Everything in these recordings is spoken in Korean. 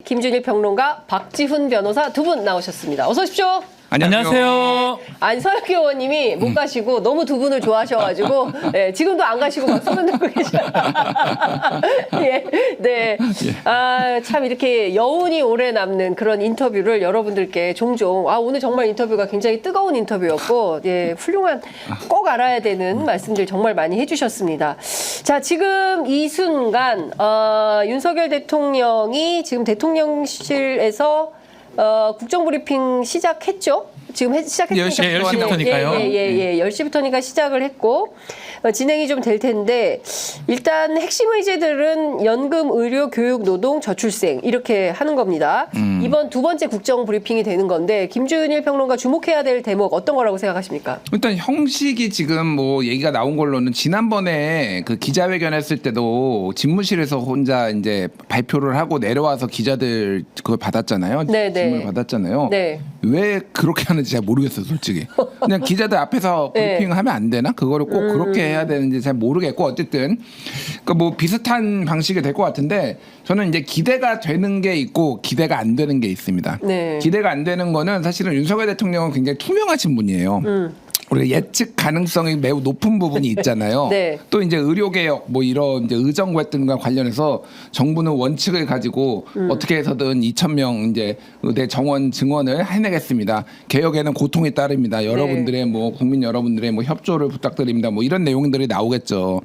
김준일 평론가, 박지훈 변호사 두 분 나오셨습니다. 어서 오십시오. 안녕하세요. 안서혁 의원님이 못 가시고 너무 두 분을 좋아하셔가지고 네, 지금도 안 가시고 막 손을 들고 계셔. 예, 네. 아, 참 이렇게 여운이 오래 남는 그런 인터뷰를 여러분들께 종종 오늘 정말 인터뷰가 굉장히 뜨거운 인터뷰였고 예, 훌륭한 꼭 알아야 되는 말씀들 정말 많이 해주셨습니다. 자, 지금 이 순간 윤석열 대통령이 지금 대통령실에서 국정브리핑 시작했죠? 지금 시작했으니까. 10시부터니까요. 예, 10시부터니까 시작을 했고, 진행이 좀 될 텐데, 일단 핵심 의제들은 연금, 의료, 교육, 노동, 저출생, 이렇게 하는 겁니다. 이번 두 번째 국정브리핑이 되는 건데, 김준일 평론가 주목해야 될 대목 어떤 거라고 생각하십니까? 일단 형식이 지금 뭐 얘기가 나온 걸로는 지난번에 그 기자회견 했을 때도 집무실에서 혼자 이제 발표를 하고 내려와서 기자들 그걸 받았잖아요. 네네. 질문을 받았잖아요. 네. 왜 그렇게 하는지 잘 모르겠어요, 솔직히. 그냥 기자들 앞에서 네. 브리핑을 하면 안 되나? 그거를 꼭 그렇게 해야 되는지 잘 모르겠고 어쨌든 그 뭐 비슷한 방식이 될 것 같은데 저는 이제 기대가 되는 게 있고 기대가 안 되는 게 있습니다. 네. 기대가 안 되는 거는 사실은 윤석열 대통령은 굉장히 투명하신 분이에요. 우리가 예측 가능성이 매우 높은 부분이 있잖아요. 네. 또 이제 의료개혁 뭐 이런 이제 의정부 등과 관련해서 정부는 원칙을 가지고 어떻게 해서든 2,000명 이제 의대 정원 증원을 해내겠습니다. 개혁에는 고통이 따릅니다. 여러분들의 뭐 국민 여러분들의 뭐 협조를 부탁드립니다. 뭐 이런 내용들이 나오겠죠.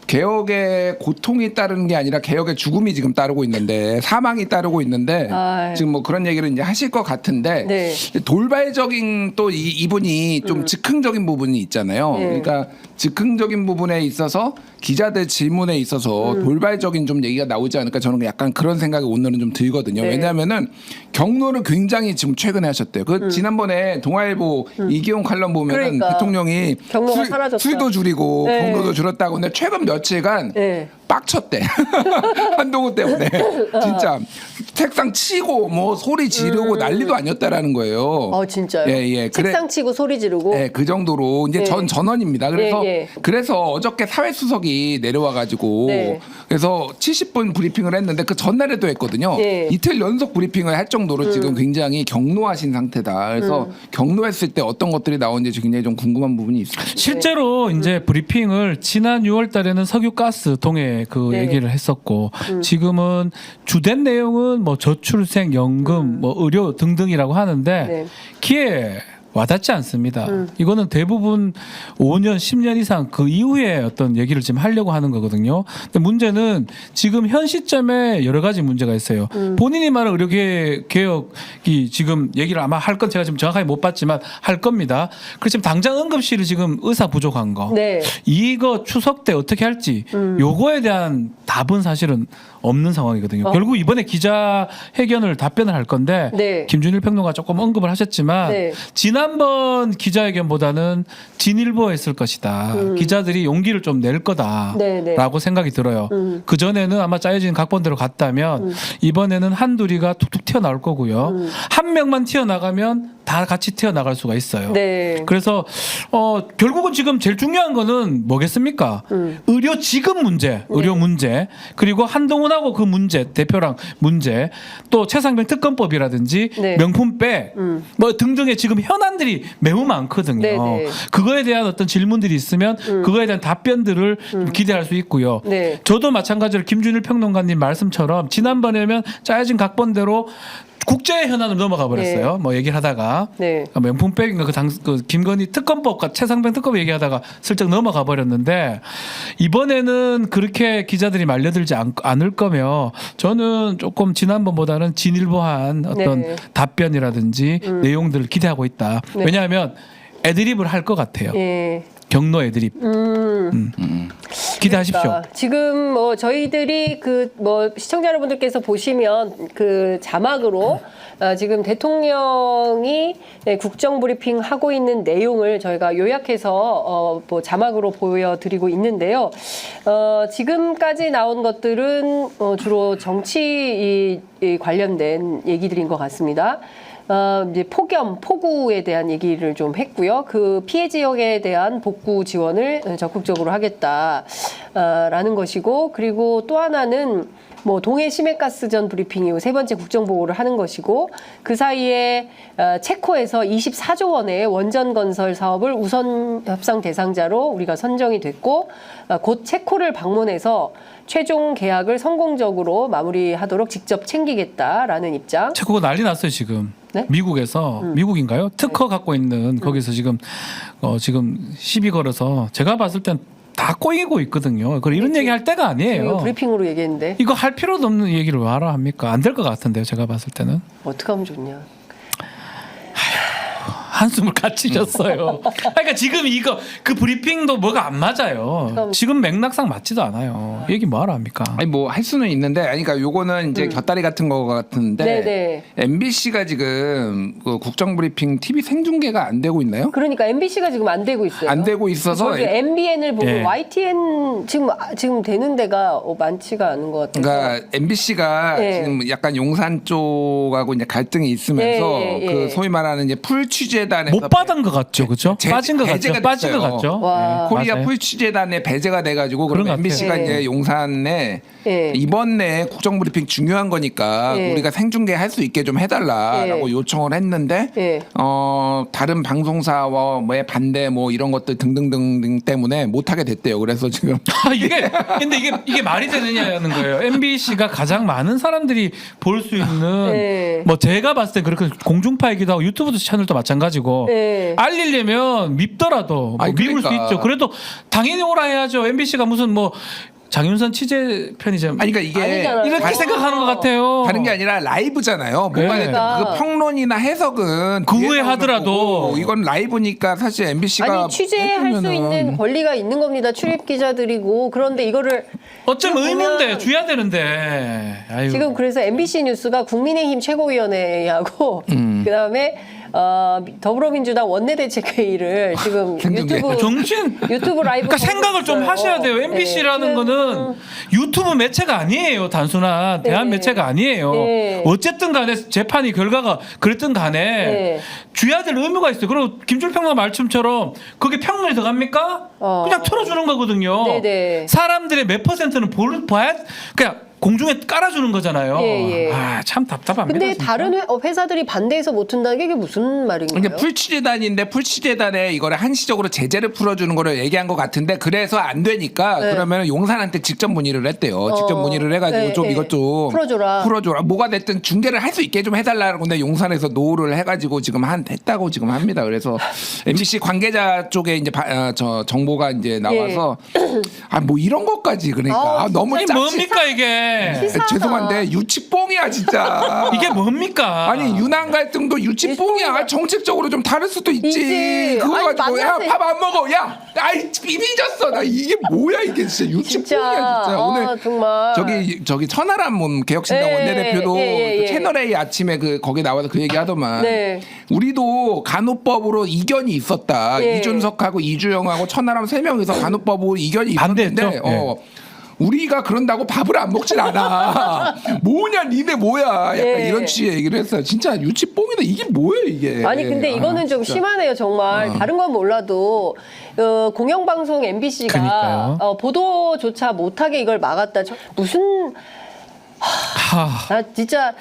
개혁에 고통이 따르는 게 아니라 개혁의 죽음이 지금 따르고 있는데 사망이 따르고 있는데 아유. 지금 뭐 그런 얘기를 이제 하실 것 같은데 네. 돌발적인 또 이분이 좀 즉흥적인 부분이 있잖아요. 네. 그러니까 즉흥적인 부분에 있어서 기자들 질문에 있어서 돌발적인 좀 얘기가 나오지 않을까 저는 약간 그런 생각이 오늘은 좀 들거든요. 네. 왜냐하면은 경로를 굉장히 지금 최근에 하셨대요. 그 지난번에 동아일보 이기용 칼럼 보면은 그러니까. 대통령이 경로가 사라졌다. 술도 줄이고 네. 경로도 줄였다고 근데 최근 며칠간 네. 빡쳤대. 한동훈 때문에. 진짜 책상 치고 뭐 소리 지르고 난리도 아니었다라는 거예요. 진짜요? 예. 책상 치고 소리 지르고. 네, 그 정도로 이제 네. 전원입니다. 그래서 예. 그래서 어저께 사회수석이 내려와 가지고 네. 그래서 70분 브리핑을 했는데 그 전날에도 했거든요. 예. 이틀 연속 브리핑을 할 정도로 지금 굉장히 경로하신 상태다. 그래서 경로했을 때 어떤 것들이 나오는지 굉장히 좀 궁금한 부분이 있습니다. 실제로 이제 브리핑을 지난 6월 달에는 석유가스 동해 그 네. 얘기를 했었고 지금은 주된 내용은 뭐 저출생, 연금, 뭐 의료 등등이라고 하는데 네. 기에 와닿지 않습니다. 이거는 대부분 5년, 10년 이상 그 이후에 어떤 얘기를 지금 하려고 하는 거거든요. 근데 문제는 지금 현 시점에 여러 가지 문제가 있어요. 본인이 말한 의료개혁이 지금 얘기를 아마 할 건 제가 지금 정확하게 못 봤지만 할 겁니다. 그래서 지금 당장 응급실이 지금 의사 부족한 거. 네. 이거 추석 때 어떻게 할지 요거에 대한 답은 사실은 없는 상황이거든요. 결국 이번에 기자회견을 답변을 할 건데 네. 김준일 평론가 조금 언급을 하셨지만 네. 지난번 기자회견보다는 진일보 했을 것이다. 기자들이 용기를 좀 낼 거다라고 네, 네. 생각이 들어요. 그전에는 아마 짜여진 각본대로 갔다면 이번에는 한둘이가 툭툭 튀어나올 거고요. 한 명만 튀어나가면 다 같이 튀어나갈 수가 있어요. 네. 그래서 결국은 지금 제일 중요한 거는 뭐겠습니까? 의료 지급 문제, 의료 문제, 그리고 한동훈하고 그 문제, 대표랑 문제, 또 최상병 특검법이라든지 네. 명품백 뭐 등등의 지금 현안들이 매우 많거든요. 네, 네. 그거에 대한 어떤 질문들이 있으면 그거에 대한 답변들을 좀 기대할 수 있고요. 네. 저도 마찬가지로 김준일 평론가님 말씀처럼 지난번에면 짜여진 각본대로 국제 현안으로 넘어가 버렸어요. 뭐 얘기를 하다가 네. 명품백인가 그 김건희 특검법과 최상병 특검 얘기하다가 슬쩍 넘어가 버렸는데 이번에는 그렇게 기자들이 말려들지 않을 거며 저는 조금 지난번보다는 진일보한 어떤 네. 답변이라든지 내용들을 기대하고 있다. 네. 왜냐하면 애드립을 할 것 같아요. 예. 경로 애드립. 기대하십시오. 그러니까 지금 뭐 저희들이 그 뭐 시청자 여러분들께서 보시면 그 자막으로 지금 대통령이 국정 브리핑 하고 있는 내용을 저희가 요약해서 뭐 자막으로 보여드리고 있는데요. 지금까지 나온 것들은 주로 정치 관련된 얘기들인 것 같습니다. 이제 폭우에 대한 얘기를 좀 했고요. 그 피해 지역에 대한 복구 지원을 적극적으로 하겠다라는 것이고, 그리고 또 하나는 뭐 동해 심해가스전 브리핑 이후 세 번째 국정보고를 하는 것이고 그 사이에 체코에서 24조 원의 원전 건설 사업을 우선 협상 대상자로 우리가 선정이 됐고 곧 체코를 방문해서 최종 계약을 성공적으로 마무리하도록 직접 챙기겠다라는 입장. 체코가 난리 났어요 지금. 네? 미국에서 미국인가요? 특허 갖고 있는 거기서 지금 지금 시비 걸어서 제가 봤을 땐 다 꼬이고 있거든요. 그리고 이런 얘기 할 때가 지금 이거 아니에요. 브리핑으로 얘기했는데 이거 할 필요도 없는 얘기를 왜 하라 합니까? 안 될 것 같은데요. 제가 봤을 때는. 어떻게 하면 좋냐. 한숨을 같이 졌어요. 그러니까 지금 이거 그 브리핑도 뭐가 안 맞아요. 지금 맥락상 맞지도 않아요. 얘기 뭐하러 합니까? 아니 뭐 할 수는 있는데 아니 그러니까 요거는 이제 곁다리 같은 거 같은데 네네. MBC가 지금 그 국정브리핑 TV 생중계가 안 되고 있나요? 그러니까 MBC가 지금 안 되고 있어요. 안 되고 있어서 저기 MBN을 보고 예. YTN 지금 되는 데가 많지가 않은 것 같아서. 그러니까 MBC가 예. 지금 약간 용산 쪽하고 이제 갈등이 있으면서 예, 예, 예. 그 소위 말하는 이제 풀 취재단에서 못 받은 것 같죠, 그렇죠? 빠진 것 배제가 같죠, 빠진 것 됐어요. 같죠. 와. 네, 코리아 맞아요. 풀 취재단에 배제가 돼가지고 그럼 그런 것 MBC가 같아요. 이제 용산에 예. 이번 내 국정브리핑 중요한 거니까 예. 우리가 생중계 할 수 있게 좀 해달라라고 예. 요청을 했는데 예. 다른 방송사와 뭐의 반대 뭐 이런 것들 등등등 때문에 못 하게 됐대요. 그래서 지금 근데 이게 말이 되느냐는 거예요. MBC가 가장 많은 사람들이 볼 수 있는 네. 뭐 제가 봤을 때 그렇게 공중파이기도 하고 유튜브 채널도 마찬가지고 네. 알리려면 밉더라도 뭐 아니, 미울 수 그러니까. 있죠. 그래도 당연히 오라 해야죠. MBC가 무슨 뭐 장윤선 취재 편의점 아니 그러니까 이게 아니잖아요. 이렇게 생각하는 것 같아요. 다른 게 아니라 라이브잖아요. 뭔가 네. 일단 그러니까. 그 평론이나 해석은 그 뒤에 후에 나오는 하더라도. 거고 이건 라이브니까 사실 MBC가 아니 취재할 수 있는 권리가 있는 겁니다. 출입 기자들이고. 그런데 이거를 어쩌면 보면 의무인데 줘야 되는데. 아유. 지금 그래서 MBC 뉴스가 국민의힘 최고위원회하고 그다음에 더불어민주당 원내대책회의를 지금 생중계. 유튜브 라이브 그러니까 생각을 좀 보고 하셔야 돼요. 있어요. MBC라는 네. 거는 유튜브 매체가 아니에요. 단순한 대한 네. 매체가 아니에요. 네. 어쨌든 간에 재판이 결과가 그랬든 간에 네. 줘야 될 의무가 있어요. 그리고 김준평가 말씀처럼 그게 평론이 들어갑니까? 그냥 틀어주는 거거든요. 네네. 사람들의 몇 퍼센트는 봐야 그냥 공중에 깔아주는 거잖아요. 예, 예. 참 답답합니다. 근데 진짜. 다른 회사들이 반대해서 못 튼다는 게 이게 무슨 말인가요? 이게 풀취재단인데 풀취재단에 이거를 한시적으로 제재를 풀어주는 거를 얘기한 것 같은데 그래서 안 되니까 네. 그러면 용산한테 직접 문의를 했대요. 직접 문의를 해가지고 네, 좀 네. 이것 좀 풀어줘라. 뭐가 됐든 중계를 할 수 있게 좀 해달라는 건데 용산에서 노를 해가지고 지금 했다고 지금 합니다. 그래서 MBC 관계자 쪽에 이제 저 정보가 이제 나와서 뭐 이런 것까지 그러니까 아우, 너무 이게 뭡니까 이게? 치사하다. 죄송한데 유치뽕이야 진짜. 이게 뭡니까? 아니 유난 갈등도 유치뽕이야. 정책적으로 좀 다를 수도 있지. 있지. 그거 아니, 가지고 야 만나세요. 밥 안 먹어. 야, 아이 삐삐졌어. 나 이게 뭐야 이게 진짜 유치뽕이야 진짜. 오늘 정말 저기 천하람 개혁신당 예, 원내대표도 예. 그 채널 A 아침에 거기 나와서 그 얘기하더만. 네. 우리도 간호법으로 이견이 있었다. 예. 이준석하고 이주영하고 천하람 3명이서 간호법으로 이견이 있었는데. 반대했죠? 우리가 그런다고 밥을 안 먹진 않아. 뭐냐, 니네 뭐야. 약간 예. 이런 취지의 얘기를 했어요. 진짜 유치뽕이다. 이게 뭐예요, 이게. 아니 근데 이거는 좀 진짜. 심하네요 정말. 다른 건 몰라도 공영방송 MBC가 그러니까요. 보도조차 못하게 이걸 막았다. 무슨 나 진짜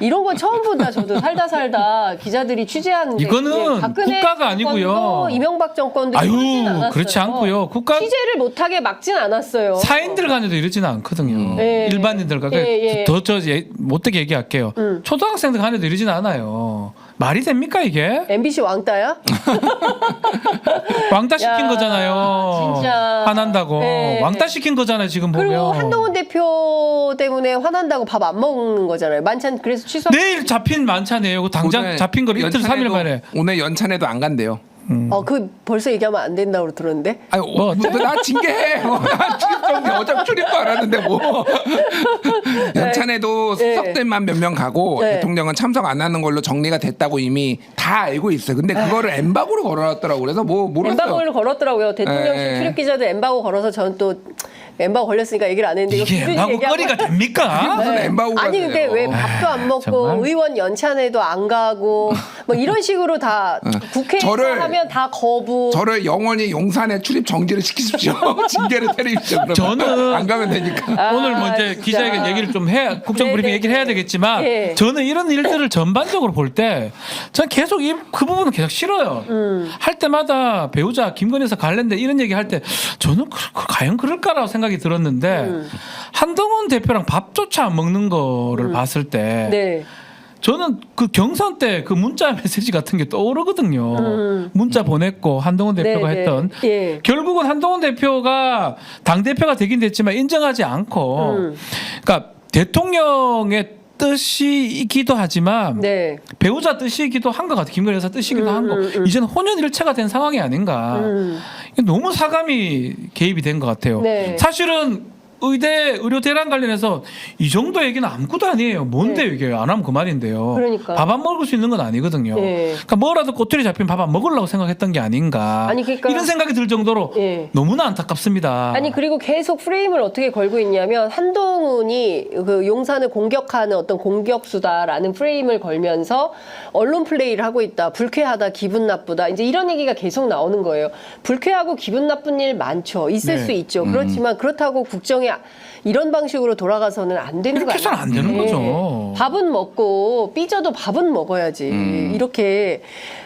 이런 건 처음 본다. 저도 살다 기자들이 취재하는데 이거는 예, 박근혜 국가가 아니고요. 정권도 이명박 정권도 이러진 않았어요. 그렇지 않고요. 취재를 못하게 막진 않았어요. 사인들 간에도 이러지는 않거든요. 예. 일반인들 간. 예. 더 못되게 얘기할게요. 초등학생들 간에도 이러지는 않아요. 말이 됩니까 이게? MBC 왕따야? 왕따 시킨 야, 거잖아요. 진짜. 화난다고. 네. 왕따 시킨 거잖아요 지금 보면. 그리고 한동훈 대표 때문에 화난다고 밥 안 먹는 거잖아요. 만찬 그래서 취소. 내일 잡힌 만찬이에요. 당장 오늘 잡힌 거를 이틀 3일 만에. 오늘 연찬에도 안 간대요. 그 벌써 얘기하면 안 된다고 들었는데. 아니, 나 징계해. 나 출입 어차피 출입도 안 하는데 뭐. 연찬에도 수석들만 몇 명 가고 네. 대통령은 참석 안 하는 걸로 정리가 됐다고 이미 다 알고 있어요. 근데 그거를 엠바고로 걸어놨더라고. 그래서 뭐 모르겠어요. 엠바고를 걸었더라고요. 대통령실 예. 출입 기자들 엠바고 걸어서 저는 또 엠바고 걸렸으니까 얘기를 안 했는데 이게 꾸준히 엠바고 얘기하고 거리가 됩니까? 무슨 엠바고가 아니 근데 돼요. 왜 밥도 안 먹고 정말. 의원 연찬회도 안 가고 뭐 이런 식으로 다 국회에서 저를- 하면 다 거부. 저를 영원히 용산에 출입 정지를 시키십시오. 징계를 때리십시오. 그러면. 저는 안 가면 되니까. 아, 오늘 뭐 이제 진짜. 기자회견 얘기를 좀 해, 국정브리핑 네네네. 얘기를 해야 되겠지만 예. 저는 이런 일들을 전반적으로 볼 때 저는 계속 그 부분은 계속 싫어요. 할 때마다 배우자 김건희에서 관련된 이런 얘기 할 때 저는 과연 그럴까라고 생각이 들었는데 한동훈 대표랑 밥조차 안 먹는 거를 봤을 때 네. 저는 그 경선 때 그 문자 메시지 같은 게 떠오르거든요. 문자 보냈고 한동훈 대표가 네, 네. 했던 예. 결국은 한동훈 대표가 당 대표가 되긴 됐지만 인정하지 않고, 그러니까 대통령의 뜻이기도 하지만 네. 배우자 뜻이기도 한 것 같아요. 김건희 여사 뜻이기도 한 거. 이제는 혼연일체가 된 상황이 아닌가. 이게 너무 사감이 개입이 된 것 같아요. 네. 사실은 의료 대란 관련해서 이 정도 얘기는 아무것도 아니에요. 뭔데 네. 이게 안 하면 그만인데요. 그러니까. 밥 안 먹을 수 있는 건 아니거든요. 네. 그러니까 뭐라도 꼬투리 잡히면 밥 안 먹으려고 생각했던 게 아닌가. 아니, 그러니까- 이런 생각이 들 정도로 예. 너무나 안타깝습니다. 아니 그리고 계속 프레임을 어떻게 걸고 있냐면 한동훈이 그 용산을 공격하는 어떤 공격수다라는 프레임을 걸면서 언론 플레이를 하고 있다. 불쾌하다. 기분 나쁘다. 이제 이런 얘기가 계속 나오는 거예요. 불쾌하고 기분 나쁜 일 많죠. 있을 네. 수 있죠. 그렇지만 그렇다고 국정에 이런 방식으로 돌아가서는 안 되는 거 이렇게 해서는 안 되는 아니에요? 거죠. 밥은 먹고 삐져도 밥은 먹어야지. 이렇게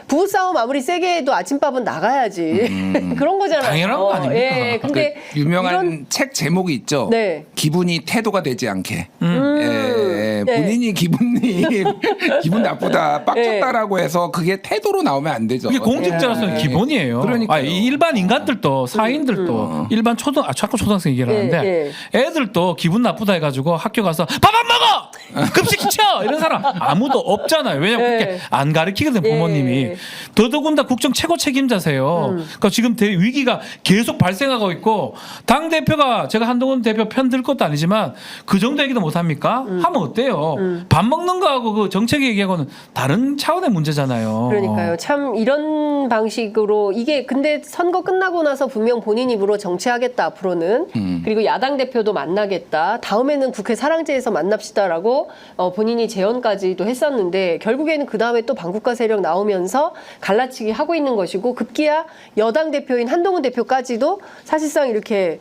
부부싸움 아무리 세게 해도 아침밥은 나가야지. 그런 거잖아요. 당연한 거 아닙니까? 예, 근데 그 유명한 이런- 책 제목이 있죠. 네. 기분이 태도가 되지 않게. 네. 본인이 기분 나쁘다, 네. 빡쳤다라고 해서 그게 태도로 나오면 안 되죠. 그게 공직자로서는 네. 기본이에요. 그러니까요. 이 일반 인간들도 사인들도 일반 자꾸 초등학생 얘기를 하는데 애들도 기분 나쁘다 해가지고 학교 가서 밥 안 먹어 급식 시켜 이런 사람 아무도 없잖아요. 왜냐면 네. 그렇게 안 가르치거든 부모님이. 예. 더더군다 국정 최고 책임자세요. 그러니까 지금 위기가 계속 발생하고 있고 당 대표가 제가 한동훈 대표 편 들 것도 아니지만 그 정도 얘기도 못 합니까? 하면 어때요? 밥 먹는 거하고 그 정책 얘기하고는 다른 차원의 문제잖아요. 그러니까요. 참 이런 방식으로 이게 근데 선거 끝나고 나서 분명 본인 입으로 정치하겠다 앞으로는 그리고 야당 대표도 만나겠다. 다음에는 국회 사랑제에서 만납시다라고 본인이 제언까지도 했었는데 결국에는 그 다음에 또 반국가 세력 나오면서 갈라치기 하고 있는 것이고 급기야 여당 대표인 한동훈 대표까지도 사실상 이렇게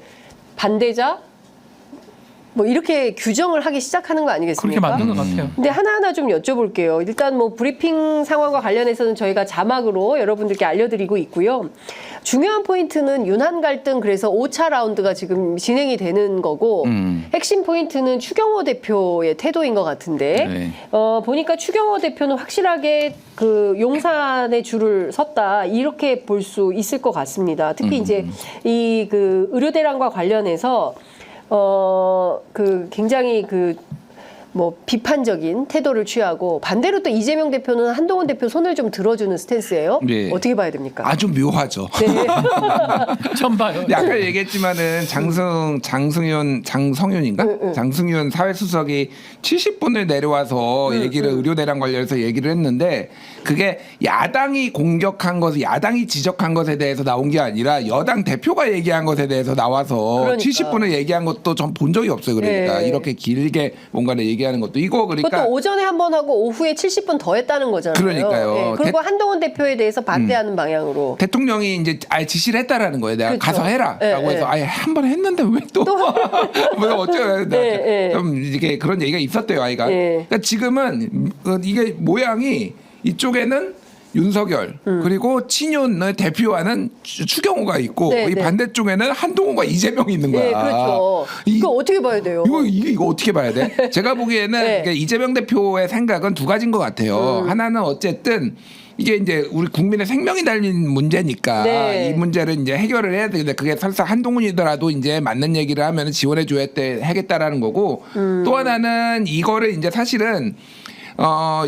반대자 뭐 이렇게 규정을 하기 시작하는 거 아니겠습니까? 그렇게 만든 것 같아요. 근데 하나하나 좀 여쭤볼게요. 일단 뭐 브리핑 상황과 관련해서는 저희가 자막으로 여러분들께 알려드리고 있고요. 중요한 포인트는 윤한 갈등 그래서 5차 라운드가 지금 진행이 되는 거고 핵심 포인트는 추경호 대표의 태도인 것 같은데 네. 보니까 추경호 대표는 확실하게 그 용산에 줄을 섰다 이렇게 볼 수 있을 것 같습니다. 특히 이제 이 그 의료 대란과 관련해서 그 굉장히 그 뭐 비판적인 태도를 취하고 반대로 또 이재명 대표는 한동훈 대표 손을 좀 들어주는 스탠스예요. 네. 어떻게 봐야 됩니까? 아주 묘하죠. 네. 처음 봐요. 아까 얘기했지만은 장성윤인가? 장승윤 사회수석이 70분을 내려와서 얘기를 의료대란 관련해서 얘기를 했는데 그게 야당이 공격한 것을 야당이 지적한 것에 대해서 나온 게 아니라 여당 대표가 얘기한 것에 대해서 나와서 그러니까. 70분을 얘기한 것도 전 본 적이 없어요. 그러니까 네. 이렇게 길게 뭔가를 얘기하는 것도 이거 그러니까 그것도 오전에 한 번 하고 오후에 70분 더 했다는 거잖아요. 그러니까요. 그리고 한동훈 대표에 대해서 반대하는 방향으로. 대통령이 이제 아예 지시를 했다라는 거예요. 내가 그렇죠. 가서 해라라고 네, 해서 네. 아예 한 번 했는데 왜 또 뭐 어쩌요? 네, 네. 좀 이게 그런 얘기가 있었대요, 아이가. 네. 그러니까 지금은 이게 모양이 이쪽에는 윤석열 그리고 친윤을 대표하는 추경호가 있고 네, 이 네. 반대쪽에는 한동훈과 이재명이 있는 거야. 네, 그렇죠. 이- 이거 어떻게 봐야 돼요? 이거 어떻게 봐야 돼? 제가 보기에는 네. 그러니까 이재명 대표의 생각은 두 가지인 것 같아요. 하나는 어쨌든 이게 이제 우리 국민의 생명이 달린 문제니까 네. 이 문제를 이제 해결을 해야 되는데 그게 설사 한동훈이더라도 이제 맞는 얘기를 하면 지원해 줘야 하겠다라는 거고 또 하나는 이거를 이제 사실은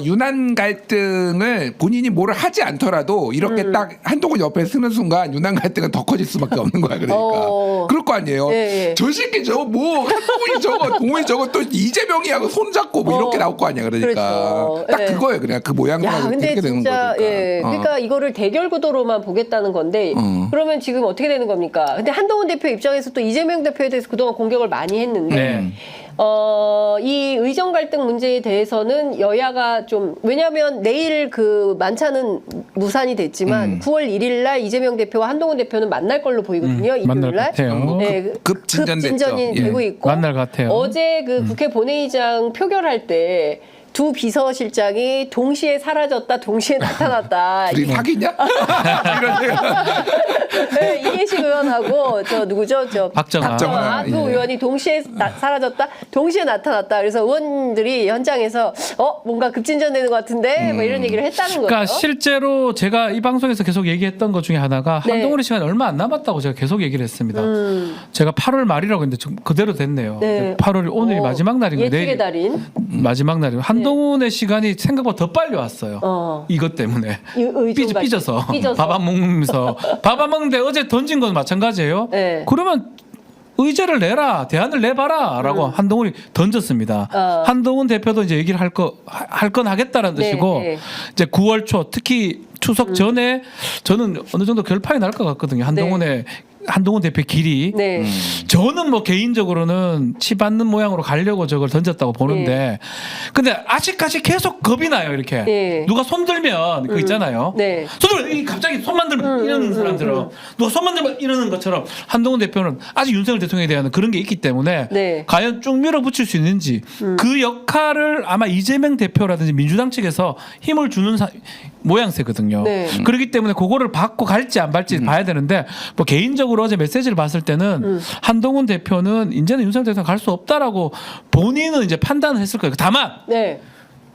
윤한 갈등을 본인이 뭐를 하지 않더라도 이렇게 딱 한동훈 옆에 서는 순간 윤한 갈등은 더 커질 수밖에 없는 거야. 그러니까 그럴 거 아니에요. 예, 예. 저 새끼 저거 뭐 한동훈이 저거 동훈이 저거 또 이재명이하고 손잡고 뭐 이렇게 나올 거 아니야. 그러니까 그렇죠. 딱 예. 그거예요. 그냥 그 모양으로 야, 근데 그렇게 되는 진짜 거니까. 예, 그러니까 이거를 대결 구도로만 보겠다는 건데 그러면 지금 어떻게 되는 겁니까? 근데 한동훈 대표 입장에서 또 이재명 대표에 대해서 그동안 공격을 많이 했는데 네. 이 의정 갈등 문제에 대해서는 여야가 좀 왜냐하면 내일 그 만찬은 무산이 됐지만 9월 1일 날 이재명 대표와 한동훈 대표는 만날 걸로 보이거든요. 만날 일요일 것 날. 같아요. 네, 급진전됐죠. 급진전이 예. 되고 있고 만날 것 같아요. 어제 그 국회 본회의장 표결할 때 두 비서실장이 동시에 사라졌다, 동시에 나타났다. 둘이 사귀냐? 이런 네, 이해식 의원하고 저 누구죠? 저 박정아. 박정아. 두 예. 의원이 동시에 사라졌다, 동시에 나타났다. 그래서 의원들이 현장에서 뭔가 급진전되는 것 같은데 뭐 이런 얘기를 했다는 거죠. 그러니까 실제로 제가 이 방송에서 계속 얘기했던 것 중에 하나가 네. 한동훈의 시간이 얼마 안 남았다고 제가 계속 얘기를 했습니다. 제가 8월 말이라고 했는데 좀 그대로 됐네요. 네. 8월이 오늘이 마지막 날인 거예요. 예측의 달인. 마지막 날이고 한동훈의 시간이 생각보다 더 빨리 왔어요. 이것 때문에 의정 갈등. 삐져서 밥 안 먹으면서 밥 안 먹는데 어제 던진 건 마찬가지예요. 네. 그러면 의제를 내라, 대안을 내봐라라고 한동훈이 던졌습니다. 한동훈 대표도 이제 얘기를 할 건 하겠다라는 네, 뜻이고 네. 이제 9월 초 특히 추석 전에 저는 어느 정도 결판이 날 것 같거든요. 한동훈 대표 길이. 네. 저는 뭐 개인적으로는 치받는 모양으로 가려고 저걸 던졌다고 보는데 근데 아직까지 계속 겁이 나요. 이렇게 예. 누가 손 들면 그거 있잖아요. 네. 손을 갑자기 손만 들면 이러는 사람들은 누가 손만 들면 이러는 것처럼 한동훈 대표는 아직 윤석열 대통령에 대한 그런 게 있기 때문에 네. 과연 쭉 밀어붙일 수 있는지 그 역할을 아마 이재명 대표라든지 민주당 측에서 힘을 주는 모양새거든요. 네. 그렇기 때문에 그거를 받고 갈지 안 받지 봐야 되는데 뭐 개인적으로 어제 메시지를 봤을 때는 한동훈 대표는 이제는 윤석열 대통령 갈 수 없다라고 본인은 이제 판단을 했을 거예요. 다만 네.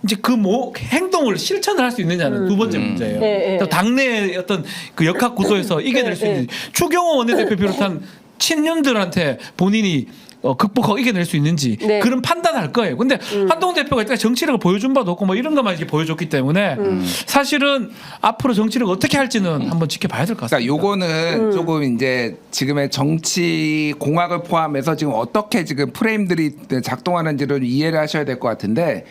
이제 그 행동을 실천을 할 수 있느냐는 두 번째 문제예요. 네, 네. 당내의 어떤 그 역학 구도에서 이겨낼 수 있는지 추경호 원내대표 비롯한 친윤들한테 본인이 극복하고 이겨낼 수 있는지 네. 그런 판단할 거예요. 근데 한동훈 대표가 일단 정치력을 보여준 바도 없고 뭐 이런 것만 이렇게 보여줬기 때문에 사실은 앞으로 정치력을 어떻게 할지는 한번 지켜봐야 될 것 같습니다. 그러니까 요거는 조금 이제 지금의 정치 공학을 포함해서 지금 어떻게 지금 프레임들이 작동하는지를 이해를 하셔야 될 것 같은데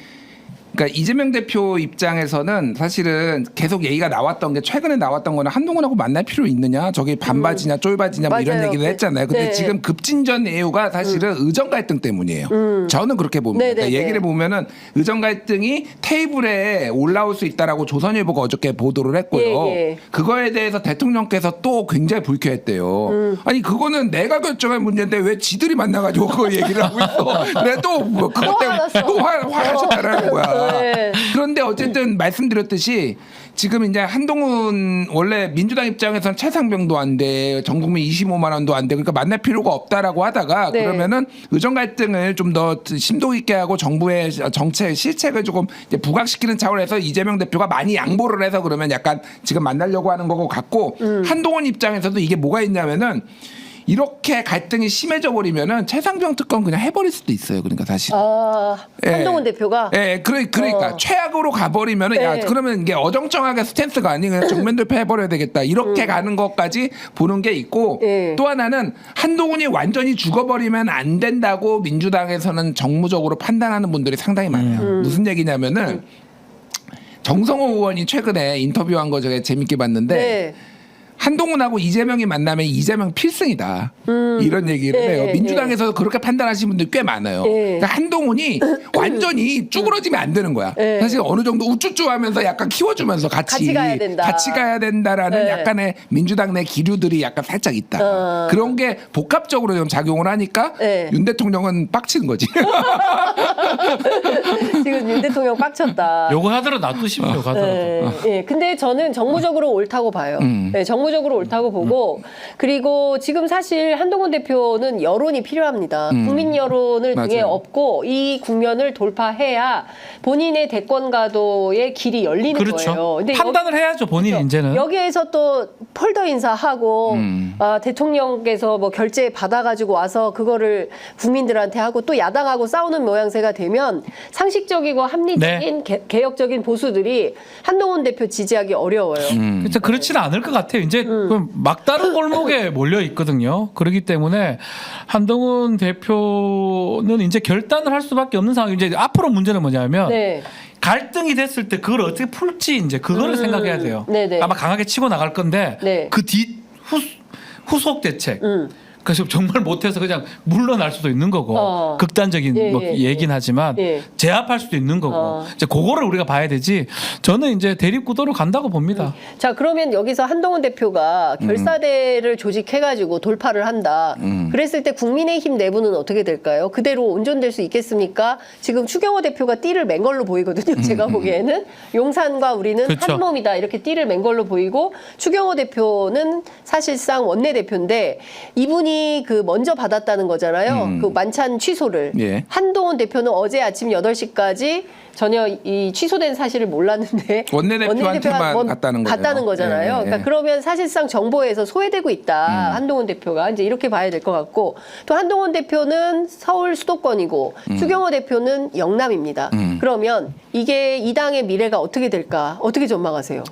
그러니까 이재명 대표 입장에서는 사실은 계속 얘기가 나왔던 게 최근에 나왔던 거는 한동훈하고 만날 필요 있느냐 저게 반바지냐 쫄바지냐 뭐 이런 맞아요. 얘기를 했잖아요. 근데 네. 지금 급진전 이유가 사실은 의정 갈등 때문이에요. 저는 그렇게 봅니다. 네, 네, 그러니까 네. 얘기를 보면은 의정 갈등이 테이블에 올라올 수 있다라고 조선일보가 어저께 보도를 했고요. 예, 예. 그거에 대해서 대통령께서 또 굉장히 불쾌했대요. 아니 그거는 내가 결정할 문제인데 왜 지들이 만나가지고 그거 얘기를 하고 있어. 내가 또뭐 그것 때문에 화났어. 또 화나셨다라는 거야. 네. 그런데 어쨌든 말씀드렸듯이 지금 이제 한동훈 원래 민주당 입장에서는 최상병도 안 돼, 전국민 25만 원도 안 돼, 그러니까 만날 필요가 없다라고 하다가 네. 그러면은 의정 갈등을 좀 더 심도 있게 하고 정부의 정책 실책을 조금 이제 부각시키는 차원에서 이재명 대표가 많이 양보를 해서 그러면 약간 지금 만나려고 하는 거고 같고 한동훈 입장에서도 이게 뭐가 있냐면은. 이렇게 갈등이 심해져 버리면은 최상병 특검 그냥 해버릴 수도 있어요. 그러니까 사실. 한동훈 대표가 그러니까 최악으로 가버리면은 네. 야 그러면 이게 어정쩡하게 스탠스가 아니고 그냥 정면 돌파해버려야 되겠다. 이렇게 가는 것까지 보는 게 있고 네. 또 하나는 한동훈이 완전히 죽어버리면 안 된다고 민주당에서는 정무적으로 판단하는 분들이 상당히 많아요. 무슨 얘기냐면은 정성호 의원이 최근에 인터뷰한 거 제가 재밌게 봤는데. 네. 한동훈하고 이재명이 만나면 이재명 필승이다. 이런 얘기를 네, 해요. 네, 민주당에서 그렇게 판단하시는 분들 꽤 많아요. 네. 그러니까 한동훈이 완전히 쭈그러지면 안 되는 거야. 네. 사실 어느 정도 우쭈쭈하면서 약간 키워주면서 같이 가야 된다. 같이 가야 된다라는 네. 약간의 민주당 내 기류들이 약간 살짝 있다. 그런 게 복합적으로 좀 작용을 하니까 네. 윤 대통령은 빡치는 거지. 지금 윤 대통령 빡쳤다. 요거 하더라도 놔두십시오. 가더라도. 네. 예. 근데 저는 정무적으로 옳다고 봐요. 네, 정무적으로 제도적으로 옳다고 보고 그리고 지금 사실 한동훈 대표는 여론이 필요합니다. 국민 여론을 등에 맞아요. 업고 이 국면을 돌파해야 본인의 대권 가도의 길이 열리는 그렇죠. 거예요. 근데 판단을 해야죠 본인이 이제는. 여기에서 또 폴더 인사하고 대통령께서 뭐 결제 받아가지고 와서 그거를 국민들한테 하고 또 야당하고 싸우는 모양새가 되면 상식적이고 합리적인 개혁적인 보수들이 한동훈 대표 지지하기 어려워요. 그렇죠. 그렇지는 않을 것 같아요. 이제 그 막다른 골목에 몰려 있거든요. 그렇기 때문에 한동훈 대표는 이제 결단을 할 수밖에 없는 상황이 이제 앞으로 문제는 뭐냐면 네. 갈등이 됐을 때 그걸 어떻게 풀지 이제 그거를 생각해야 돼요. 네네. 아마 강하게 치고 나갈 건데 네. 그 뒤 후속 대책. 그래서 정말 못해서 그냥 물러날 수도 있는 거고 극단적인 뭐 얘기는 하지만 제압할 수도 있는 거고 이제 그거를 우리가 봐야 되지. 저는 이제 대립 구도로 간다고 봅니다. 자 그러면 여기서 한동훈 대표가 결사대를 조직해가지고 돌파를 한다. 그랬을 때 국민의힘 내부는 어떻게 될까요? 그대로 온전될 수 있겠습니까? 지금 추경호 대표가 띠를 맨 걸로 보이거든요. 제가 보기에는 용산과 우리는 그렇죠. 한 몸이다 이렇게 띠를 맨 걸로 보이고 추경호 대표는 사실상 원내대표인데 이분이 그 먼저 받았다는 거잖아요. 그 만찬 취소를. 예. 한동훈 대표는 어제 아침 8시까지 전혀 이 취소된 사실을 몰랐는데 원내대표한테만 갔다는 거예요. 갔다는 거잖아요. 예, 예. 그러니까 그러면 사실상 정보에서 소외되고 있다. 한동훈 대표가 이제 이렇게 봐야 될 것 같고 또 한동훈 대표는 서울 수도권이고 추경호 대표는 영남입니다. 그러면 이게 이 당의 미래가 어떻게 될까? 어떻게 전망하세요?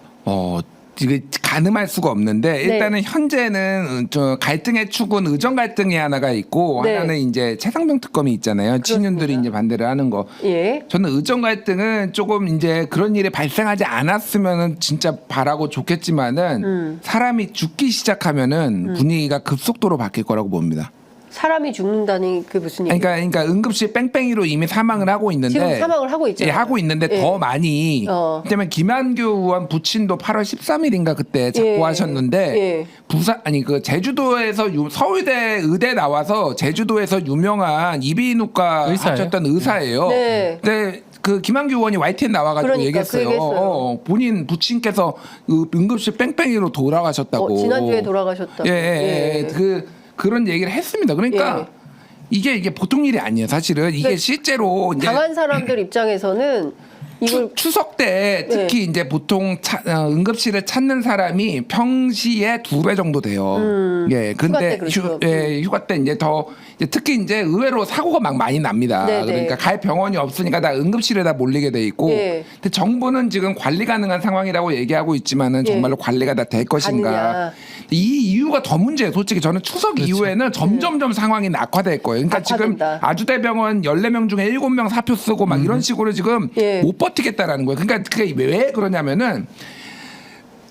이게 가늠할 수가 없는데 일단은 현재는 저 갈등의 축은 의정 갈등이 하나가 있고 네. 하나는 이제 최상병 특검이 있잖아요. 친윤들이 이제 반대를 하는 거. 예. 저는 의정 갈등은 조금 이제 그런 일이 발생하지 않았으면은 진짜 바라고 좋겠지만은 사람이 죽기 시작하면은 분위기가 급속도로 바뀔 거라고 봅니다. 사람이 죽는다는 그 무슨 얘기? 그러니까 응급실 뺑뺑이로 이미 사망을 하고 있는데 지금 사망을 하고 있잖아요. 예, 하고 있는데 예. 더 많이. 왜냐면 김한규 의원 부친도 8월 13일인가 그때 작고하셨는데 예. 부산 아니 그 제주도에서 서울대 의대 나와서 제주도에서 유명한 이비인후과 의사예요? 하셨던 의사예요. 네. 근데 그 김한규 의원이 YTN 나와가지고 그러니까, 얘기했어요. 그 얘기했어요. 본인 부친께서 응급실 뺑뺑이로 돌아가셨다고. 지난주에 돌아가셨다고. 예. 그런 얘기를 했습니다. 그러니까 이게 보통 일이 아니에요. 사실은 이게 실제로 이제 당한 사람들 입장에서는 이걸 추석 때 특히 이제 보통 응급실을 찾는 사람이 평시에 2배 정도 돼요. 예, 근데 휴가 때 그렇죠. 휴가 때 이제 더 이제 특히 이제 의외로 사고가 막 많이 납니다. 네네. 그러니까 갈 병원이 없으니까 다 응급실에다 몰리게 돼 있고. 예. 근데 정부는 지금 관리 가능한 상황이라고 얘기하고 있지만은 정말로 관리가 다 될 것인가? 가느냐. 이 이유가 더 문제예요. 솔직히 저는 추석 이후에는 점점점 상황이 낙화될 거예요. 그러니까 악화된다. 지금 아주대병원 14명 중에 7명 사표 쓰고 막 이런 식으로 지금 예. 못 버티겠다라는 거예요. 그러니까 그게 왜 그러냐면은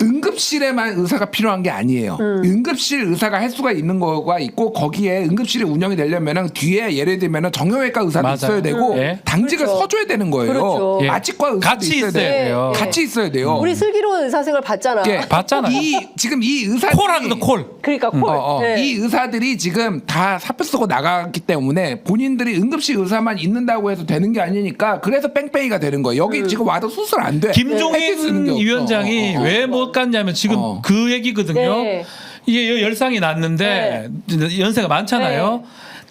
응급실에만 의사가 필요한 게 아니에요. 응급실 의사가 할 수가 있는 거가 있고 거기에 응급실이 운영이 되려면은 뒤에 예를 들면은 정형외과 의사도 맞아요. 있어야 되고 예. 당직을 그렇죠. 서줘야 되는 거예요. 그렇죠. 예. 아치과 의사도 같이 있어야 있어야 돼요. 돼요. 같이 있어야 돼요. 우리 슬기로운 의사생활 봤잖아. 예, 봤잖아요. 지금 이 의사들이 콜하거든 콜. 그러니까 콜. 네. 이 의사들이 지금 다 사표 쓰고 나갔기 때문에 본인들이 응급실 의사만 있는다고 해서 되는 게 아니니까 그래서 뺑뺑이가 되는 거예요. 여기 지금 와도 수술 안 돼. 해줄 수 있는 게 김종인 없어. 위원장이 왜 못 갔냐면 지금 그 얘기거든요. 네. 이게 열상이 났는데 연세가 많잖아요.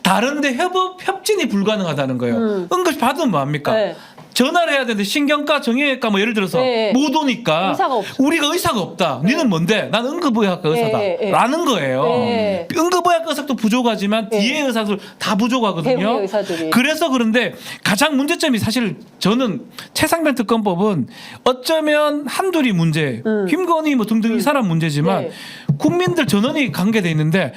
다른데 협진이 불가능하다는 거예요. 응급실 받으면 뭐합니까? 네. 전화를 해야 되는데 신경과 정형외과 뭐 예를 들어서 네. 못 오니까 의사가 없어. 우리가 의사가 없다. 니는 뭔데? 난 응급의학과 의사다. 네. 라는 거예요. 네. 응급의학과 의사도 부족하지만 뒤에 의사들 다 부족하거든요. 대부분의 의사들이. 그래서 그런데 가장 문제점이 사실 저는 최상병 특검법은 어쩌면 한둘이 문제, 김건희 뭐 등등 이 사람 문제지만 네. 국민들 전원이 관계돼 있는데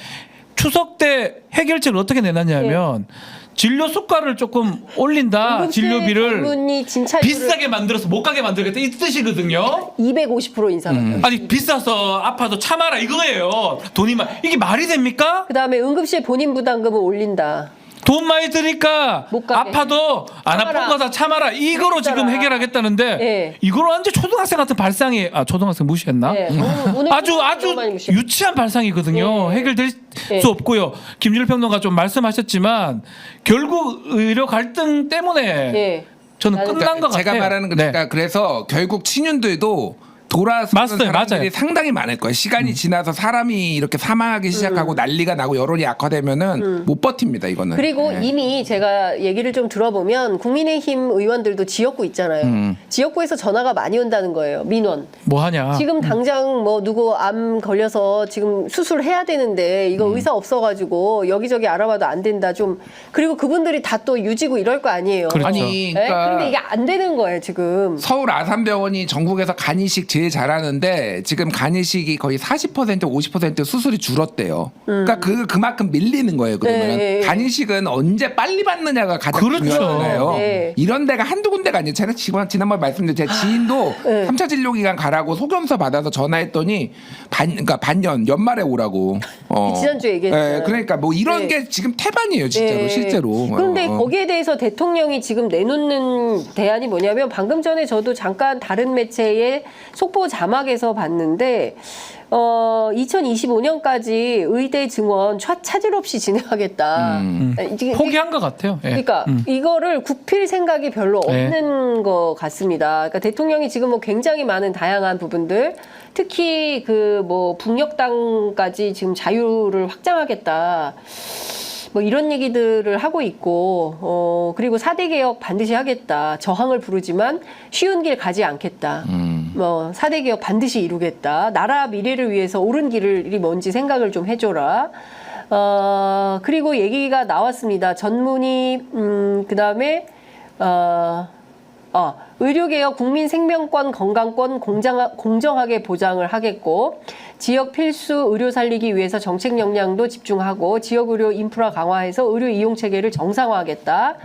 추석 때 해결책을 어떻게 내놨냐면 진료 수가를 조금 올린다. 응급실 진료비를 전문의 진찰료를 비싸게 만들어서 못 가게 만들겠다 이 뜻이거든요. 250% 인상한다. 아니 비싸서 아파도 참아라 이거예요. 돈이 이게 말이 됩니까? 그다음에 응급실 본인 부담금을 올린다. 돈 많이 드니까 못 가게. 아파도 안 참아라. 아픈 거다 참아라 이거로 그랬잖아. 지금 해결하겠다는데 네. 이걸 완전 초등학생 같은 발상이 초등학생 무시했나? 네. 오늘 아주 너무 많이 무시했어요. 유치한 발상이거든요. 네. 해결될 네. 수 없고요. 김준일 평론가 좀 말씀하셨지만 결국 의료 갈등 때문에 네. 저는 끝난 것 제가 같아요. 말하는 네. 거니까 그래서 결국 친윤들도 돌아서는 맞아요, 사람들이 맞아요. 상당히 많을 거예요. 시간이 지나서 사람이 이렇게 사망하기 시작하고 난리가 나고 여론이 악화되면은 못 버팁니다. 이거는. 그리고 네. 이미 제가 얘기를 좀 들어보면 국민의힘 의원들도 지역구 있잖아요. 지역구에서 전화가 많이 온다는 거예요. 민원. 뭐 하냐? 지금 당장 뭐 누구 암 걸려서 지금 수술해야 되는데 이거 의사 없어가지고 여기저기 알아봐도 안 된다 좀. 그리고 그분들이 다 또 유지고 이럴 거 아니에요. 그렇죠. 아니, 네? 그러니까 근데 이게 안 되는 거예요 지금. 서울 아산병원이 전국에서 간이식 제일 잘하는데 지금 간이식이 거의 40% 50% 수술이 줄었대요. 그러니까 그만큼 밀리는 거예요. 그러면 네. 간이식은 언제 빨리 받느냐가 가장 그렇죠. 중요하잖아요. 네. 이런 데가 한두 군데가 아니에요. 제가 지난번 말씀드린 제 지인도 네. 3차 진료기간 가라고 소견서 받아서 전화했더니 그러니까 반년 연말에 오라고. 지난주에 얘기했잖아요. 네, 그러니까 뭐 이런 네. 게 지금 태반이에요, 진짜로 네. 실제로. 그런데 거기에 대해서 대통령이 지금 내놓는 대안이 뭐냐면 방금 전에 저도 잠깐 다른 매체의 속보 자막에서 봤는데 2025년까지 의대 증원 차질 없이 진행하겠다. 이게 포기한 것 같아요. 예. 그러니까 이거를 굽힐 생각이 별로 네. 없는 것 같습니다. 그러니까 대통령이 지금 뭐 굉장히 많은 다양한 부분들, 특히 그 뭐 북녘땅까지 지금 자유를 확장하겠다. 뭐 이런 얘기들을 하고 있고, 그리고 4대 개혁 반드시 하겠다. 저항을 부르지만 쉬운 길 가지 않겠다. 뭐 4대 개혁 반드시 이루겠다. 나라 미래를 위해서 옳은 길이 뭔지 생각을 좀 해줘라. 그리고 얘기가 나왔습니다. 전문의, 그 다음에, 의료개혁 국민 생명권, 건강권 공정하게 보장을 하겠고 지역 필수 의료 살리기 위해서 정책 역량도 집중하고 지역 의료 인프라 강화해서 의료 이용 체계를 정상화하겠다.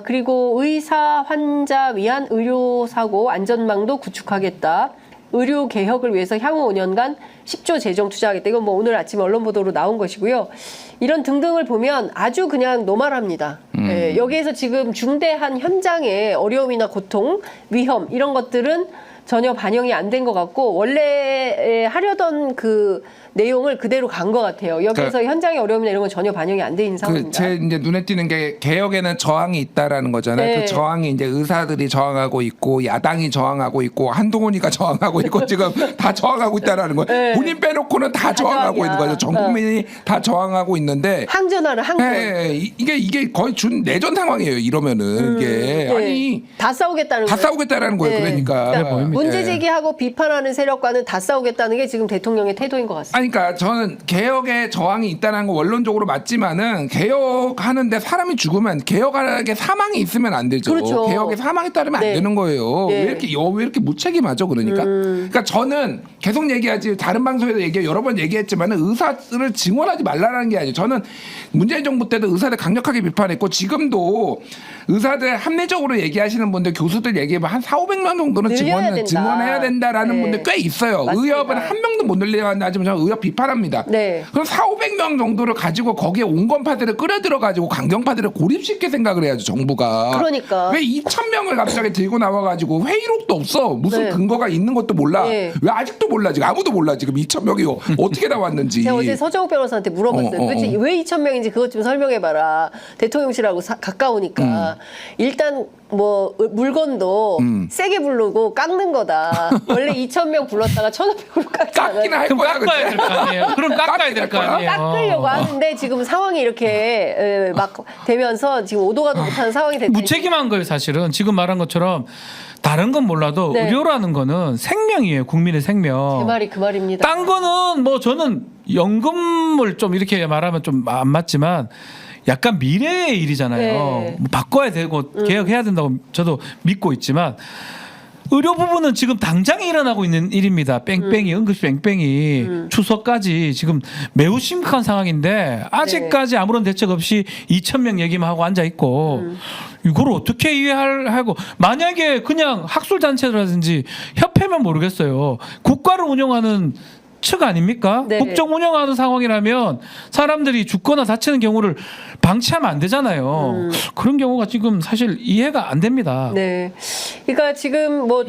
그리고 의사, 환자 위한 의료사고 안전망도 구축하겠다. 의료 개혁을 위해서 향후 5년간 10조 재정 투자하겠다. 이건 뭐 오늘 아침 언론 보도로 나온 것이고요. 이런 등등을 보면 아주 그냥 노멀합니다. 예, 여기에서 지금 중대한 현장의 어려움이나 고통, 위험 이런 것들은 전혀 반영이 안 된 것 같고 원래 하려던 그 내용을 그대로 간 것 같아요. 여기서 현장의 어려움이나 이런 건 전혀 반영이 안 돼 있는 상황입니다. 제 이제 눈에 띄는 게 개혁에는 저항이 있다라는 거잖아요. 네. 그 저항이 이제 의사들이 저항하고 있고 야당이 저항하고 있고 한동훈이가 저항하고 있고 지금 다 저항하고 있다라는 거예요. 네. 본인 빼놓고는 다 저항하고 저항이야. 있는 거죠. 전 국민이 다 저항하고 있는데 항전하는 항전. 네, 이게 거의 준 내전 상황이에요. 이러면은 이게 네. 아니 다 싸우겠다는 다 거예요. 싸우겠다라는 거예요. 네. 그러니까 그래 보입니다. 문제 예. 제기하고 비판하는 세력과는 다 싸우겠다는 게 지금 대통령의 태도인 것 같습니다. 그러니까 저는 개혁에 저항이 있다는 거 원론적으로 맞지만은 개혁하는데 사람이 죽으면 개혁하게 사망이 있으면 안 되죠. 그렇죠. 개혁에 사망이 따르면 네. 안 되는 거예요. 네. 왜 이렇게 무책임하죠? 그러니까. 그러니까 저는 계속 얘기하지 다른 방송에서 여러 번 얘기했지만은 의사를 증언하지 말라는 게 아니에요. 저는 문재인 정부 때도 의사들 강력하게 비판했고 지금도 의사들 합리적으로 얘기하시는 분들 교수들 얘기하면 한 4,500명 정도는 늘려야 된다. 증언해야 된다라는 네. 분들 꽤 있어요. 맞습니다. 의협은 한 명도 못 늘려야 한다 하지만 저는 의협 비판합니다. 네. 그럼 4,500명 정도를 가지고 거기에 온건파들을 끌어들여 가지고 강경파들을 고립시킬 생각을 해야죠 정부가. 그러니까. 왜 2,000명을 갑자기 들고 나와가지고 회의록도 없어. 무슨 네. 근거가 있는 것도 몰라. 네. 왜 아직도 몰라 지금 아무도 몰라 지금 2,000명이 어떻게 나왔는지. 제가 어제 서정욱 변호사한테 물어봤어요. 도대체 왜 2,000명인지 그것 좀 설명해봐라. 대통령실하고 가까우니까. 일단 뭐 물건도 세게 부르고 깎는 거다. 원래 2,000명 불렀다가 1,500으로 깎잖아요. 깎기는 할 그럼 거야. 깎아야 될 거 아니에요. 그럼 깎아야 될 거 아니에요. 깎으려고 하는데 지금 상황이 이렇게 막 되면서 지금 오도 가도 못하는 상황이 됐다. 무책임한 거예요, 사실은. 지금 말한 것처럼 다른 건 몰라도 네. 의료라는 거는 생명이에요, 국민의 생명. 제 말이 그 말입니다. 딴 거는 뭐 저는 연금을 좀 이렇게 말하면 좀 안 맞지만 약간 미래의 일이잖아요. 네. 뭐 바꿔야 되고 개혁해야 된다고 저도 믿고 있지만 의료 부분은 지금 당장에 일어나고 있는 일입니다. 뺑뺑이 응급실 뺑뺑이 추석까지 지금 매우 심각한 상황인데 아직까지 아무런 대책 없이 2,000명 얘기만 하고 앉아 있고 이걸 어떻게 이해하고 만약에 그냥 학술 단체라든지 협회면 모르겠어요. 국가를 운영하는 측 아닙니까? 네. 국정 운영하는 상황이라면 사람들이 죽거나 다치는 경우를 방치하면 안 되잖아요. 그런 경우가 지금 사실 이해가 안 됩니다. 네. 그러니까 지금 뭐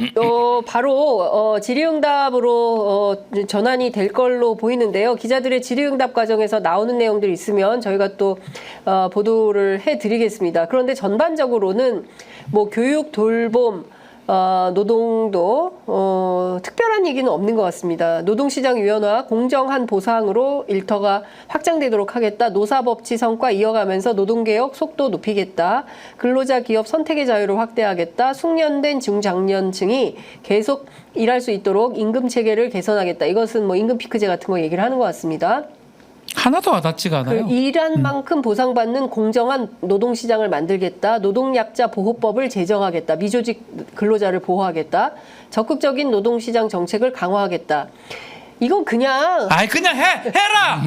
바로 질의응답으로 전환이 될 걸로 보이는데요. 기자들의 질의응답 과정에서 나오는 내용들이 있으면 저희가 또 보도를 해드리겠습니다. 그런데 전반적으로는 뭐 교육, 돌봄, 노동도 특별한 얘기는 없는 것 같습니다. 노동시장 유연화, 공정한 보상으로 일터가 확장되도록 하겠다. 노사법치 성과 이어가면서 노동개혁 속도 높이겠다. 근로자 기업 선택의 자유를 확대하겠다. 숙련된 중장년층이 계속 일할 수 있도록 임금 체계를 개선하겠다. 이것은 뭐 임금 피크제 같은 거 얘기를 하는 것 같습니다. 하나도 와닿지가 않아요. 일한 만큼 보상받는 공정한 노동시장을 만들겠다. 노동약자 보호법을 제정하겠다. 미조직 근로자를 보호하겠다. 적극적인 노동시장 정책을 강화하겠다. 이건 그냥 그냥 해라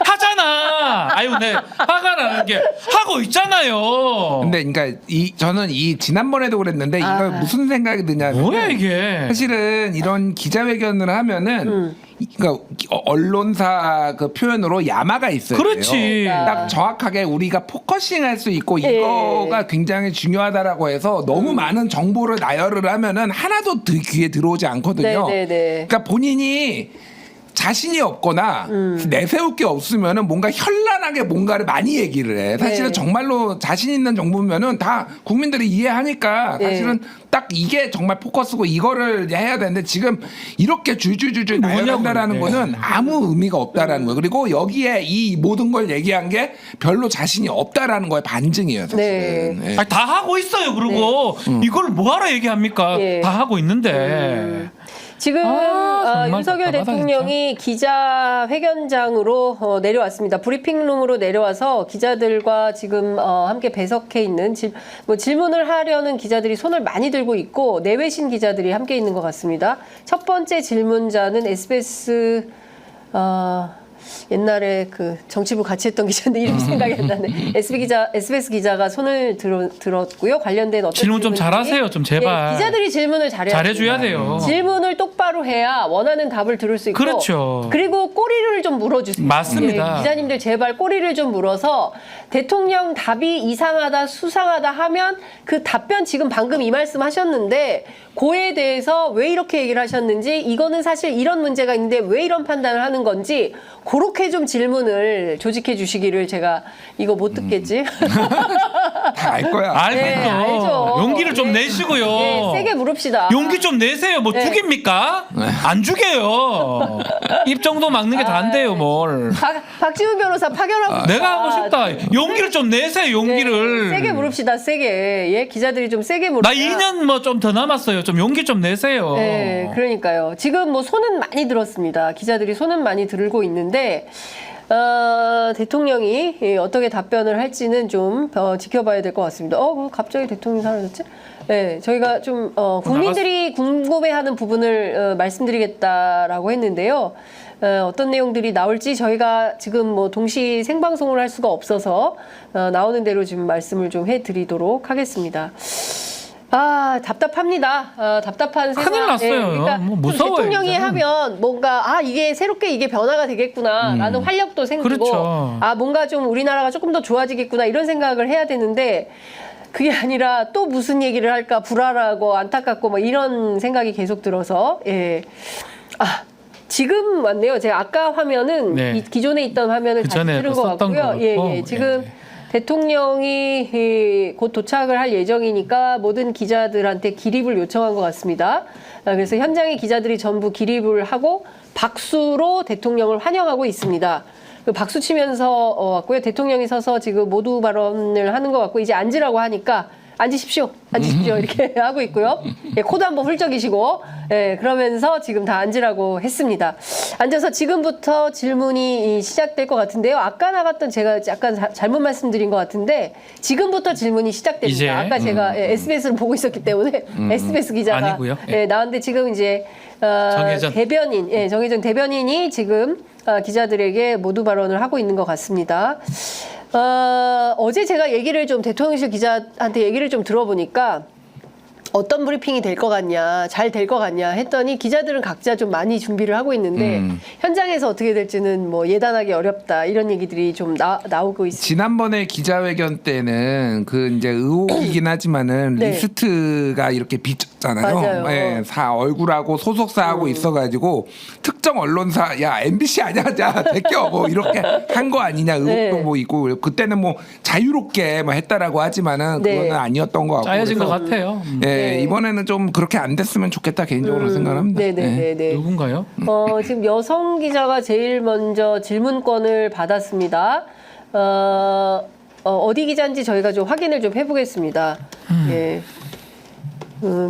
하잖아. 아유, 네 화가 나는 게 하고 있잖아요. 근데 그러니까 저는 지난번에도 그랬는데 이거 무슨 생각이 드냐면 뭐야 이게? 사실은 이런 기자회견을 하면은 그러니까 언론사 그 표현으로 야마가 있어요. 그렇지. 딱 정확하게 우리가 포커싱할 수 있고 이거가 굉장히 중요하다라고 해서 너무 많은 정보를 나열을 하면은 하나도 귀에 들어오지 않거든요. 네네네. 그러니까 본인이 자신이 없거나 내세울 게 없으면은 뭔가 현란하게 뭔가를 많이 얘기를 해. 사실은 네. 정말로 자신 있는 정보면은 다 국민들이 이해하니까 네. 사실은 딱 이게 정말 포커스고 이거를 해야 되는데 지금 이렇게 줄줄줄줄 나열한다라는 뭐냐고요. 거는 아무 의미가 없다라는 거예요. 그리고 여기에 이 모든 걸 얘기한 게 별로 자신이 없다라는 거에 반증이에요. 사실은. 네. 예. 다 하고 있어요. 그리고 이걸 뭐하러 얘기합니까? 예. 다 하고 있는데. 지금 정말 윤석열 답답하다, 대통령이 기자회견장으로 내려왔습니다. 브리핑룸으로 내려와서 기자들과 지금 함께 배석해 있는 질문을 하려는 기자들이 손을 많이 들고 있고 내외신 기자들이 함께 있는 것 같습니다. 첫 번째 질문자는 SBS 옛날에 그 정치부 같이 했던 기자인데 이름이 생각이 안 나네. SBS 기자가 손을 들었고요. 관련된 어떤 질문 좀 질문들이- 잘하세요. 좀 제발. 예, 기자들이 질문을 잘해줘야 돼요. 질문을 똑바로 해야 원하는 답을 들을 수 있고. 그렇죠. 그리고 꼬리를 좀 물어주세요. 맞습니다. 예, 기자님들 제발 꼬리를 좀 물어서 대통령 답이 이상하다, 수상하다 하면 그 답변 지금 방금 이 말씀 하셨는데 그에 대해서 왜 이렇게 얘기를 하셨는지 이거는 사실 이런 문제가 있는데 왜 이런 판단을 하는 건지 그렇게 좀 질문을 조직해 주시기를 제가 이거 못 듣겠지? 다 알 거야. 알겠죠. 네, 알죠. 용기를 좀 네. 내시고요. 네, 세게 물읍시다. 용기 좀 내세요. 뭐 네. 죽입니까? 안 죽여요. 입 정도 막는 게 다인데요, 뭘. 박지훈 변호사 파견하고 싶다. 내가 하고 싶다. 용기를 좀 내세요, 용기를. 네, 세게 물읍시다. 세게. 예, 기자들이 좀 세게 물읍시다. 나 2년 뭐 좀 더 남았어요. 좀 용기 좀 내세요. 네, 그러니까요. 지금 뭐 손은 많이 들었습니다. 기자들이 손은 많이 들고 있는데 대통령이 어떻게 답변을 할지는 좀 지켜봐야 될 것 같습니다. 갑자기 대통령이 사라졌지? 네, 저희가 좀 국민들이 궁금해하는 부분을 말씀드리겠다라고 했는데요. 어떤 내용들이 나올지 저희가 지금 뭐 동시 생방송을 할 수가 없어서 나오는 대로 지금 말씀을 좀 해드리도록 하겠습니다. 답답합니다. 답답한 생각. 큰일 났어요. 그러니까 뭐 좀 무서워요, 대통령이 이제는. 하면 뭔가 이게 새롭게 이게 변화가 되겠구나라는 활력도 생기고 그렇죠. 뭔가 좀 우리나라가 조금 더 좋아지겠구나 이런 생각을 해야 되는데 그게 아니라 또 무슨 얘기를 할까 불안하고 안타깝고 뭐 이런 생각이 계속 들어서 지금 왔네요. 제가 아까 화면은 네. 기존에 있던 화면을 그 다시 전에 틀은 또 것 썼던 같고요. 거. 지금 예. 대통령이 곧 도착을 할 예정이니까 모든 기자들한테 기립을 요청한 것 같습니다. 그래서 현장의 기자들이 전부 기립을 하고 박수로 대통령을 환영하고 있습니다. 그 박수 치면서 왔고요. 대통령이 서서 지금 모두 발언을 하는 것 같고 이제 앉으라고 하니까 앉으십시오. 이렇게 하고 있고요. 코도 한번 훌쩍이시고 그러면서 지금 다 앉으라고 했습니다. 앉아서 지금부터 질문이 시작될 것 같은데요. 아까 나갔던 제가 약간 잘못 말씀드린 것 같은데 지금부터 질문이 시작됩니다. 이제? 아까 제가 SBS를 보고 있었기 때문에 SBS 기자가 아니고요. 예. 나왔는데 지금 이제 정혜전. 대변인, 정혜전 대변인이 지금 기자들에게 모두 발언을 하고 있는 것 같습니다. 어제 제가 얘기를 좀 대통령실 기자한테 얘기를 좀 들어보니까 어떤 브리핑이 될 것 같냐, 잘 될 것 같냐 했더니 기자들은 각자 좀 많이 준비를 하고 있는데 현장에서 어떻게 될지는 뭐 예단하기 어렵다 이런 얘기들이 좀 나오고 있습니다. 지난번에 기자회견 때는 그 이제 의혹이긴 하지만은 네. 리스트가 이렇게 비쳤잖아요. 맞아요. 예, 얼굴하고 소속사하고 있어가지고 특정 언론사 야 MBC 아니야, 자 제껴 뭐 이렇게 한 거 아니냐 의혹도 네. 뭐 있고 그때는 뭐 자유롭게 뭐 했다라고 하지만은 네. 그거는 아니었던 것 같고. 짜여진 것 그래서 같아요. 예, 네, 이번에는 좀 그렇게 안 됐으면 좋겠다 개인적으로 생각합니다. 네네네. 누군가요? 지금 여성 기자가 제일 먼저 질문권을 받았습니다. 어디 기자인지 저희가 좀 확인을 좀 해보겠습니다. 예.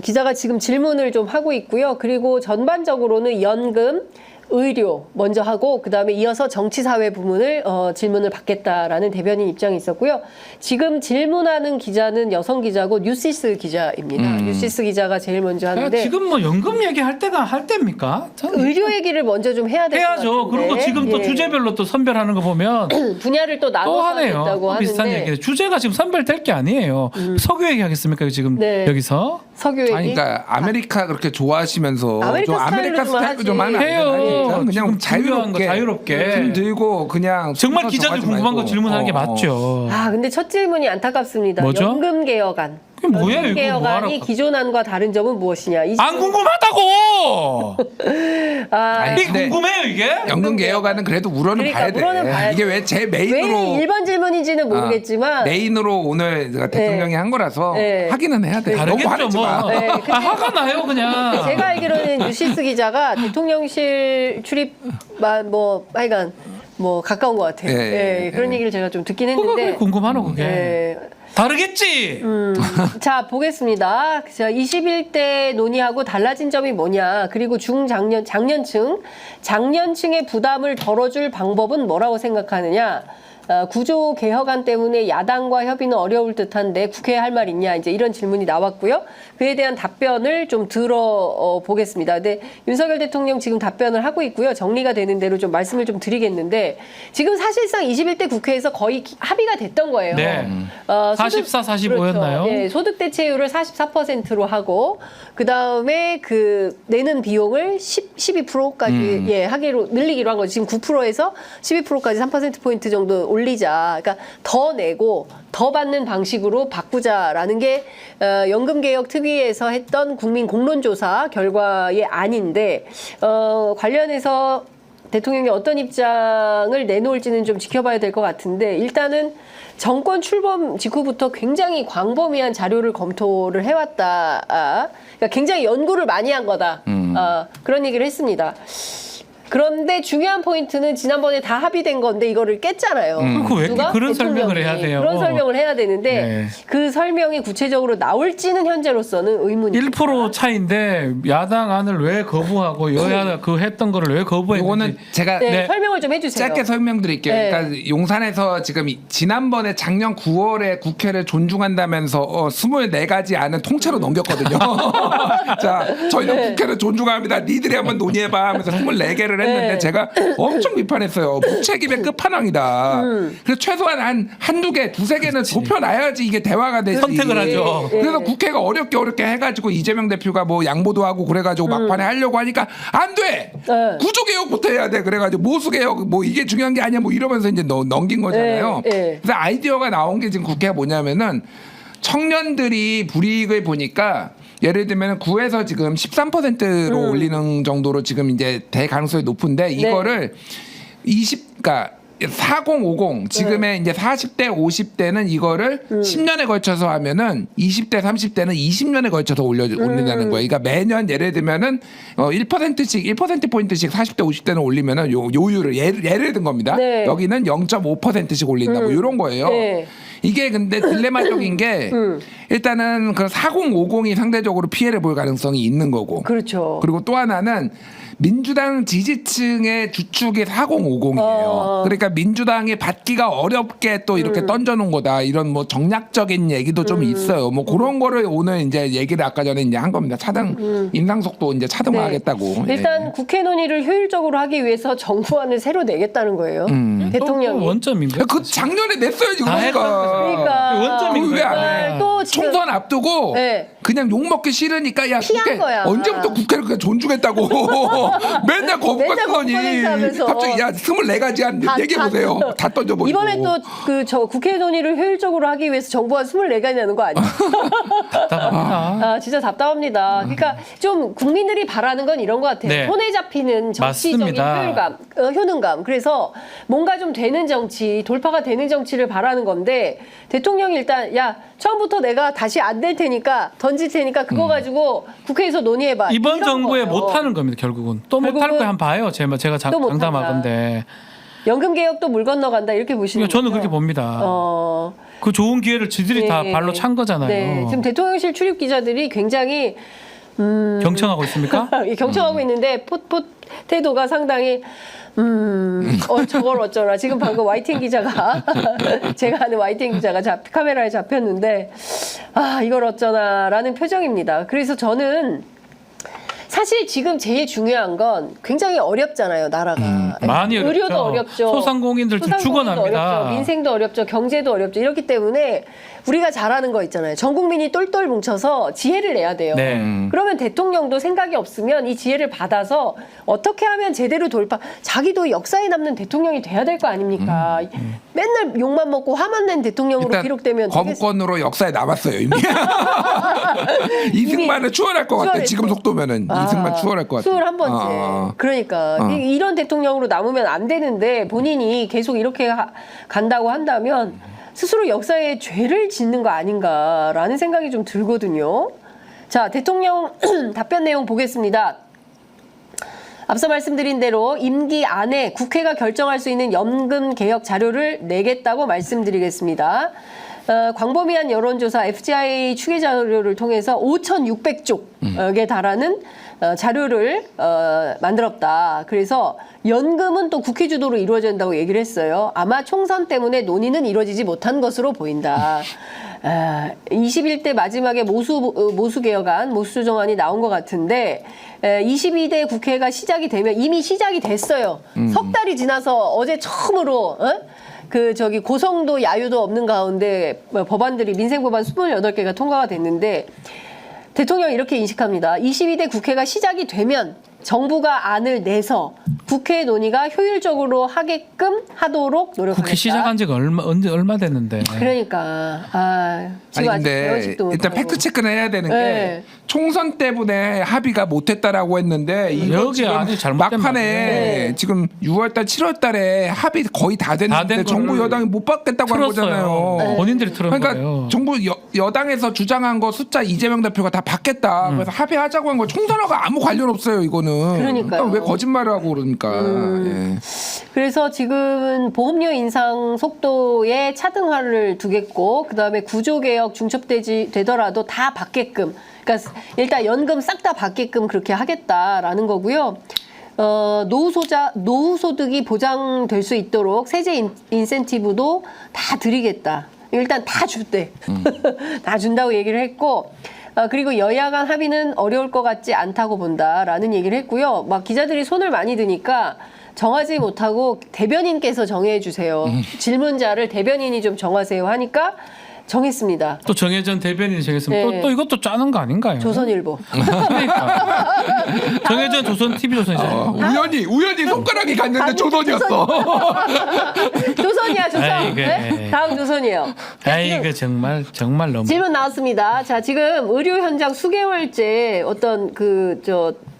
기자가 지금 질문을 좀 하고 있고요. 그리고 전반적으로는 연금, 의료 먼저 하고 그다음에 이어서 정치사회 부문을 질문을 받겠다라는 대변인 입장이 있었고요. 지금 질문하는 기자는 여성 기자고 뉴시스 기자입니다. 뉴시스 기자가 제일 먼저 하는데 지금 뭐 연금 얘기할 때가 할 때입니까? 의료 얘기를 먼저 좀 해야 될 것 같은데. 해야죠. 그리고 지금 또 예. 주제별로 또 선별하는 거 보면 분야를 또 또 나눠서 하네요. 하겠다고 하는데 비슷한 얘기. 주제가 지금 선별될 게 아니에요. 석유 얘기하겠습니까? 지금 네. 여기서 석유 얘기. 아니, 그러니까 아메리카 그렇게 좋아하시면서 아메리카 좀 아메리카 스타일로 스타일로 좀 하면 안 해요. 되나요? 지금 그냥 중요한 거 자유롭게. 좀 들고 그냥 정말 순서 기자들 정하지 궁금한 거 말고. 질문하는 게 맞죠. 근데 첫 질문이 안타깝습니다. 뭐죠? 연금 개혁안. 그게 뭐예요, 연금 이거 개혁안이 뭐하러- 기존 안과 다른 점은 무엇이냐? 이 안 궁금하다고. 아니, 이게 근데 궁금해요 이게? 연금 개혁안은 그래도 물어는 그러니까 봐야 돼. 물어는 봐야 이게 돼. 왜 제 왜 메인으로 1번 질문인지는 모르겠지만 메인으로 오늘 대통령이 한 거라서 네. 확인은 해야 돼. 너무 다르겠죠 화내지 뭐. 마. 네, 근데- 화가 나요 그냥. 제가 알기로는 뉴시스 기자가 대통령실 출입 뭐 하여간 뭐 가까운 것 같아요. 예, 그런 얘기를 제가 좀 듣긴 그거 했는데. 왜 궁금하노 그게? 예. 다르겠지. 자, 보겠습니다. 자, 21대 논의하고 달라진 점이 뭐냐. 그리고 장년층의 부담을 덜어줄 방법은 뭐라고 생각하느냐. 구조 개혁안 때문에 야당과 협의는 어려울 듯한데 국회에 할 말 있냐 이제 이런 질문이 나왔고요. 그에 대한 답변을 좀 들어보겠습니다. 근데 윤석열 대통령 지금 답변을 하고 있고요. 정리가 되는 대로 좀 말씀을 좀 드리겠는데 지금 사실상 21대 국회에서 거의 합의가 됐던 거예요. 네. 44, 45였나요? 그렇죠. 예, 소득 대체율을 44%로 하고 그 다음에 그 내는 비용을 12%까지 하기로 늘리기로 한 거죠. 지금 9%에서 12%까지 3% 포인트 정도 올리자. 그러니까 더 내고 더 받는 방식으로 바꾸자라는 게 연금개혁 특위에서 했던 국민 공론조사 결과의 안인데 관련해서 대통령이 어떤 입장을 내놓을지는 좀 지켜봐야 될 것 같은데 일단은 정권 출범 직후부터 굉장히 광범위한 자료를 검토를 해왔다. 그러니까 굉장히 연구를 많이 한 거다. 그런 얘기를 했습니다. 그런데 중요한 포인트는 지난번에 다 합의된 건데 이거를 깼잖아요. 그 왜 누가? 그런 설명을 대통령이. 해야 돼요? 그런 설명을 해야 되는데 네. 그 설명이 구체적으로 나올지는 현재로서는 의문입니다. 1% 차인데 야당 안을 왜 거부하고 여야 그 했던 거를 왜 거부했는지. 요거는 제가 네, 네. 설명을 좀 해주세요. 짧게 설명드릴게요. 네. 그러니까 용산에서 지금 지난번에 작년 9월에 국회를 존중한다면서 24가지 안을 통째로 넘겼거든요. 자, 저희는 네. 국회를 존중합니다. 니들이 한번 논의해봐 하면서 24개를 했는데 네. 제가 엄청 비판했어요. 무책임의 끝판왕이다. 그래서 최소한 한두 개, 두세 개는 좁혀놔야지 이게 대화가 되지. 선택을 하죠. 그래서 국회가 어렵게 해가지고 이재명 대표가 뭐 양보도 하고 그래가지고 막판에 하려고 하니까 안 돼. 네. 구조개혁부터 해야 돼. 그래가지고 모수개혁 뭐 이게 중요한 게 아니야 뭐 이러면서 이제 넘긴 거잖아요. 네, 네. 그래서 아이디어가 나온 게 지금 국회가 뭐냐면은 청년들이 불이익을 보니까 예를 들면 9에서 지금 13%로 올리는 정도로 지금 이제 될 가능성이 높은데 이거를 4050 지금의 이제 40대 50대는 이거를 10년에 걸쳐서 하면은 20대 30대는 20년에 걸쳐서 올린다는 거예요. 그러니까 매년 예를 들면은 1%씩 1%포인트씩 40대 50대는 올리면은 요율을 예를 든 겁니다. 네. 여기는 0.5%씩 올린다 뭐 이런 거예요. 네. 이게 근데 딜레마적인 게 일단은 그 4050이 상대적으로 피해를 볼 가능성이 있는 거고. 그렇죠. 그리고 또 하나는 민주당 지지층의 주축이 4050이에요. 그러니까 민주당이 받기가 어렵게 또 이렇게 던져놓은 거다. 이런 뭐 정략적인 얘기도 좀 있어요. 뭐 그런 거를 오늘 이제 얘기를 아까 전에 이제 한 겁니다. 인상속도 이제 차등화하겠다고. 일단 국회 논의를 효율적으로 하기 위해서 정부안을 새로 내겠다는 거예요. 대통령이. 원점인가? 그 작년에 냈어야지 다 그러니까 원점인 왜 안 해? 정말 또 지금 총선 앞두고 네. 그냥 욕 먹기 싫으니까 야 피한 국회 거야. 언제부터 국회를 그냥 존중했다고 맨날 거부가 맨날 쓰더니 거부권을 하면서. 갑자기 야 24가지 한 얘기해 보세요. 다 던져버리고 이번에 또 그 국회 논의를 효율적으로 하기 위해서 정부안 24가지 내는 거 아니에요? 답답합니다. 진짜 답답합니다. 그러니까 좀 국민들이 바라는 건 이런 것 같아요. 네. 손에 잡히는 정치적인 맞습니다. 효능감. 그래서 뭔가 좀 되는 정치, 돌파가 되는 정치를 바라는 건데 대통령이 일단 야 처음부터 내가 다시 안 될 테니까 던질 테니까 그거 가지고 국회에서 논의해봐. 이번 이런 정부에 거예요. 못하는 겁니다. 결국은 또 못할 결국은 거에 한번 봐요. 제가 또 못한다. 장담하건데 연금 개혁도 물 건너간다 이렇게 보시는 그러니까 저는 거죠? 그렇게 봅니다. 어, 그 좋은 기회를 지들이 다 네. 발로 찬 거잖아요. 네, 지금 대통령실 출입 기자들이 굉장히 경청하고 있습니까? 경청하고 있는데 태도가 상당히 저걸 어쩌나 지금 방금 YTN 기자가 제가 아는 YTN 기자가 카메라에 잡혔는데 이걸 어쩌나라는 표정입니다. 그래서 저는 사실 지금 제일 중요한 건 굉장히 어렵잖아요, 나라가. 많이 의료도 어렵죠. 어렵죠. 소상공인들 지금 죽어납니다. 어렵죠. 민생도 어렵죠. 경제도 어렵죠. 이렇기 때문에 우리가 잘하는 거 있잖아요. 전 국민이 똘똘 뭉쳐서 지혜를 내야 돼요. 네. 그러면 대통령도 생각이 없으면 이 지혜를 받아서 어떻게 하면 제대로 자기도 역사에 남는 대통령이 돼야 될 거 아닙니까? 맨날 욕만 먹고 화만 낸 대통령으로 일단 기록되면 거부권으로 역사에 남았어요 이미. 이승만은 추월할 것 같아. 추월했어. 지금 속도면은 이승만 추월할 것 같아. 21번째. 그러니까 이런 대통령으로 남으면 안 되는데 본인이 계속 이렇게 간다고 한다면 스스로 역사에 죄를 짓는 거 아닌가라는 생각이 좀 들거든요. 자, 대통령 답변 내용 보겠습니다. 앞서 말씀드린 대로 임기 안에 국회가 결정할 수 있는 연금 개혁 자료를 내겠다고 말씀드리겠습니다. 광범위한 여론조사 FGI 추계 자료를 통해서 5,600쪽에 달하는 자료를 만들었다. 그래서 연금은 또 국회 주도로 이루어진다고 얘기를 했어요. 아마 총선 때문에 논의는 이루어지지 못한 것으로 보인다. 21대 마지막에 모수 개혁안, 모수 조정안이 나온 것 같은데 22대 국회가 시작이 되면 이미 시작이 됐어요. 석 달이 지나서 어제 처음으로 고성도 야유도 없는 가운데 법안들이 민생법안 28개가 통과가 됐는데 대통령이 이렇게 인식합니다. 22대 국회가 시작이 되면 정부가 안을 내서 국회 논의가 효율적으로 하도록 노력하겠다. 국회 시작한 지가 얼마 됐는데. 그러니까 지금 아직 근데 배워식도 일단 못하고. 팩트 체크는 해야 되는 게 네. 총선 때문에 합의가 못했다라고 했는데 이거 여기 지금 아주 잘못된 막판에 네. 지금 6월달 7월달에 합의 거의 다 됐는데 된 정부 거를 여당이 못 받겠다고 한 거잖아요. 네. 본인들이 틀은 그러니까 거예요. 정부 여당에서 주장한 거 숫자 이재명 대표가 다 받겠다. 그래서 합의하자고 한 거 총선하고 아무 관련 없어요. 이거는. 그러니까요. 왜 거짓말을 하고 그러니까. 예. 그래서 지금은 보험료 인상 속도에 차등화를 두겠고 그다음에 구조개혁 중첩되더라도 다 받게끔 그러니까 일단 연금 싹 다 받게끔 그렇게 하겠다라는 거고요. 노후소득이 보장될 수 있도록 세제 인센티브도 다 드리겠다. 일단 다 줬대. 다 준다고 얘기를 했고 그리고 여야 간 합의는 어려울 것 같지 않다고 본다라는 얘기를 했고요. 막 기자들이 손을 많이 드니까 정하지 못하고 대변인께서 정해 주세요. 질문자를 대변인이 좀 정하세요 하니까 정했습니다. 또 정혜전 대변인이 정했으면 네. 또 이것도 짜는 거 아닌가요? 조선일보. 그러니까. 정혜전 조선 TV조선이잖아요. 우연히 손가락이 갔는데 조선이었어. 조선이야 조선. 아이고, 네? 다음 조선이에요. 아이고 정말 너무. 질문 나왔습니다. 자, 지금 의료 현장 수개월째 어떤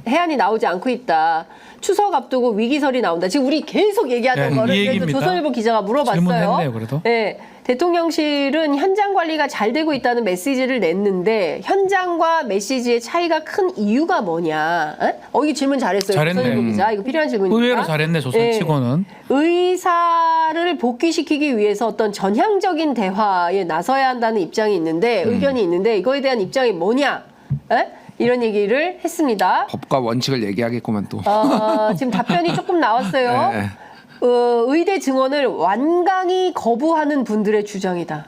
해안이 나오지 않고 있다. 추석 앞두고 위기설이 나온다. 지금 우리 계속 얘기하던 네, 거를 이 그래서 얘기입니다. 조선일보 기자가 물어봤어요. 질문했네요, 그래도. 네. 대통령실은 현장 관리가 잘 되고 있다는 메시지를 냈는데 현장과 메시지의 차이가 큰 이유가 뭐냐? 이 질문 잘했어요. 잘했네. 조선일보 기자. 이거 필요한 질문입니다. 의외로 잘했네 조선치고는. 의사를 복귀시키기 위해서 어떤 전향적인 대화에 나서야 한다는 입장이 있는데 의견이 있는데 이거에 대한 입장이 뭐냐? 이런 얘기를 했습니다. 법과 원칙을 얘기하겠구만 또. 지금 답변이 조금 나왔어요. 네. 의대 증원을 완강히 거부하는 분들의 주장이다.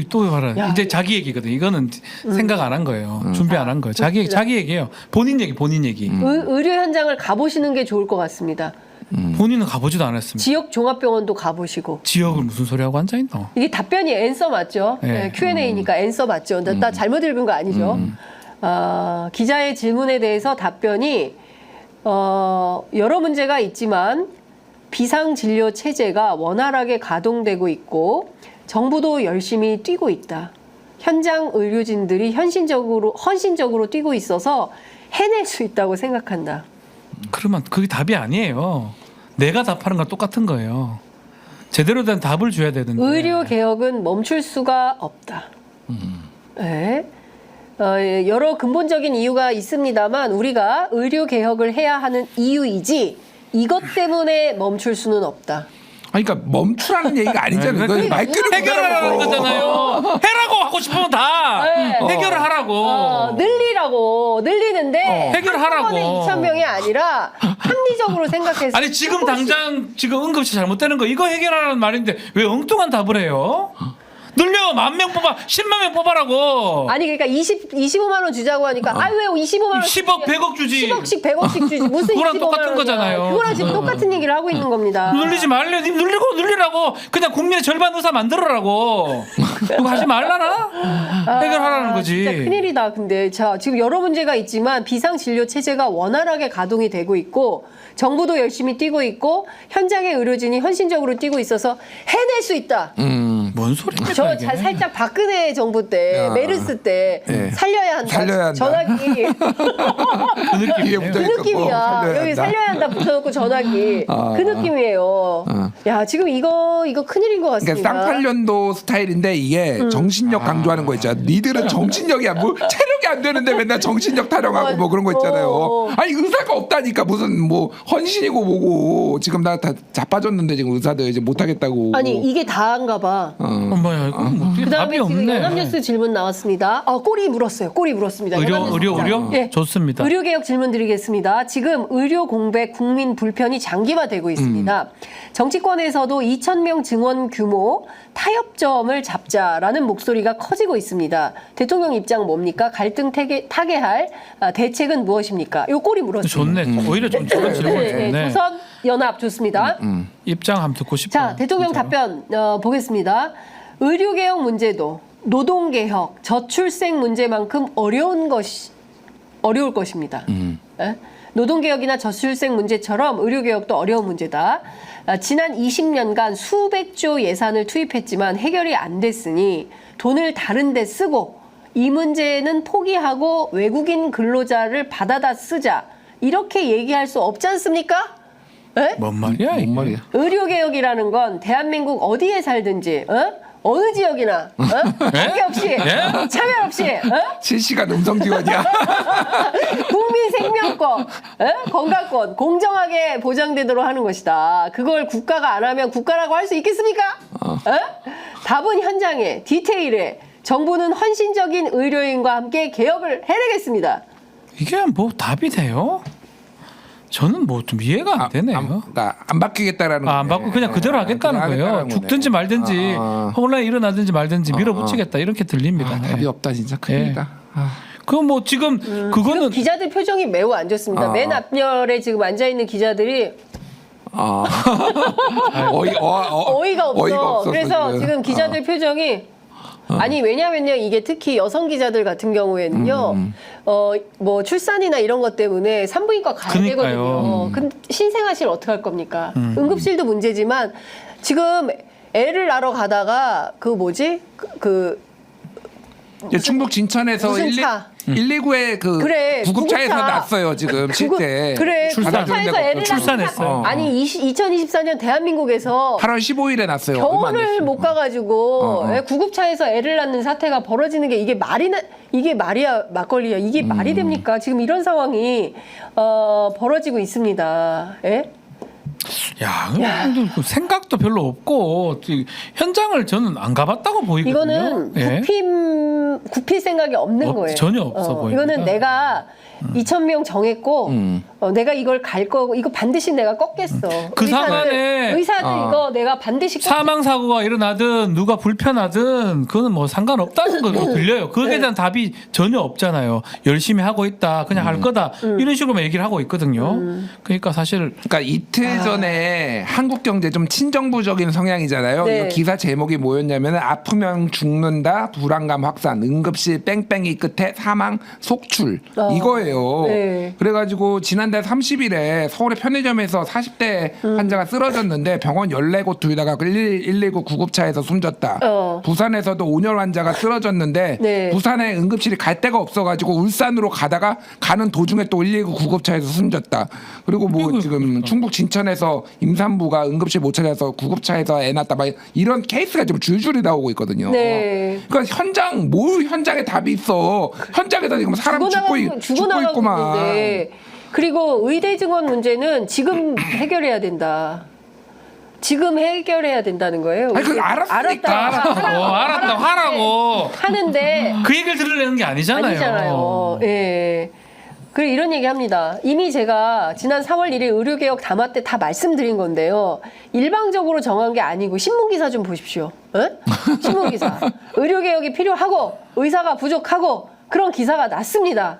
또 봐라. 야, 이제 자기 얘기거든. 이거는 생각 안 한 거예요. 준비 안 한 거예요. 자기 얘기예요. 본인 얘기. 의료 현장을 가보시는 게 좋을 것 같습니다. 본인은 가보지도 않았습니다. 지역 종합병원도 가보시고. 지역을 무슨 소리 하고 앉아 있노? 이게 답변이 앤서 맞죠? 네. Q&A니까 앤서 맞죠? 나 잘못 읽은 거 아니죠? 기자의 질문에 대해서 답변이 여러 문제가 있지만 비상진료 체제가 원활하게 가동되고 있고 정부도 열심히 뛰고 있다. 현장 의료진들이 헌신적으로 뛰고 있어서 해낼 수 있다고 생각한다. 그러면 그게 답이 아니에요. 내가 답하는 건 똑같은 거예요. 제대로 된 답을 줘야 되는데. 의료 개혁은 멈출 수가 없다. 네. 여러 근본적인 이유가 있습니다만 우리가 의료 개혁을 해야 하는 이유이지 이것 때문에 멈출 수는 없다. 아니, 그러니까 멈추라는 얘기가 아니잖아요. 이거 말귀를 해결하라는 거잖아요. 해라고 하고 싶으면 다 네. 해결을 하라고. 늘리는데 해결하라고. 2,000명이 아니라 합리적으로 생각해서 아니 지금 당장 지금 응급실 잘못되는 거 이거 해결하라는 말인데 왜 엉뚱한 답을 해요? 늘려 10,000명 뽑아 100,000명 뽑아라고. 아니 그러니까 25만 원 주자고 하니까 왜 25만 원 10억 100억 주지. 10억씩 100억씩 주지 무슨 그거랑 25만 똑같은 원이야. 거잖아요. 그거랑 지금 똑같은 얘기를 하고 있는 겁니다. 늘리지 말래. 님 늘리라고. 그냥 국민의 절반 의사 만들어라고. 그거 하지 말라나? 해결하라는 거지. 진짜 큰일이다. 근데 자 지금 여러 문제가 있지만 비상 진료 체제가 원활하게 가동이 되고 있고 정부도 열심히 뛰고 있고 현장의 의료진이 헌신적으로 뛰고 있어서 해낼 수 있다. 뭔 소리야? 저 살짝 박근혜 정부 때 야. 메르스 때 네. 살려야 한다. 살려야 한다. 전화기 그 느낌이에요. 그 느낌이야. 여기 살려야 한다 붙여놓고 전화기 그 느낌이에요. 야 지금 이거 큰일인 것 같습니다. 그러니까 쌍팔년도 스타일인데 이게 정신력 강조하는 거 있잖아. 니들은 정신력이야. 뭐 체력이 안 되는데 맨날 정신력 타령하고 뭐 그런 거 있잖아요. 아니 의사가 없다니까 무슨 뭐 헌신이고 뭐고 지금 나 다 자빠졌는데 지금 의사들 이제 못하겠다고. 아니 이게 다인가 봐. 엄마야 이거 뭐 어떻게 답이 그다음에 지금 없네. 연합뉴스 질문 나왔습니다. 꼬리 물었어요. 꼬리 물었습니다. 의료? 예. 좋습니다. 의료개혁 질문 드리겠습니다. 지금 의료 공백 국민 불편이 장기화되고 있습니다. 정치권에서도 2,000명 증원 규모 타협점을 잡자라는 목소리가 커지고 있습니다. 대통령 입장 뭡니까? 갈등 타개할 대책은 무엇입니까? 이 꼬리 물었습니다. 좋네. 오히려 좀 좋은 질문 좋네. 조선 연합 좋습니다. 입장 한번 듣고 싶어. 자, 대통령 답변 보겠습니다. 의료개혁 문제도 노동개혁, 저출생 문제만큼 어려울 것입니다. 예? 노동개혁이나 저출생 문제처럼 의료개혁도 어려운 문제다. 지난 20년간 수백조 예산을 투입했지만 해결이 안 됐으니 돈을 다른 데 쓰고 이 문제는 포기하고 외국인 근로자를 받아다 쓰자. 이렇게 얘기할 수 없지 않습니까? 예? 뭔 말이야? 이게? 뭔 말이야? 의료개혁이라는 건 대한민국 어디에 살든지 어느 지역이나 차별 없이 차별 없이 실시간 음성 지원이야. 국민 생명권, 건강권 공정하게 보장되도록 하는 것이다. 그걸 국가가 안 하면 국가라고 할 수 있겠습니까? 답은 현장에 디테일에 정부는 헌신적인 의료인과 함께 개혁을 해내겠습니다. 이게 뭐 답이 돼요? 저는 뭐 좀 이해가 안 되네요. 그러니까 안 바뀌겠다라는 안 받고 그냥 그대로 하겠다는 거예요. 죽든지 말든지 혼란이 일어나든지 말든지 밀어붙이겠다 이렇게 들립니다. 답이 없다 진짜 큰일이다. 그럼 뭐 지금 지금 그거는 기자들 표정이 매우 안 좋습니다. 맨 앞열에 지금 앉아 있는 기자들이 어이가 없어. 그래서 지금 기자들 표정이 아니 왜냐면요 이게 특히 여성 기자들 같은 경우에는요 뭐 출산이나 이런 것 때문에 산부인과 가야 그러니까요. 되거든요. 근데 신생아실 어떻게 할 겁니까? 응급실도 문제지만 지금 애를 낳으러 가다가 그 뭐지 충북 진천에서 무슨 차? 119에 그 그래, 구급차에서 구급차. 났어요 지금 실제. 그래 구급차에서 애를 출산했어요. 아니 2024년 대한민국에서 8월 15일에 났어요. 얼마 안 병원을 됐어요. 못 가가지고 구급차에서 애를 낳는 사태가 벌어지는 게 이게 말이야 막걸리야 이게 말이 됩니까? 지금 이런 상황이 벌어지고 있습니다. 예? 야, 생각도 별로 없고 현장을 저는 안 가봤다고 보이거든요. 이거는 굽힐 생각이 없는 거예요. 전혀 없어 보입니다. 이거는 내가 2,000명 정했고 내가 이걸 갈 거고 이거 반드시 내가 꺾겠어. 그 상황에 의사들 이거 내가 반드시 사망 사고가 일어나든 누가 불편하든 그거는 뭐 상관없다는 걸로 들려요. 그거에 대한 답이 전혀 없잖아요. 열심히 하고 있다, 그냥 할 거다 이런 식으로만 얘기를 하고 있거든요. 그러니까 사실 그러니까 이틀 전에 한국경제 좀 친정부적인 성향이잖아요. 네. 이 기사 제목이 뭐였냐면 아프면 죽는다 불안감 확산 응급실 뺑뺑이 끝에 사망 속출 이거예요. 거예요. 네. 그래가지고 지난달 30일에 서울의 편의점에서 40대 환자가 쓰러졌는데 병원 14곳 돌다가 119 구급차에서 숨졌다. 부산에서도 5년 환자가 쓰러졌는데 네. 부산에 응급실이 갈 데가 없어가지고 울산으로 가다가 가는 도중에 또 119 구급차에서 숨졌다. 그리고 뭐 지금 충북 진천에서 임산부가 응급실 못 찾아서 구급차에서 애 낳았다. 막 이런 케이스가 지금 줄줄이 나오고 있거든요. 네. 그러니까 뭘 현장에 답이 있어. 현장에서 지금 사람 죽고 있구만. 있는데. 그리고 의대 증원 문제는 지금 해결해야 된다. 지금 해결해야 된다는 거예요. 아니, 그걸 알았으니까. 알았다 하라고. 하는데 그 얘기를 들으려는 게 아니잖아요. 예. 그리고 이런 얘기 합니다. 이미 제가 지난 4월 1일 의료개혁 담화 때 다 말씀드린 건데요. 일방적으로 정한 게 아니고 신문기사 좀 보십시오. 신문기사. 의료개혁이 필요하고 의사가 부족하고 그런 기사가 났습니다.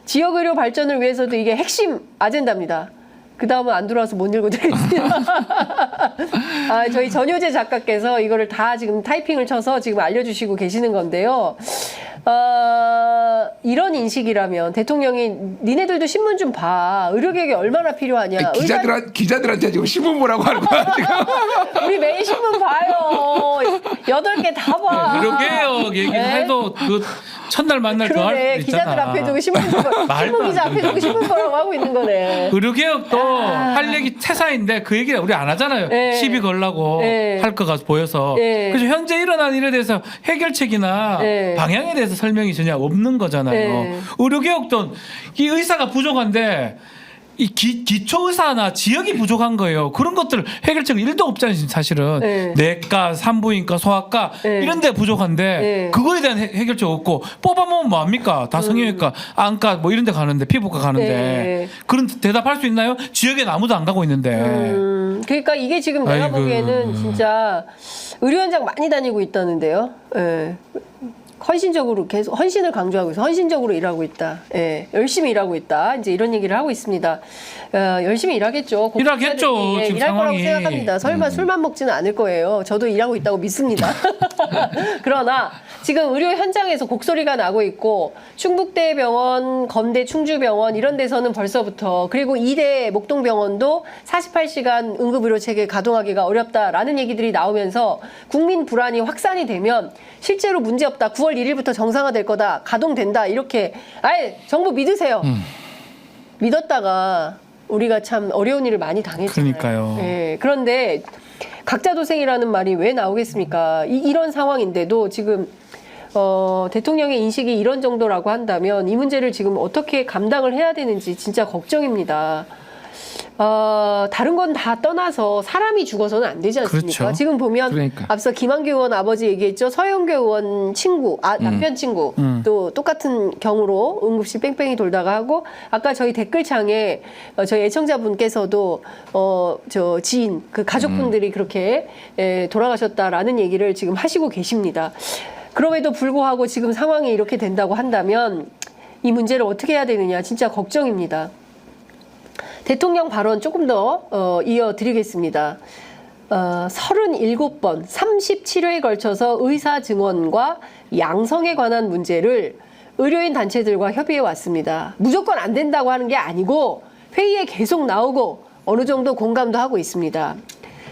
지역의료 발전을 위해서도 이게 핵심 아젠다입니다. 그 다음은 안 들어와서 못 읽어드리겠습니다. 저희 전효재 작가께서 이거를 다 지금 타이핑을 쳐서 지금 알려주시고 계시는 건데요. 이런 인식이라면 대통령이 니네들도 신문 좀 봐. 의료개혁이 얼마나 필요하냐. 기자들한테 지금 신문 보라고 하는 거야 지금. 우리 매일 신문 봐요. 8개 다 봐. 의료개혁 얘기해도 그 첫날 만날 더 할 그러네. 수 있잖아. 기자들 앞에 두고 신문 기자 앞에 두고 신문 보라고 하고 있는 거네. 의료개혁도 할 얘기 태사인데 그 얘기를 우리 안 하잖아요. 네. 시비 걸라고 네. 할 거가 보여서. 네. 그래서 현재 일어난 일에 대해서 해결책이나 네. 방향에 대해서 설명이 전혀 없는 거잖아요. 네. 의료개혁도 이 의사가 부족한데 이 기초의사나 지역이 부족한 거예요. 그런 것들 해결책은 1도 없잖아요. 사실은. 네. 내과, 산부인과, 소아과 네. 이런 데 부족한데 네. 그거에 대한 해결책 없고 뽑아먹으면 뭐합니까? 다 성형외과, 안과 뭐 이런 데 가는데 피부과 가는데 네. 그런 대답할 수 있나요? 지역엔 아무도 안 가고 있는데. 그러니까 이게 지금 내가 아이고. 보기에는 진짜 의료 현장 많이 다니고 있다는데요. 예. 헌신적으로 계속 헌신을 강조하고 있어. 헌신적으로 일하고 있다. 예. 열심히 일하고 있다. 이제 이런 얘기를 하고 있습니다. 열심히 일하겠죠. 일하겠죠, 예, 지금 일할 거라고 상황이. 생각합니다. 설마 술만 먹지는 않을 거예요. 저도 일하고 있다고 믿습니다. 그러나 지금 의료 현장에서 곡소리가 나고 있고 충북대병원, 검대 충주병원 이런 데서는 벌써부터 그리고 이대 목동병원도 48시간 응급의료 체계 가동하기가 어렵다라는 얘기들이 나오면서 국민 불안이 확산이 되면 실제로 문제없다. 9월 1일부터 정상화될 거다. 가동된다. 이렇게 정부 믿으세요. 믿었다가 우리가 참 어려운 일을 많이 당했잖아요. 그러니까요. 예, 그런데 각자 도생이라는 말이 왜 나오겠습니까? 이런 상황인데도 지금 대통령의 인식이 이런 정도라고 한다면 이 문제를 지금 어떻게 감당을 해야 되는지 진짜 걱정입니다. 다른 건 다 떠나서 사람이 죽어서는 안 되지 않습니까? 그렇죠. 지금 보면 그러니까. 앞서 김한규 의원 아버지 얘기했죠. 서영교 의원 친구, 남편 친구 또 똑같은 경우로 응급실 뺑뺑이 돌다가 하고 아까 저희 댓글창에 저희 애청자분께서도 저 지인 그 가족분들이 그렇게 돌아가셨다라는 얘기를 지금 하시고 계십니다. 그럼에도 불구하고 지금 상황이 이렇게 된다고 한다면 이 문제를 어떻게 해야 되느냐 진짜 걱정입니다. 대통령 발언 조금 더 이어드리겠습니다. 37번, 37회에 걸쳐서 의사 증언과 양성에 관한 문제를 의료인 단체들과 협의해 왔습니다. 무조건 안 된다고 하는 게 아니고 회의에 계속 나오고 어느 정도 공감도 하고 있습니다.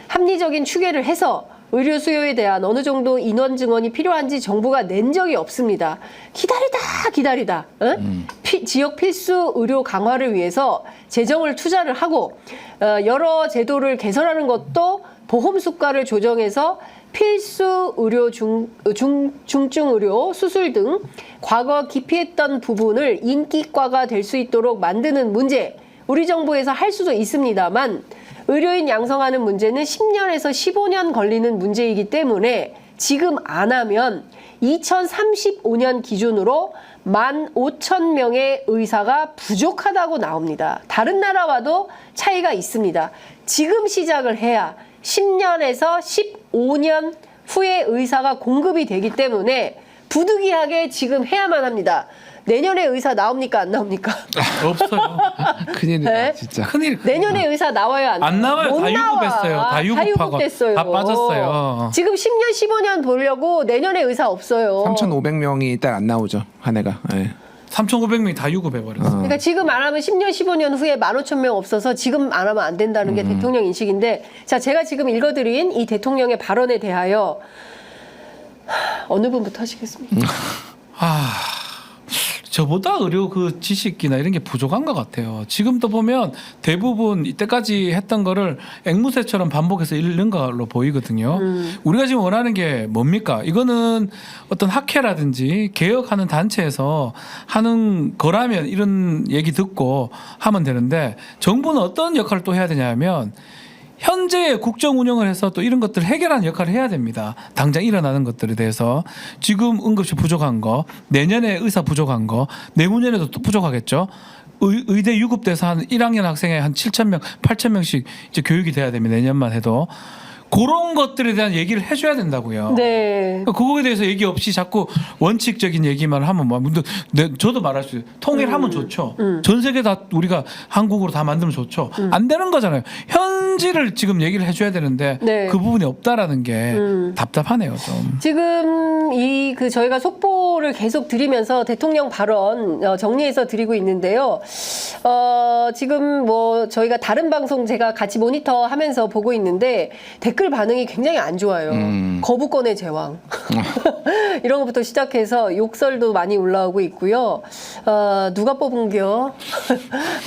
합리적인 추계를 해서 의료 수요에 대한 어느 정도 인원 증언이 필요한지 정부가 낸 적이 없습니다. 기다리다. 지역 필수 의료 강화를 위해서 재정을 투자를 하고 여러 제도를 개선하는 것도 보험 수가를 조정해서 필수 의료 중증 의료 수술 등 과거 기피했던 부분을 인기과가 될 수 있도록 만드는 문제 우리 정부에서 할 수도 있습니다만 의료인 양성하는 문제는 10년에서 15년 걸리는 문제이기 때문에 지금 안 하면 2035년 기준으로 15,000명의 의사가 부족하다고 나옵니다. 다른 나라와도 차이가 있습니다. 지금 시작을 해야 10년에서 15년 후에 의사가 공급이 되기 때문에 부득이하게 지금 해야만 합니다. 내년에 의사 나옵니까 안 나옵니까? 없어요. 큰일이다 네? 진짜. 큰일. 내년에 의사 나와요 안 나와요. 못 다 나와. 유급했어요. 다 유급하고 유급됐어요. 다 빠졌어요. 지금 10년 15년 보려고 내년에 의사 없어요. 3,500명이 일단 안 나오죠 한 해가. 예. 3,500명이 다 유급해버렸어요. 그러니까 지금 안 하면 10년, 15년 후에 15,000명 없어서 지금 안 하면 안 된다는 게 대통령 인식인데, 자, 제가 지금 읽어드린 이 대통령의 발언에 대하여 어느 분부터 하시겠습니까? 저보다 의료 그 지식이나 이런 게 부족한 것 같아요. 지금도 보면 대부분 이때까지 했던 거를 앵무새처럼 반복해서 읽는 걸로 보이거든요. 우리가 지금 원하는 게 뭡니까? 이거는 어떤 학회라든지 개혁하는 단체에서 하는 거라면 이런 얘기 듣고 하면 되는데, 정부는 어떤 역할을 또 해야 되냐면 현재의 국정 운영을 해서 또 이런 것들을 해결하는 역할을 해야 됩니다. 당장 일어나는 것들에 대해서 지금 응급실 부족한 거, 내년에 의사 부족한 거, 내후년에도 또 부족하겠죠. 의대 유급돼서 한 1학년 학생에 한 7,000명, 8,000명씩 이제 교육이 돼야 됩니다. 내년만 해도. 그런 것들에 대한 얘기를 해줘야 된다고요. 네. 그거에 대해서 얘기 없이 자꾸 원칙적인 얘기만 하면 저도 말할 수 있어요. 통일하면 좋죠. 전 세계 다 우리가 한국으로 다 만들면 좋죠. 안 되는 거잖아요. 현지를 지금 얘기를 해줘야 되는데 네. 그 부분이 없다라는 게 답답하네요. 좀. 지금 저희가 속보를 계속 드리면서 대통령 발언 정리해서 드리고 있는데요. 지금 뭐 저희가 다른 방송 제가 같이 모니터하면서 보고 있는데 댓글 반응이 굉장히 안 좋아요. 거부권의 제왕 이런 것부터 시작해서 욕설도 많이 올라오고 있고요. 누가 뽑은겨?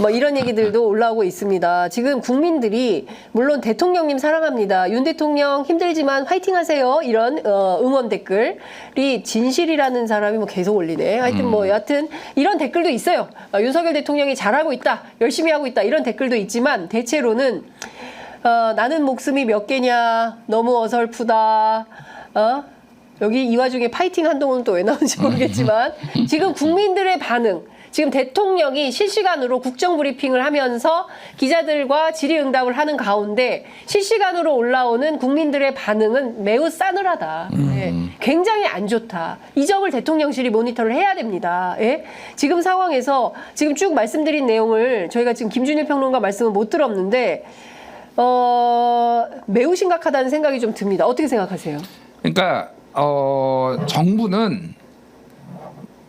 뭐 이런 얘기들도 올라오고 있습니다. 지금 국민들이 물론 대통령님 사랑합니다. 윤 대통령 힘들지만 화이팅하세요. 이런 응원 댓글이 진실이라는 사람이 뭐 계속 올리네. 하여튼 뭐 여하튼 이런 댓글도 있어요. 윤석열 대통령이 잘하고 있다, 열심히 하고 있다 이런 댓글도 있지만 대체로는 나는 목숨이 몇 개냐, 너무 어설프다. 여기 이 와중에 파이팅 한동훈은 또 왜 나오는지 모르겠지만 지금 국민들의 반응, 지금 대통령이 실시간으로 국정브리핑을 하면서 기자들과 질의응답을 하는 가운데 실시간으로 올라오는 국민들의 반응은 매우 싸늘하다. 예, 굉장히 안 좋다. 이 점을 대통령실이 모니터를 해야 됩니다. 예? 지금 상황에서 지금 쭉 말씀드린 내용을 저희가 지금 김준일 평론가 말씀을 못 들었는데 매우 심각하다는 생각이 좀 듭니다. 어떻게 생각하세요? 그러니까 정부는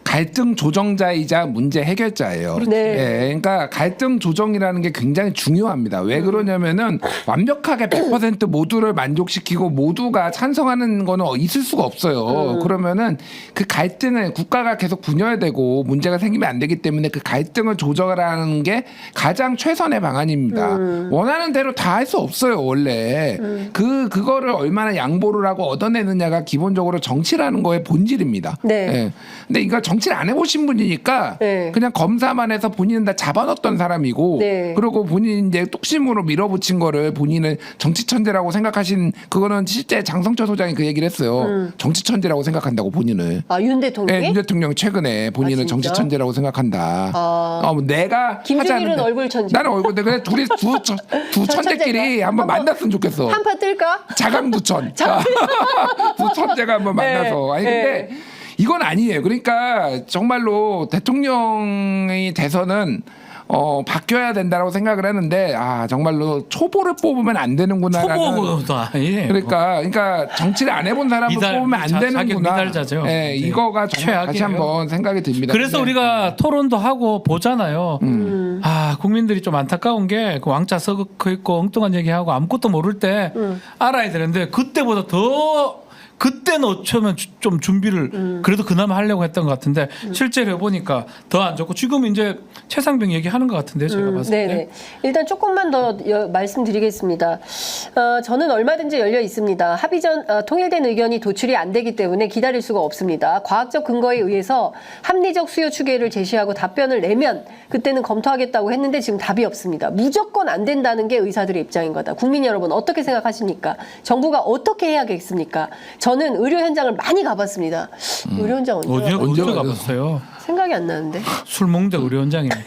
갈등 조정자이자 문제 해결자예요. 네. 예, 그러니까 갈등 조정이라는 게 굉장히 중요합니다. 왜 그러냐면은 완벽하게 100% 모두를 만족시키고 모두가 찬성하는 거는 있을 수가 없어요. 그러면은 그 갈등을 국가가 계속 분열되고 문제가 생기면 안 되기 때문에 그 갈등을 조정하라는 게 가장 최선의 방안입니다. 원하는 대로 다 할 수 없어요, 원래. 그거를 얼마나 양보를 하고 얻어내느냐가 기본적으로 정치라는 거의 본질입니다. 네. 예. 근데 이거 정치를 안 해보신 분이니까 네. 그냥 검사만 해서 본인은 다 잡아넣었던 사람이고 네. 그리고 본인이 이제 뚝심으로 밀어붙인 거를 본인은 정치 천재라고 생각하신, 그거는 실제 장성철 소장이 그 얘기를 했어요. 정치 천재라고 생각한다고 본인을. 윤 대통령이? 네, 윤 대통령이 최근에 본인은 아, 정치 진짜? 천재라고 생각한다. 뭐 내가 김준일은 얼굴 천재. 나는 얼굴 천재. 그래 둘이 두 천재끼리 한번 만났으면 좋겠어. 한판 뜰까? 자강두천. 두 천재가 한번 만나서. 아니 근데 이건 아니에요. 그러니까 정말로 대통령이 돼서는 바뀌어야 된다고 생각을 하는데 정말로 초보를 뽑으면 안 되는구나라는. 초보도 아니에요. 그러니까 정치를 안 해본 사람을 뽑으면 안 되는구나. 미달자죠. 네, 이거가 정말 다시 한번 생각이 듭니다. 그래서 근데, 우리가 토론도 하고 보잖아요. 국민들이 좀 안타까운 게 그 왕자 썩어 있고 엉뚱한 얘기하고 아무것도 모를 때 알아야 되는데 그때보다 더 그때는 어쩌면 좀 준비를 그래도 그나마 하려고 했던 것 같은데 실제로 해보니까 더 안 좋고 지금 이제 최상병 얘기하는 것 같은데 제가 봤을 때. 네네. 일단 조금만 더 말씀드리겠습니다. 저는 얼마든지 열려 있습니다. 합의 전 통일된 의견이 도출이 안 되기 때문에 기다릴 수가 없습니다. 과학적 근거에 의해서 합리적 수요 추계를 제시하고 답변을 내면 그때는 검토하겠다고 했는데 지금 답이 없습니다. 무조건 안 된다는 게 의사들의 입장인 거다. 국민 여러분 어떻게 생각하십니까? 정부가 어떻게 해야겠습니까? 저는 의료 현장을 많이 가봤습니다. 의료 현장 언제 가봤어요? 생각이 안 나는데. 술 먹는데 의료 현장이니까.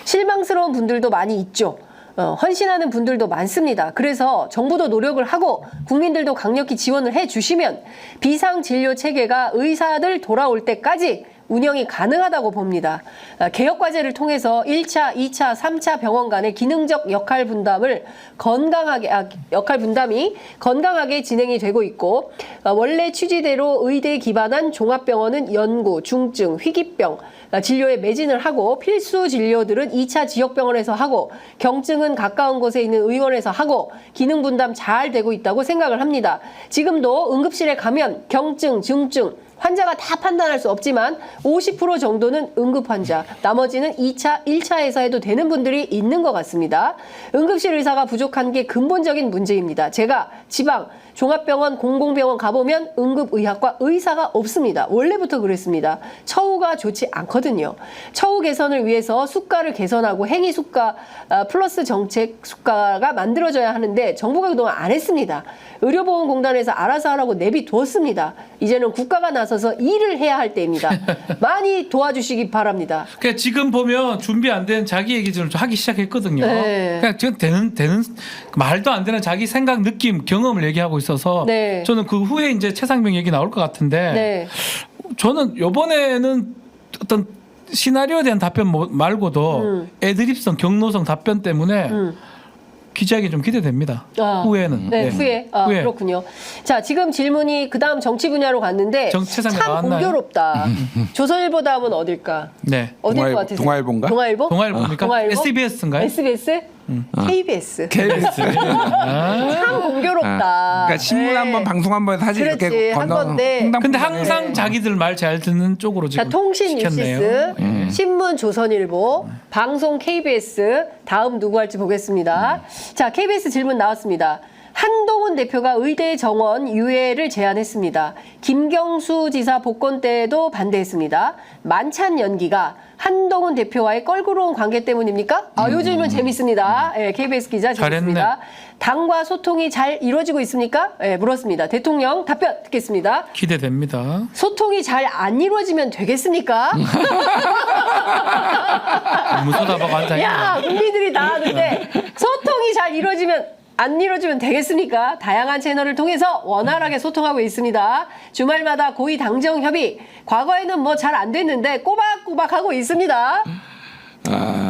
실망스러운 분들도 많이 있죠. 헌신하는 분들도 많습니다. 그래서 정부도 노력을 하고 국민들도 강력히 지원을 해주시면 비상진료 체계가 의사들 돌아올 때까지 운영이 가능하다고 봅니다. 개혁 과제를 통해서 1차, 2차, 3차 병원 간의 기능적 역할 분담이 건강하게 진행이 되고 있고 원래 취지대로 의대에 기반한 종합병원은 연구, 중증, 희귀병 진료에 매진을 하고 필수 진료들은 2차 지역병원에서 하고 경증은 가까운 곳에 있는 의원에서 하고 기능 분담 잘 되고 있다고 생각을 합니다. 지금도 응급실에 가면 경증, 중증 환자가 다 판단할 수 없지만 50% 정도는 응급 환자, 나머지는 2차, 1차에서 해도 되는 분들이 있는 것 같습니다. 응급실 의사가 부족한 게 근본적인 문제입니다. 제가 지방, 종합병원, 공공병원 가보면 응급의학과 의사가 없습니다. 원래부터 그랬습니다. 처우가 좋지 않거든요. 처우 개선을 위해서 수가를 개선하고 행위 수가 플러스 정책 수가가 만들어져야 하는데 정부가 그동안 안 했습니다. 의료보험공단에서 알아서 하라고 내비두었습니다. 이제는 국가가 나서서 일을 해야 할 때입니다. 많이 도와주시기 바랍니다. 그러니까 지금 보면 준비 안 된 자기 얘기 좀 하기 시작했거든요. 네. 그냥 지금 되는 말도 안 되는 자기 생각, 느낌, 경험을 얘기하고 있어서 네. 저는 그 후에 이제 최상병 얘기 나올 것 같은데 네. 저는 이번에는 어떤 시나리오에 대한 답변 말고도 애드립성, 경로성 답변 때문에 기자에게 좀 기대됩니다. 후에는. 네, 후에. 후에. 그렇군요. 자, 지금 질문이 그 다음 정치 분야로 갔는데 정치상에 참 나왔나요? 공교롭다. 조선일보 다음은 어딜까? 네. 어딜 것 같으세요? 동아일보인가? 동아일보? 동아일보입니까? 동아일보? SBS인가요? SBS? KBS. KBS. 참 공교롭다. 그러니까 신문 네. 한번 방송 한번 사실 그렇지, 이렇게 한 건데. 근데 항상 자기들 말 잘 듣는 쪽으로 자, 지금 통신 시켰네요. 뉴시스, 신문 조선일보, 방송 KBS, 다음 누구 할지 보겠습니다. 자, KBS 질문 나왔습니다. 한동훈 대표가 의대 정원 유예를 제안했습니다. 김경수 지사 복권 때에도 반대했습니다. 만찬 연기가 한동훈 대표와의 껄끄러운 관계 때문입니까? 요즘은 재밌습니다. 예, KBS 기자 재밌습니다. 잘했네. 당과 소통이 잘 이루어지고 있습니까? 예, 물었습니다. 대통령 답변 듣겠습니다. 기대됩니다. 소통이 잘 안 이루어지면 되겠습니까? 무소다박 앉아 야, 국민들이 나왔는데 소통이 잘 안 이루어지면 되겠습니까? 다양한 채널을 통해서 원활하게 소통하고 있습니다. 주말마다 고위 당정 협의, 과거에는 뭐 잘 안 됐는데 꼬박꼬박 하고 있습니다.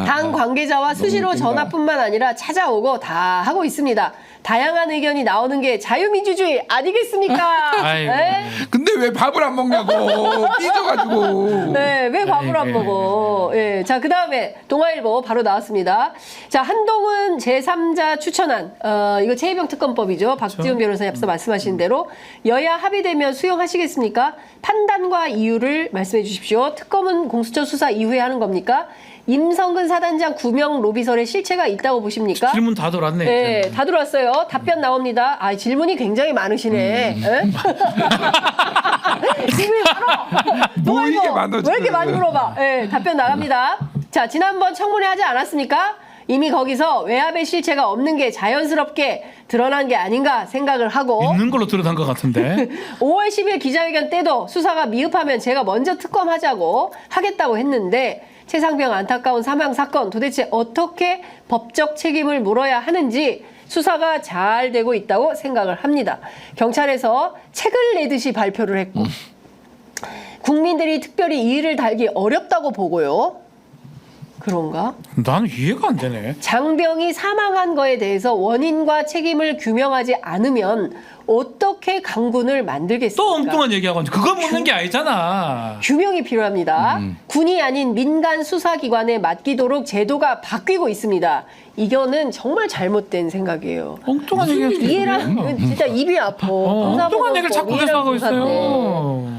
당 관계자와 수시로 웃긴다. 전화뿐만 아니라 찾아오고 다 하고 있습니다. 다양한 의견이 나오는 게 자유민주주의 아니겠습니까? 아이고. 네? 근데 왜 밥을 안 먹냐고 삐져가지고. 네, 왜 밥을 안 네. 먹어? 예. 자, 그 다음에 동아일보 바로 나왔습니다. 자, 한동훈 제3자 추천안, 이거 최혜병 특검법이죠. 박지훈 변호사님 앞서 말씀하신 대로 여야 합의되면 수용하시겠습니까? 판단과 이유를 말씀해 주십시오. 특검은 공수처 수사 이후에 하는 겁니까? 임성근 사단장 구명 로비설에 실체가 있다고 보십니까? 질문 다 돌았네. 네, 이제. 다 들어왔어요. 답변 나옵니다. 질문이 굉장히 많으시네. 예? 질문이 많어. 뭐 동아일보, 이게 많아, 왜 이렇게 지금. 많이 물어봐? 예, 답변 나갑니다. 자, 지난번 청문회 하지 않았습니까? 이미 거기서 외압의 실체가 없는 게 자연스럽게 드러난 게 아닌가 생각을 하고 있는 걸로 드러난 것 같은데. 5월 10일 기자회견 때도 수사가 미흡하면 제가 먼저 특검하자고 하겠다고 했는데 최상병 안타까운 사망 사건 도대체 어떻게 법적 책임을 물어야 하는지 수사가 잘 되고 있다고 생각을 합니다. 경찰에서 책을 내듯이 발표를 했고 국민들이 특별히 이 일을 달기 어렵다고 보고요. 그런가? 나는 이해가 안 되네. 장병이 사망한 거에 대해서 원인과 책임을 규명하지 않으면 어떻게 강군을 만들겠습니까? 또 엉뚱한 얘기하고 있는데 그거 묻는 게 아니잖아. 규명이 필요합니다. 군이 아닌 민간 수사기관에 맡기도록 제도가 바뀌고 있습니다. 이거는 정말 잘못된 생각이에요. 엉뚱한 얘기를 이해랑 진짜 입이 아파. 엉뚱한 얘기를 자꾸 계속 하고 있어요.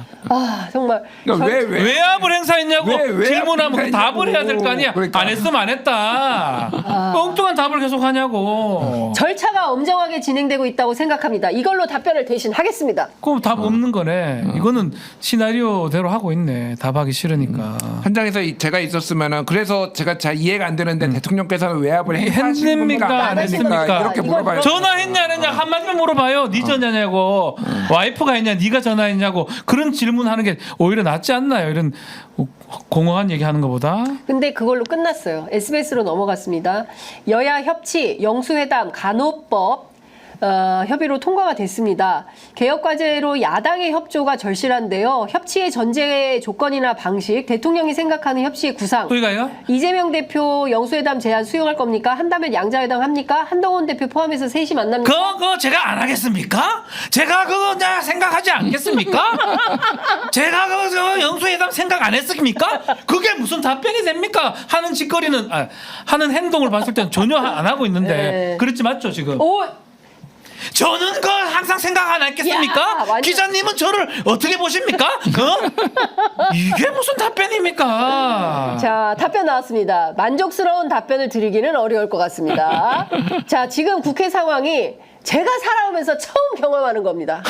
정말. 그러니까 왜 외압을 행사했냐고 왜 질문하면 그 행사했냐고. 답을 해야 될 거 아니야. 그러니까. 안 했으면 안 했다. 엉뚱한 답을 계속 하냐고. 절차가 엄정하게 진행되고 있다고 생각합니다. 이걸로 답변을 대신 하겠습니다. 그럼 답 없는 거네. 이거는 시나리오대로 하고 있네. 답하기 싫으니까. 현장에서 제가 있었으면은 그래서 제가 잘 이해가 안 되는데 대통령께서는 외압을 행사하시는 했습니까? 겁니까? 안 했습니까? 했습니까? 이렇게 이걸 물어봐요. 전화했냐 안 했냐 한마디만 물어봐요. 네 전화냐고. 와이프가 했냐 네가 전화했냐고. 그런 질문하는 게 오히려 낫지 않나요? 이런 공허한 얘기하는 것보다. 근데 그걸로 끝났어요. SBS로 넘어갔습니다. 여야 협치, 영수회담, 간호법, 협의로 통과가 됐습니다. 개혁과제로 야당의 협조가 절실한데요. 협치의 전제 조건이나 방식, 대통령이 생각하는 협치의 구상, 그러니까요. 이재명 대표 영수회담 제안 수용할 겁니까? 한다면 양자회담 합니까? 한동훈 대표 포함해서 셋이 만납니까? 그거 제가 안 하겠습니까? 제가 그거 그냥 생각하지 않겠습니까? 제가 그 영수회담 생각 안 했습니까? 그게 무슨 답변이 됩니까? 하는 짓거리는 하는 행동을 봤을 때는 전혀 안 하고 있는데 네. 그렇지 맞죠 지금? 오, 저는 그거 항상 생각 안 했겠습니까? 야, 완전- 기자님은 저를 어떻게 보십니까? 이게 무슨 답변입니까? 자, 답변 나왔습니다. 만족스러운 답변을 드리기는 어려울 것 같습니다. 자, 지금 국회 상황이 제가 살아오면서 처음 경험하는 겁니다.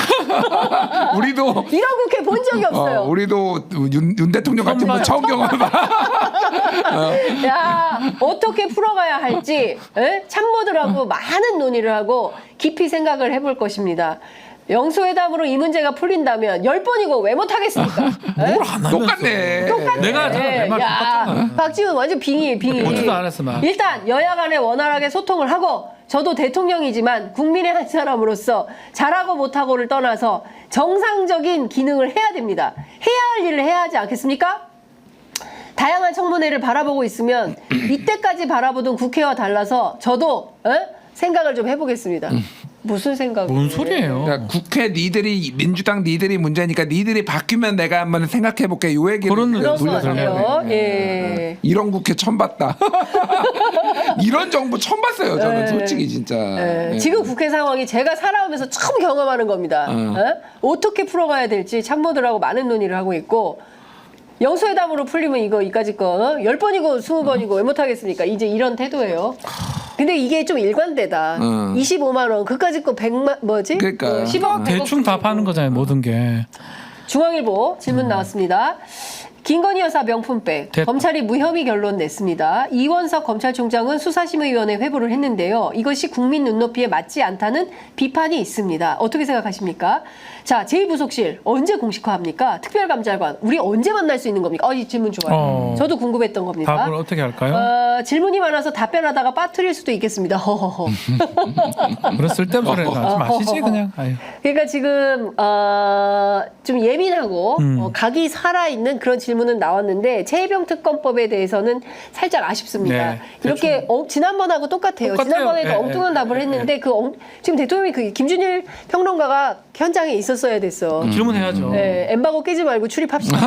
우리도 이런 국회 본 적이 없어요. 우리도 윤 대통령 같은 분 처음 경험해봐. 야, 어떻게 풀어가야 할지 참모들하고 많은 논의를 하고 깊이 생각을 해볼 것입니다. 영수회담으로 이 문제가 풀린다면 10번이고 왜 못하겠습니까? 뭘 안 하면서 똑같네. 내가 내말 똑같잖아. 박지훈 완전 빙의. 보지도 않았어, 나. 일단 여야 간에 원활하게 소통을 하고 저도 대통령이지만 국민의 한 사람으로서 잘하고 못하고를 떠나서 정상적인 기능을 해야 됩니다. 해야 할 일을 해야 하지 않겠습니까? 다양한 청문회를 바라보고 있으면 이때까지 바라보던 국회와 달라서 저도 생각을 좀 해보겠습니다. 무슨 생각? 뭔 소리예요? 그러니까 국회 니들이 민주당 니들이 문제니까 니들이 바뀌면 내가 한번 생각해볼게. 요 얘기를 그런 그럴 것 돌려서 같아요. 해야 돼. 예. 이런 국회 처음 봤다. 이런 정부 처음 봤어요. 저는 네. 솔직히 진짜. 예. 지금 국회 상황이 제가 살아오면서 처음 경험하는 겁니다. 어떻게 풀어가야 될지 참모들하고 많은 논의를 하고 있고 영수회담으로 풀리면 이까짓 거 10번이고 20번이고 왜 못하겠습니까? 이제 이런 태도예요. 근데 이게 좀 일관되다. 25만 원, 그까짓 거 100만 뭐지? 그러니까. 10억, 100억 대충 다 파는 거잖아요 모든 게. 중앙일보 질문 나왔습니다. 김건희 여사 명품백 됐다. 검찰이 무혐의 결론 냈습니다. 이원석 검찰총장은 수사심의위원회 회부를 했는데요. 이것이 국민 눈높이에 맞지 않다는 비판이 있습니다. 어떻게 생각하십니까? 자, 제2부속실 언제 공식화합니까? 특별감찰관 우리 언제 만날 수 있는 겁니까? 이 질문 좋아요. 저도 궁금했던 겁니다. 답을 어떻게 할까요? 질문이 많아서 답변하다가 빠뜨릴 수도 있겠습니다. 허허허. 그런 쓸데없는 소리 하지 마시지 그냥. 아유. 그러니까 지금 좀 예민하고 각이 살아있는 그런 질문은 나왔는데 최혜병 특검법에 대해서는 살짝 아쉽습니다. 네, 이렇게 지난번하고 똑같아요. 똑같아요. 지난번에도 네, 엉뚱한 답을 했는데 지금 대통령이 김준일 평론가가 현장에 있었어야 됐어. 질문해야죠. 네, 엠바고 깨지 말고 출입합시다.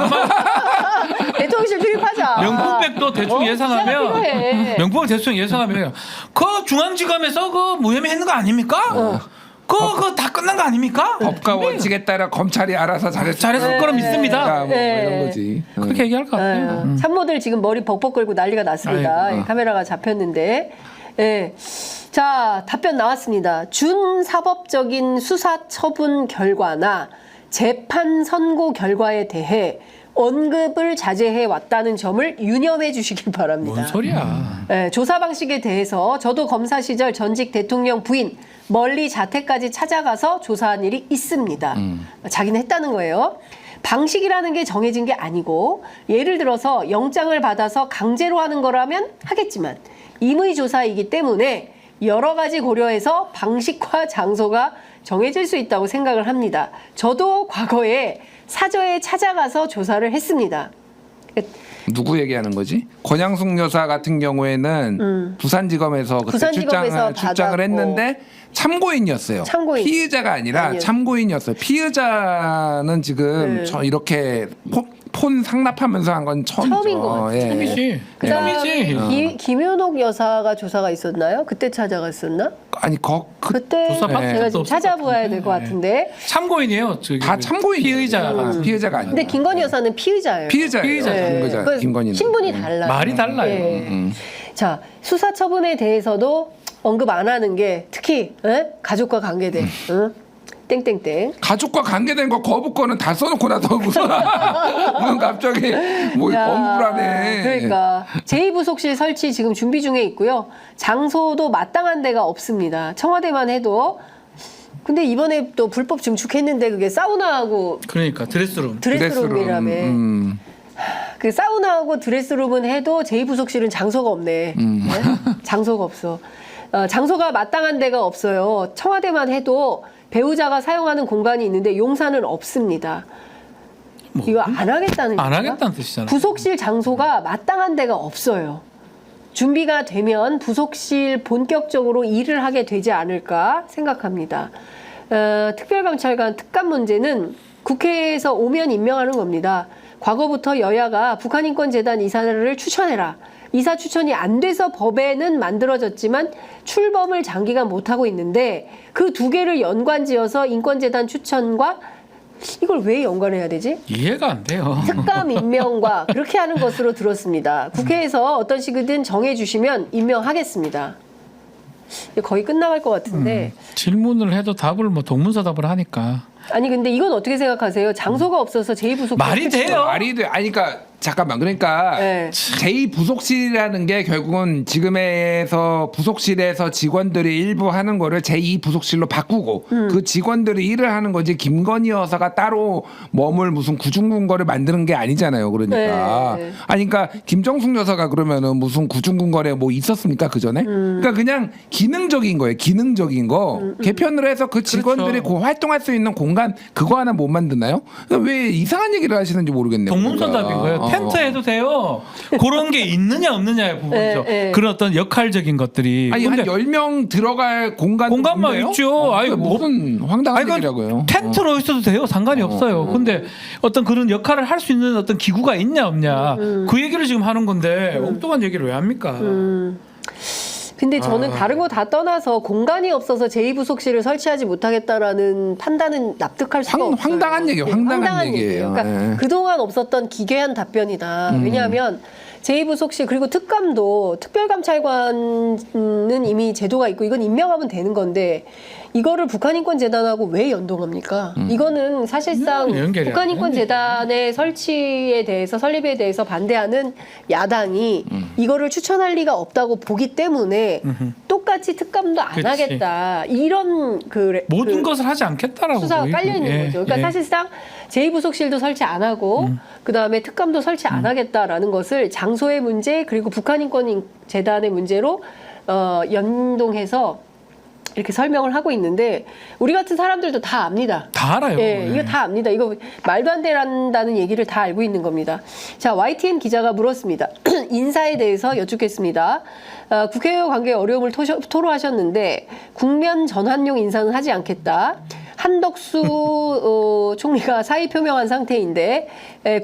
대통령실 출입하자. 명품백도 대충 시간이 예상하면 필요해. 명품백 대충 예상하면 그 중앙지검에서 그 무혐의 했는 거 아닙니까? 그거 다 끝난 거 아닙니까? 법과 원칙에 따라 검찰이 알아서 잘했을 거로 믿습니다. 뭐 이런 거지. 그렇게 얘기할 것 같아요. 참모들 지금 머리 벅벅 끌고 난리가 났습니다. 아이고. 예, 카메라가 잡혔는데. 예. 자, 답변 나왔습니다. 준사법적인 수사 처분 결과나 재판 선고 결과에 대해 언급을 자제해 왔다는 점을 유념해 주시길 바랍니다. 뭔 소리야? 예, 조사 방식에 대해서 저도 검사 시절 전직 대통령 부인 멀리 자택까지 찾아가서 조사한 일이 있습니다. 자기는 했다는 거예요. 방식이라는 게 정해진 게 아니고 예를 들어서 영장을 받아서 강제로 하는 거라면 하겠지만 임의 조사이기 때문에 여러 가지 고려해서 방식과 장소가 정해질 수 있다고 생각을 합니다. 저도 과거에 사저에 찾아가서 조사를 했습니다. 누구 얘기하는 거지? 권양숙 여사 같은 경우에는 부산지검에서 그때 부산지검에서 출장을 받았고. 했는데 참고인이었어요. 참고인. 피의자가 아니라 아니요. 참고인이었어요. 피의자는 지금 네. 이렇게 폰 상납하면서 한 건 처음이죠. 처음인 것 같아요. 예. 처음이지. 그다음에 처음이지. 김윤옥 여사가 조사가 있었나요? 그때 찾아갔었나? 아니 그때 조사 제가 받을 지금 것도 없을 찾아봐야 것 될 것 같은데. 같은데. 참고인이에요. 저기 다 참고인 피의자가. 피의자가 아니에요. 근데 김건희 여사는 피의자예요. 피의자예요. 피의자죠. 그 김건희는. 신분이 달라요. 말이 달라요. 예. 자, 수사 처분에 대해서도 언급 안 하는 게 특히 가족과 관계된 땡땡땡. 가족과 관계된 거 거부권은 다 써놓고 나서 무슨 갑자기 뭐 야, 범불하네. 그러니까 제2부속실 설치 지금 준비 중에 있고요. 장소도 마땅한 데가 없습니다. 청와대만 해도. 근데 이번에 또 불법 증축했는데 그게 사우나하고 그러니까 드레스룸. 드레스룸이라며. 그 사우나하고 드레스룸은 해도 제2부속실은 장소가 없네. 네? 장소가 없어. 장소가 마땅한 데가 없어요. 청와대만 해도 배우자가 사용하는 공간이 있는데 용산은 없습니다. 이거 안 하겠다는 안 얘기인가? 하겠다는 뜻이잖아요. 부속실 장소가 마땅한 데가 없어요. 준비가 되면 부속실 본격적으로 일을 하게 되지 않을까 생각합니다. 특별감찰관 특감 문제는 국회에서 오면 임명하는 겁니다. 과거부터 여야가 북한인권재단 이사를 추천해라. 이사 추천이 안 돼서 법에는 만들어졌지만 출범을 장기간 못하고 있는데 그 두 개를 연관지어서 인권재단 추천과 이걸 왜 연관해야 되지? 이해가 안 돼요. 특감 임명과 그렇게 하는 것으로 들었습니다. 국회에서 어떤 식이든 정해주시면 임명하겠습니다. 거의 끝나갈 것 같은데. 질문을 해도 답을 뭐 동문서답을 하니까. 아니 근데 이건 어떻게 생각하세요? 장소가 없어서 제2부속 말이 돼요? 말이 돼. 아니 그러니까 잠깐만. 그러니까 네. 제2부속실이라는 게 결국은 지금에서 부속실에서 직원들이 일부 하는 거를 제2부속실로 바꾸고 그 직원들이 일을 하는 거지 김건희 여사가 따로 머물 무슨 구중궁궐을 만드는 게 아니잖아요. 그러니까. 네. 아니 그러니까 김정숙 여사가 그러면은 무슨 구중궁궐에 뭐 있었습니까? 그 전에? 그러니까 그냥 기능적인 거예요. 기능적인 거. 개편을 해서 그 직원들이 그렇죠. 활동할 수 있는 공간 그거 하나 못 만드나요? 그러니까 왜 이상한 얘기를 하시는지 모르겠네요. 동문서답인 거예요. 텐트 해도 돼요. 그런 게 있느냐 없느냐의 부분이죠. 네. 그런 어떤 역할적인 것들이. 아니 한 근데 10명 들어갈 공간만 없네요? 있죠. 아니, 무슨 황당한 아니, 얘기라고요. 텐트로 있어도 돼요. 상관이 없어요. 근데 어떤 그런 역할을 할 수 있는 어떤 기구가 있냐 없냐 그 얘기를 지금 하는 건데 엉뚱한 얘기를 왜 합니까? 근데 저는 다른 거 다 떠나서 공간이 없어서 제2부속실을 설치하지 못하겠다라는 판단은 납득할 수가 없어요. 황당한 얘기예요. 네, 황당한 얘기예요. 그러니까 네. 그동안 없었던 기괴한 답변이다. 왜냐하면 제2부속실 그리고 특감도 특별감찰관은 이미 제도가 있고 이건 임명하면 되는 건데 이거를 북한인권재단하고 왜 연동합니까? 이거는 사실상 연결이 안 북한인권재단의 설치에 대해서 설립에 대해서 반대하는 야당이 이거를 추천할 리가 없다고 보기 때문에 똑같이 특감도 안 그치. 하겠다 이런 모든 것을 하지 않겠다라고 수사가 보이고. 깔려 있는 예, 거죠. 그러니까 예. 사실상 제2부속실도 설치 안 하고 그 다음에 특감도 설치 안 하겠다라는 것을 장소의 문제 그리고 북한인권재단의 문제로 연동해서 이렇게 설명을 하고 있는데 우리 같은 사람들도 다 압니다. 다 알아요. 예, 예. 이거 다 압니다. 이거 말도 안 된다는 얘기를 다 알고 있는 겁니다. 자, YTN 기자가 물었습니다. 인사에 대해서 여쭙겠습니다. 국회의원 관계에 어려움을 토로하셨는데 국면 전환용 인사는 하지 않겠다. 한덕수 총리가 사의 표명한 상태인데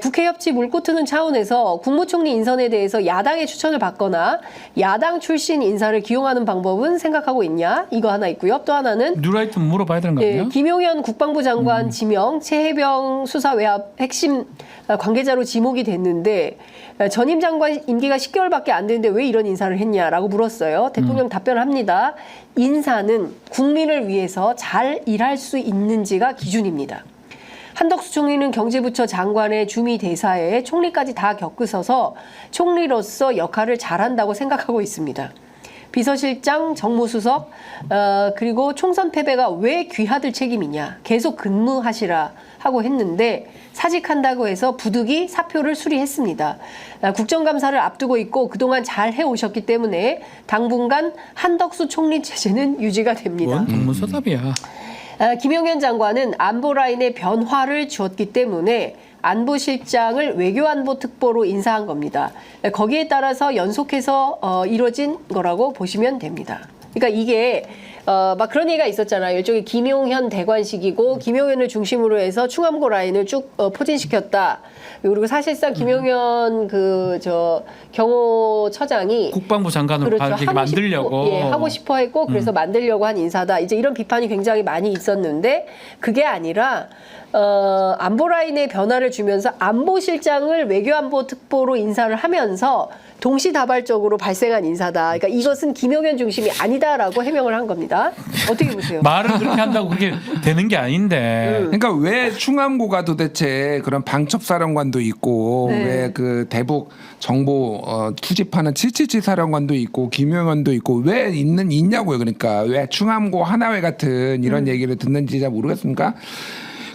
국회 협치 물꼬 트는 차원에서 국무총리 인선에 대해서 야당의 추천을 받거나 야당 출신 인사를 기용하는 방법은 생각하고 있냐? 이거 하나 있고요. 또 하나는 뉴라이트 물어봐야 되는 거 아니에요? 예, 김용현 국방부 장관 지명, 최혜병 수사 외압 핵심 관계자로 지목이 됐는데 전임 장관 임기가 10개월밖에 안 되는데 왜 이런 인사를 했냐라고 물었어요. 대통령 답변합니다. 인사는 국민을 위해서 잘 일할 수 있는지가 기준입니다. 한덕수 총리는 경제부처 장관의 주미 대사에 총리까지 다 겪으셔서 총리로서 역할을 잘한다고 생각하고 있습니다. 비서실장, 정무수석, 그리고 총선 패배가 왜 귀하들 책임이냐. 계속 근무하시라 하고 했는데 사직한다고 해서 부득이 사표를 수리했습니다. 국정감사를 앞두고 있고 그동안 잘 해오셨기 때문에 당분간 한덕수 총리 체제는 유지가 됩니다. 뭔 동문서답이야. 김용현 장관은 안보 라인에 변화를 주었기 때문에 안보실장을 외교안보특보로 인사한 겁니다. 거기에 따라서 연속해서 이루어진 거라고 보시면 됩니다. 그러니까 이게 막 그런 얘기가 있었잖아요. 일종의 김용현 대관식이고 김용현을 중심으로 해서 충암고 라인을 쭉 포진시켰다. 그리고 사실상 김용현 경호처장이 국방부 장관으로 그렇죠. 가게 만들려고. 하고 싶어 했고 그래서 만들려고 한 인사다. 이제 이런 비판이 굉장히 많이 있었는데 그게 아니라 안보 라인의 변화를 주면서 안보실장을 외교안보특보로 인사를 하면서 동시다발적으로 발생한 인사다. 그러니까 이것은 김용현 중심이 아니다라고 해명을 한 겁니다. 어떻게 보세요? 말을 그렇게 한다고 그게 되는 게 아닌데. 그러니까 왜 충암고가 도대체 그런 방첩사령관도 있고 네. 왜 그 대북 정보 투집하는 777 사령관도 있고 김용현도 있고 왜 있냐고요. 그러니까 왜 충암고 하나회 같은 이런 얘기를 듣는지 잘 모르겠습니까?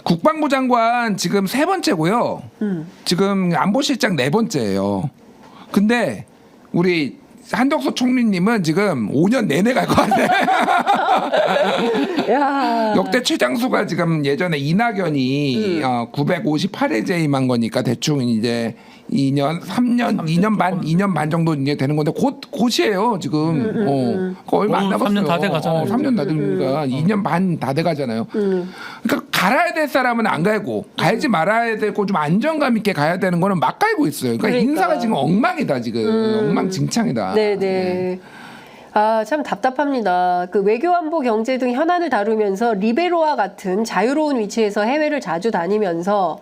국방부 장관 지금 3번째고요. 지금 안보실장 4번째예요. 근데 우리 한덕수 총리님은 지금 5년 내내 갈 것 같아. 야. 역대 최장수가 지금 예전에 이낙연이 958회제 임한 거니까 대충 이제 2년 반 정도 이제 되는 건데 곧이에요 지금. 얼마 안 남았어요. 3년 다 돼가잖아요. 3년 다 되니까 2년 반 다 돼가잖아요. 그러니까 갈아야 될 사람은 안 갈고 갈지 말아야 되고 좀 안정감 있게 가야 되는 거는 막 갈고 있어요. 그러니까 인사가 지금 엉망이다 지금. 엉망진창이다. 네네. 아, 참 답답합니다. 그 외교안보 경제 등 현안을 다루면서 리베로와 같은 자유로운 위치에서 해외를 자주 다니면서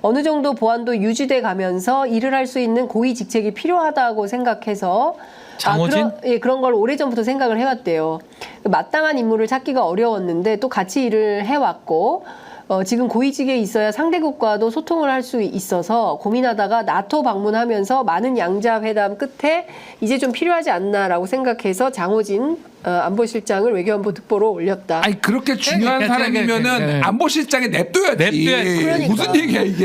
어느 정도 보안도 유지돼 가면서 일을 할 수 있는 고위 직책이 필요하다고 생각해서 장호진? 그런 걸 오래전부터 생각을 해왔대요. 마땅한 인물을 찾기가 어려웠는데 또 같이 일을 해왔고 지금 고위직에 있어야 상대국과도 소통을 할 수 있어서 고민하다가 나토 방문하면서 많은 양자 회담 끝에 이제 좀 필요하지 않나라고 생각해서 장호진 안보실장을 외교안보 특보로 올렸다. 아니 그렇게 중요한 사람이면은 안보실장에 냅둬야지. 그러니까. 무슨 얘기야 이게.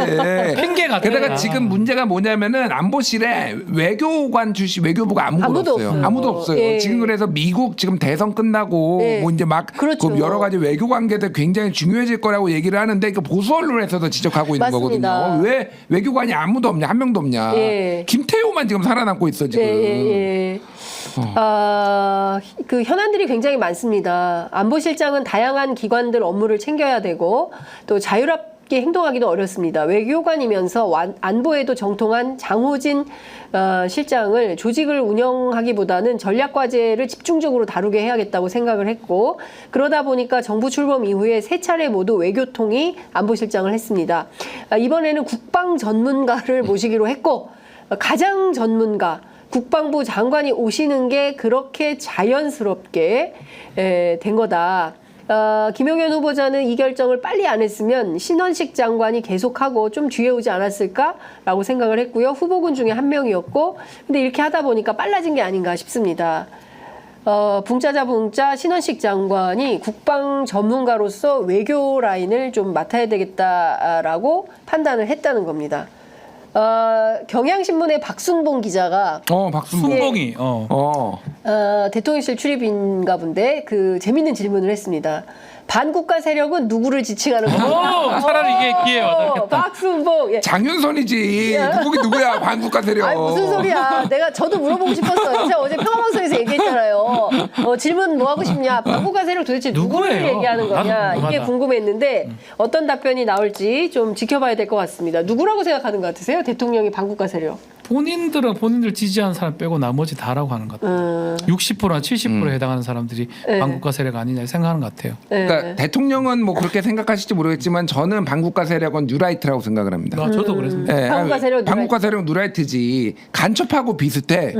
핑계 같아. 게다가 지금 문제가 뭐냐면은 안보실에 외교관 출신 외교부가 아무도 없어요. 없어요. 아무도 없어요. 예. 지금 그래서 미국 지금 대선 끝나고 예. 뭐 이제 막 그렇죠. 그 여러 가지 외교 관계들 굉장히 중요해질 거라고 얘기를 하는데 그 보수 언론에서도 지적하고 있는 맞습니다. 거거든요. 왜 외교관이 아무도 없냐, 한 명도 없냐. 예. 김태호만 지금 살아남고 있어 지금. 예. 그 현안들이 굉장히 많습니다. 안보실장은 다양한 기관들 업무를 챙겨야 되고 또 자유롭게 행동하기도 어렵습니다. 외교관이면서 안보에도 정통한 장호진 실장을 조직을 운영하기보다는 전략과제를 집중적으로 다루게 해야겠다고 생각을 했고 그러다 보니까 정부 출범 이후에 3차례 모두 외교통이 안보실장을 했습니다. 이번에는 국방 전문가를 모시기로 했고 가장 전문가 국방부 장관이 오시는 게 그렇게 자연스럽게 된 거다. 김용현 후보자는 이 결정을 빨리 안 했으면 신원식 장관이 계속하고 좀 뒤에 오지 않았을까라고 생각을 했고요. 후보군 중에 한 명이었고 근데 이렇게 하다 보니까 빨라진 게 아닌가 싶습니다. 붕짜자 붕짜 신원식 장관이 국방 전문가로서 외교 라인을 좀 맡아야 되겠다라고 판단을 했다는 겁니다. 경향신문의 박순봉 기자가 박순봉. 순봉이. 대통령실 출입인가 본데 그 재밌는 질문을 했습니다. 반국가 세력은 누구를 지칭하는 건가? 차라리 이게 기회에 와닿겠다. 박순봉. 예. 장윤선이지. 누구야 반국가 세력. 아니 무슨 소리야. 저도 물어보고 싶었어요. 제가 어제 평화방송에서 얘기했잖아요. 질문 뭐 하고 싶냐. 반국가 세력 도대체 누구를 누구예요? 얘기하는 거냐. 나도 궁금하다. 이게 궁금했는데 어떤 답변이 나올지 좀 지켜봐야 될 것 같습니다. 누구라고 생각하는 것 같으세요? 대통령이 반국가 세력. 본인들은 본인들 지지하는 사람 빼고 나머지 다라고 하는 것 같아요. 60%나 70%에 해당하는 사람들이 네. 반국가 세력 아니냐 생각하는 것 같아요. 그러니까 대통령은 뭐 그렇게 생각하실지 모르겠지만 저는 반국가 세력은 뉴라이트라고 생각을 합니다. 저도 그랬습니다. 네, 반국가 세력 반국가 세력 뉴라이트지 간첩하고 비슷해.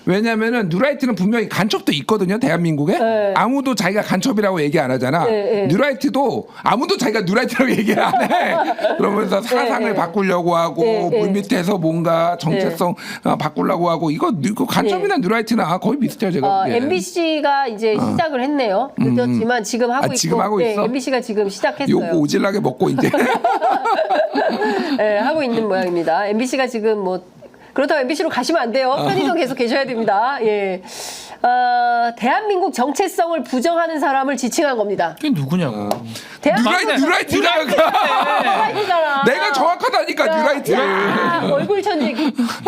왜냐하면은 뉴라이트는 분명히 간첩도 있거든요. 대한민국에 네. 아무도 자기가 간첩이라고 얘기 안 하잖아. 네. 뉴라이트도 아무도 자기가 뉴라이트라고 얘기 안 해. 그러면서 사상을 바꾸려고 하고 물밑에서 뭔가 정체성 바꾸려고 하고 이거 간첩이나 뉴라이트나 거의 비슷해요. 제가 보기엔. MBC가 이제 시작을 했네요. 늦었지만 지금 하고 있고. 지금 하고 있어? MBC가 지금 시작했어요. 욕 오질나게 먹고 이제. 네, 하고 있는 모양입니다. MBC가 지금 뭐 그렇다고 MBC로 가시면 안 돼요. 편의점 계속 계셔야 됩니다. 예. 대한민국 정체성을 부정하는 사람을 지칭한 겁니다. 그게 누구냐고. 뉴라이트잖아. 내가 정확하다니까 뉴라이트. 얼굴 천지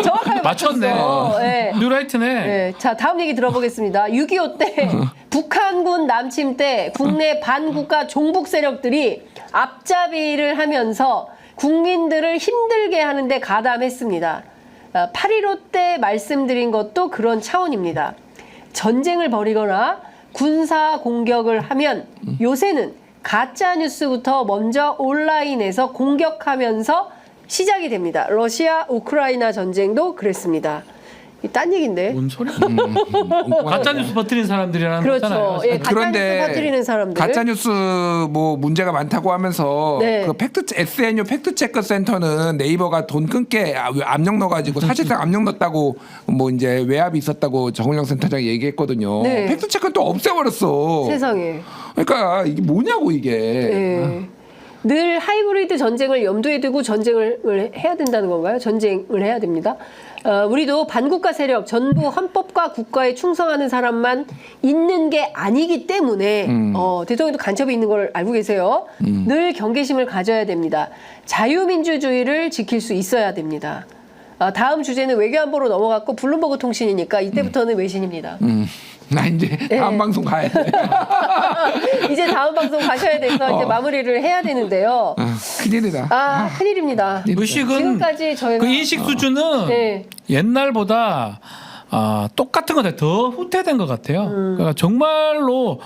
정확하게 맞췄네. 맞췄어. 예. 뉴라이트네. 네, 자 다음 얘기 들어보겠습니다. 6.25 때 북한군 남침 때 국내 반국가 종북 세력들이 앞잡이를 하면서 국민들을 힘들게 하는데 가담했습니다. 8.15 때 말씀드린 것도 그런 차원입니다. 전쟁을 벌이거나 군사 공격을 하면 요새는 가짜 뉴스부터 먼저 온라인에서 공격하면서 시작이 됩니다. 러시아 우크라이나 전쟁도 그랬습니다. 딴 얘기인데. 뭔 소리야? 가짜 뉴스 퍼뜨린 사람들이라는 그렇죠. 거잖아요. 예, 가짜 뉴스 퍼뜨리는 사람들. 가짜 뉴스 뭐 문제가 많다고 하면서 네. 그 SNU 팩트 체크 센터는 네이버가 돈 끊게 압력 넣어가지고 사실상 압력 넣었다고 뭐 이제 외압이 있었다고 정은영 센터장이 얘기했거든요. 네. 팩트 체크는 또 없애버렸어. 세상에. 그러니까 이게 뭐냐고 이게. 예. 늘 하이브리드 전쟁을 염두에 두고 전쟁을 해야 된다는 건가요? 전쟁을 해야 됩니다. 우리도 반국가 세력 전부 헌법과 국가에 충성하는 사람만 있는 게 아니기 때문에 대통령도 간첩이 있는 걸 알고 계세요. 늘 경계심을 가져야 됩니다. 자유민주주의를 지킬 수 있어야 됩니다. 다음 주제는 외교안보로 넘어갔고 블룸버그 통신이니까 이때부터는 외신입니다. 나 이제 다음 방송 가야 돼. 이제 다음 방송 가셔야 돼서 이제 마무리를 해야 되는데요. 큰일이다. 큰일입니다. 의식은 지금까지 저희가 그 인식 수준은 네. 옛날보다 똑같은 건데 더 후퇴된 것 같아요. 그러니까 정말로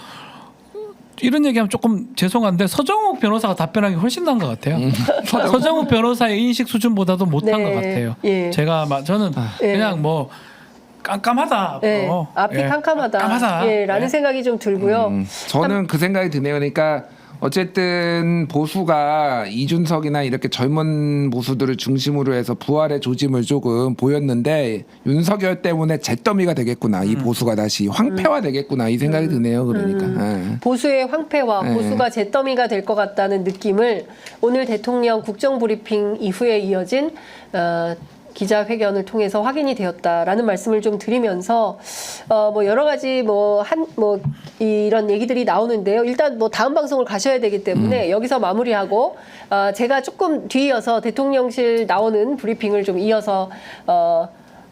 이런 얘기하면 조금 죄송한데 서정욱 변호사가 답변하기 훨씬 나은 것 같아요. 서정욱 변호사의 인식 수준보다도 못한 것 같아요. 예. 저는 그냥 뭐 깜깜하다. 네, 앞이 깜깜하다. 예, 라는 생각이 좀 들고요. 저는 그 생각이 드네요. 그러니까 어쨌든 보수가 이준석이나 이렇게 젊은 보수들을 중심으로 해서 부활의 조짐을 조금 보였는데 윤석열 때문에 잿더미가 되겠구나. 이 보수가 다시 황폐화 되겠구나. 이 생각이 드네요. 그러니까. 보수의 황폐화, 네. 보수가 잿더미가 될 것 같다는 느낌을 오늘 대통령 국정브리핑 이후에 이어진 기자회견을 통해서 확인이 되었다라는 말씀을 좀 드리면서 뭐 여러 가지 이런 얘기들이 나오는데요. 일단 뭐 다음 방송을 가셔야 되기 때문에 여기서 마무리하고 제가 조금 뒤이어서 대통령실 나오는 브리핑을 좀 이어서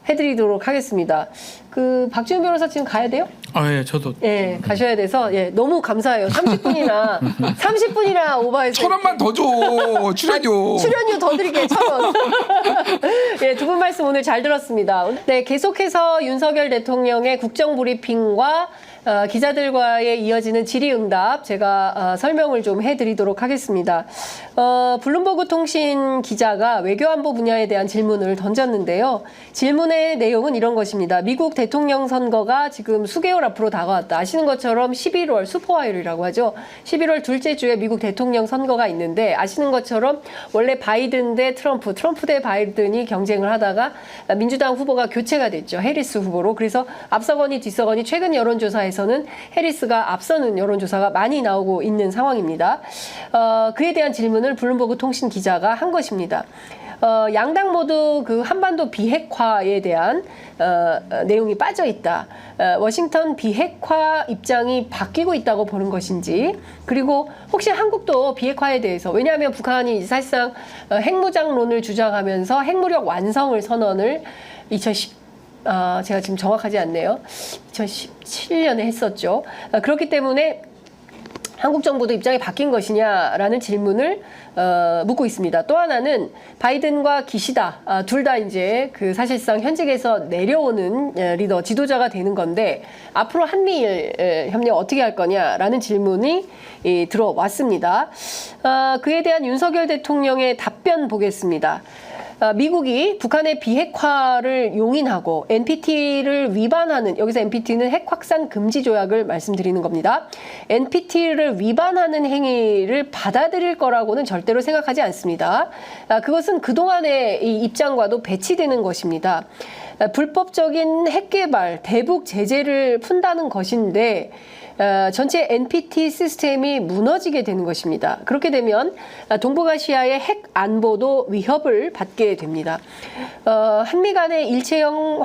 해드리도록 하겠습니다. 그 박지훈 변호사 지금 가야 돼요? 예, 저도. 예, 가셔야 돼서 너무 감사해요. 30분이나 오버해서 1,000원만 더 줘. 출연료. 출연료 더 드릴게요. 1,000원. 예, 두 분 말씀 오늘 잘 들었습니다. 네, 계속해서 윤석열 대통령의 국정브리핑과 기자들과의 이어지는 질의응답 제가 설명을 좀 해드리도록 하겠습니다. 블룸버그 통신 기자가 외교안보 분야에 대한 질문을 던졌는데요. 질문의 내용은 이런 것입니다. 미국 대통령 선거가 지금 수개월 앞으로 다가왔다. 아시는 것처럼 11월 슈퍼화요일이라고 하죠. 11월 둘째 주에 미국 대통령 선거가 있는데 아시는 것처럼 원래 바이든 대 트럼프 대 바이든이 경쟁을 하다가 민주당 후보가 교체가 됐죠. 해리스 후보로. 그래서 앞서거니 뒤서거니 최근 여론조사에서는 해리스가 앞서는 여론조사가 많이 나오고 있는 상황입니다. 그에 대한 질문을 블룸버그 통신 기자가 한 것입니다. 양당 모두 그 한반도 비핵화에 대한 내용이 빠져 있다. 워싱턴 비핵화 입장이 바뀌고 있다고 보는 것인지, 그리고 혹시 한국도 비핵화에 대해서, 왜냐하면 북한이 사실상 핵무장론을 주장하면서 핵무력 완성을 선언을 제가 지금 정확하지 않네요. 2017년에 했었죠. 그렇기 때문에 한국 정부도 입장이 바뀐 것이냐라는 질문을 묻고 있습니다. 또 하나는 바이든과 기시다 둘 다 이제 그 사실상 현직에서 내려오는 리더 지도자가 되는 건데 앞으로 한미일 협력 어떻게 할 거냐라는 질문이 들어왔습니다. 그에 대한 윤석열 대통령의 답변 보겠습니다. 미국이 북한의 비핵화를 용인하고 NPT를 위반하는, 여기서 NPT는 핵 확산 금지 조약을 말씀드리는 겁니다. NPT를 위반하는 행위를 받아들일 거라고는 절대로 생각하지 않습니다. 그것은 그동안의 이 입장과도 배치되는 것입니다. 불법적인 핵 개발, 대북 제재를 푼다는 것인데 전체 NPT 시스템이 무너지게 되는 것입니다. 그렇게 되면 동북아시아의 핵 안보도 위협을 받게 됩니다. 한미 간의 일체형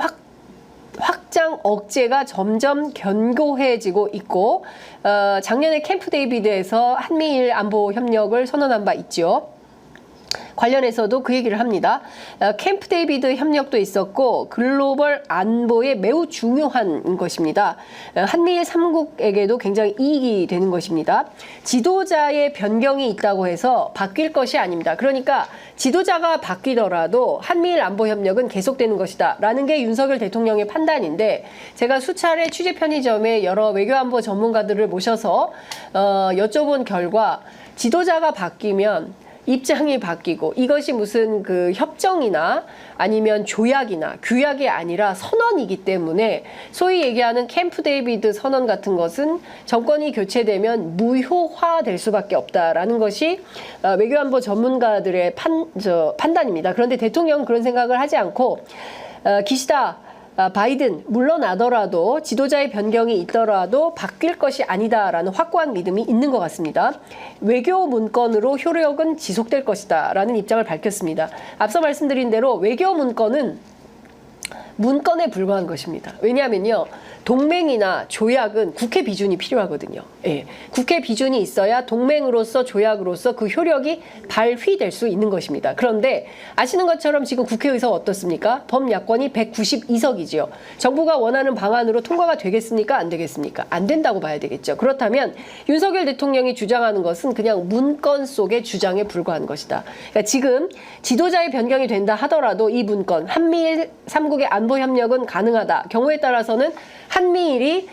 확장 억제가 점점 견고해지고 있고 작년에 캠프 데이비드에서 한미일 안보 협력을 선언한 바 있죠. 관련해서도 그 얘기를 합니다. 캠프 데이비드 협력도 있었고 글로벌 안보에 매우 중요한 것입니다. 한미일 3국에게도 굉장히 이익이 되는 것입니다. 지도자의 변경이 있다고 해서 바뀔 것이 아닙니다. 그러니까 지도자가 바뀌더라도 한미일 안보 협력은 계속되는 것이다 라는 게 윤석열 대통령의 판단인데, 제가 수차례 취재 편의점에 여러 외교안보 전문가들을 모셔서 여쭤본 결과 지도자가 바뀌면 입장이 바뀌고, 이것이 무슨 그 협정이나 아니면 조약이나 규약이 아니라 선언이기 때문에 소위 얘기하는 캠프 데이비드 선언 같은 것은 정권이 교체되면 무효화될 수밖에 없다라는 것이 외교안보 전문가들의 판단입니다. 그런데 대통령은 그런 생각을 하지 않고 기시다 바이든 물러나더라도 지도자의 변경이 있더라도 바뀔 것이 아니다라는 확고한 믿음이 있는 것 같습니다. 외교 문건으로 효력은 지속될 것이다라는 입장을 밝혔습니다. 앞서 말씀드린 대로 외교 문건은 문건에 불과한 것입니다. 왜냐하면요, 동맹이나 조약은 국회 비준이 필요하거든요. 예, 국회 비준이 있어야 동맹으로서 조약으로서 그 효력이 발휘될 수 있는 것입니다. 그런데 아시는 것처럼 지금 국회의석 어떻습니까? 범야권이 192석이지요. 정부가 원하는 방안으로 통과가 되겠습니까? 안 되겠습니까? 안 된다고 봐야 되겠죠. 그렇다면 윤석열 대통령이 주장하는 것은 그냥 문건 속의 주장에 불과한 것이다. 그러니까 지금 지도자의 변경이 된다 하더라도 이 문건, 한미일 3국의 안보 협력은 가능하다. 경우에 따라서는 한미일이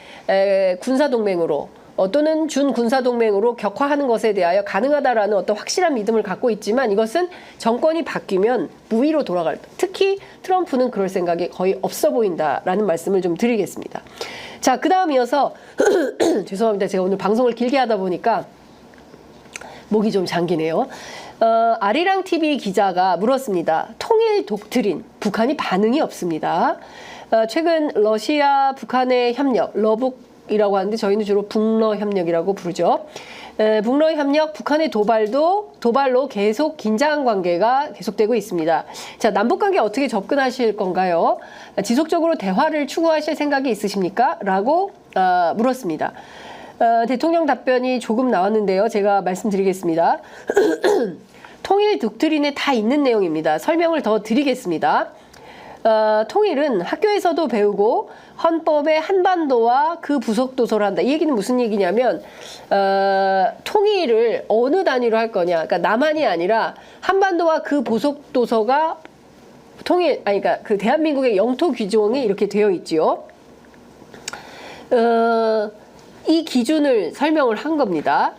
군사동맹으로 또는 준군사동맹으로 격화하는 것에 대하여 가능하다라는 어떤 확실한 믿음을 갖고 있지만 이것은 정권이 바뀌면 무위로 돌아갈, 특히 트럼프는 그럴 생각이 거의 없어 보인다라는 말씀을 좀 드리겠습니다. 자, 그 다음 이어서 죄송합니다. 제가 오늘 방송을 길게 하다 보니까 목이 좀 잠기네요. 아리랑 TV 기자가 물었습니다. 통일 독트린, 북한이 반응이 없습니다. 최근 러시아 북한의 협력, 러북이라고 하는데 저희는 주로 북러 협력이라고 부르죠. 북러 협력, 북한의 도발로 계속 긴장 관계가 계속되고 있습니다. 자, 남북 관계 어떻게 접근하실 건가요? 지속적으로 대화를 추구하실 생각이 있으십니까? 라고 물었습니다. 대통령 답변이 조금 나왔는데요. 제가 말씀드리겠습니다. 통일 독트린에 다 있는 내용입니다. 설명을 더 드리겠습니다. 통일은 학교에서도 배우고 헌법의 한반도와 그 부속 도서를 한다. 이 얘기는 무슨 얘기냐면 통일을 어느 단위로 할 거냐. 그러니까 남한이 아니라 한반도와 그 부속 도서가 그러니까 그 대한민국의 영토 규정이 이렇게 되어 있지요. 이 기준을 설명을 한 겁니다.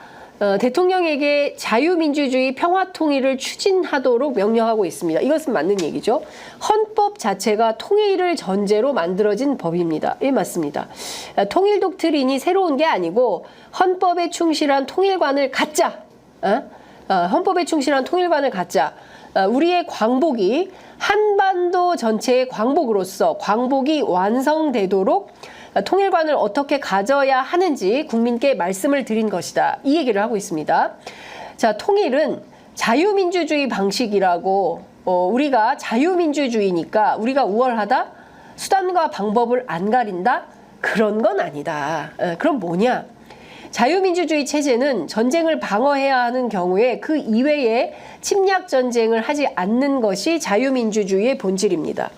대통령에게 자유민주주의 평화통일을 추진하도록 명령하고 있습니다. 이것은 맞는 얘기죠. 헌법 자체가 통일을 전제로 만들어진 법입니다. 예, 맞습니다. 통일 독트린이 새로운 게 아니고 헌법에 충실한 통일관을 갖자. 헌법에 충실한 통일관을 갖자. 우리의 광복이 한반도 전체의 광복으로서 광복이 완성되도록 통일관을 어떻게 가져야 하는지 국민께 말씀을 드린 것이다. 이 얘기를 하고 있습니다. 자, 통일은 자유민주주의 방식이라고 우리가 자유민주주의니까 우리가 우월하다? 수단과 방법을 안 가린다? 그런 건 아니다. 그럼 뭐냐? 자유민주주의 체제는 전쟁을 방어해야 하는 경우에 그 이외에 침략 전쟁을 하지 않는 것이 자유민주주의의 본질입니다.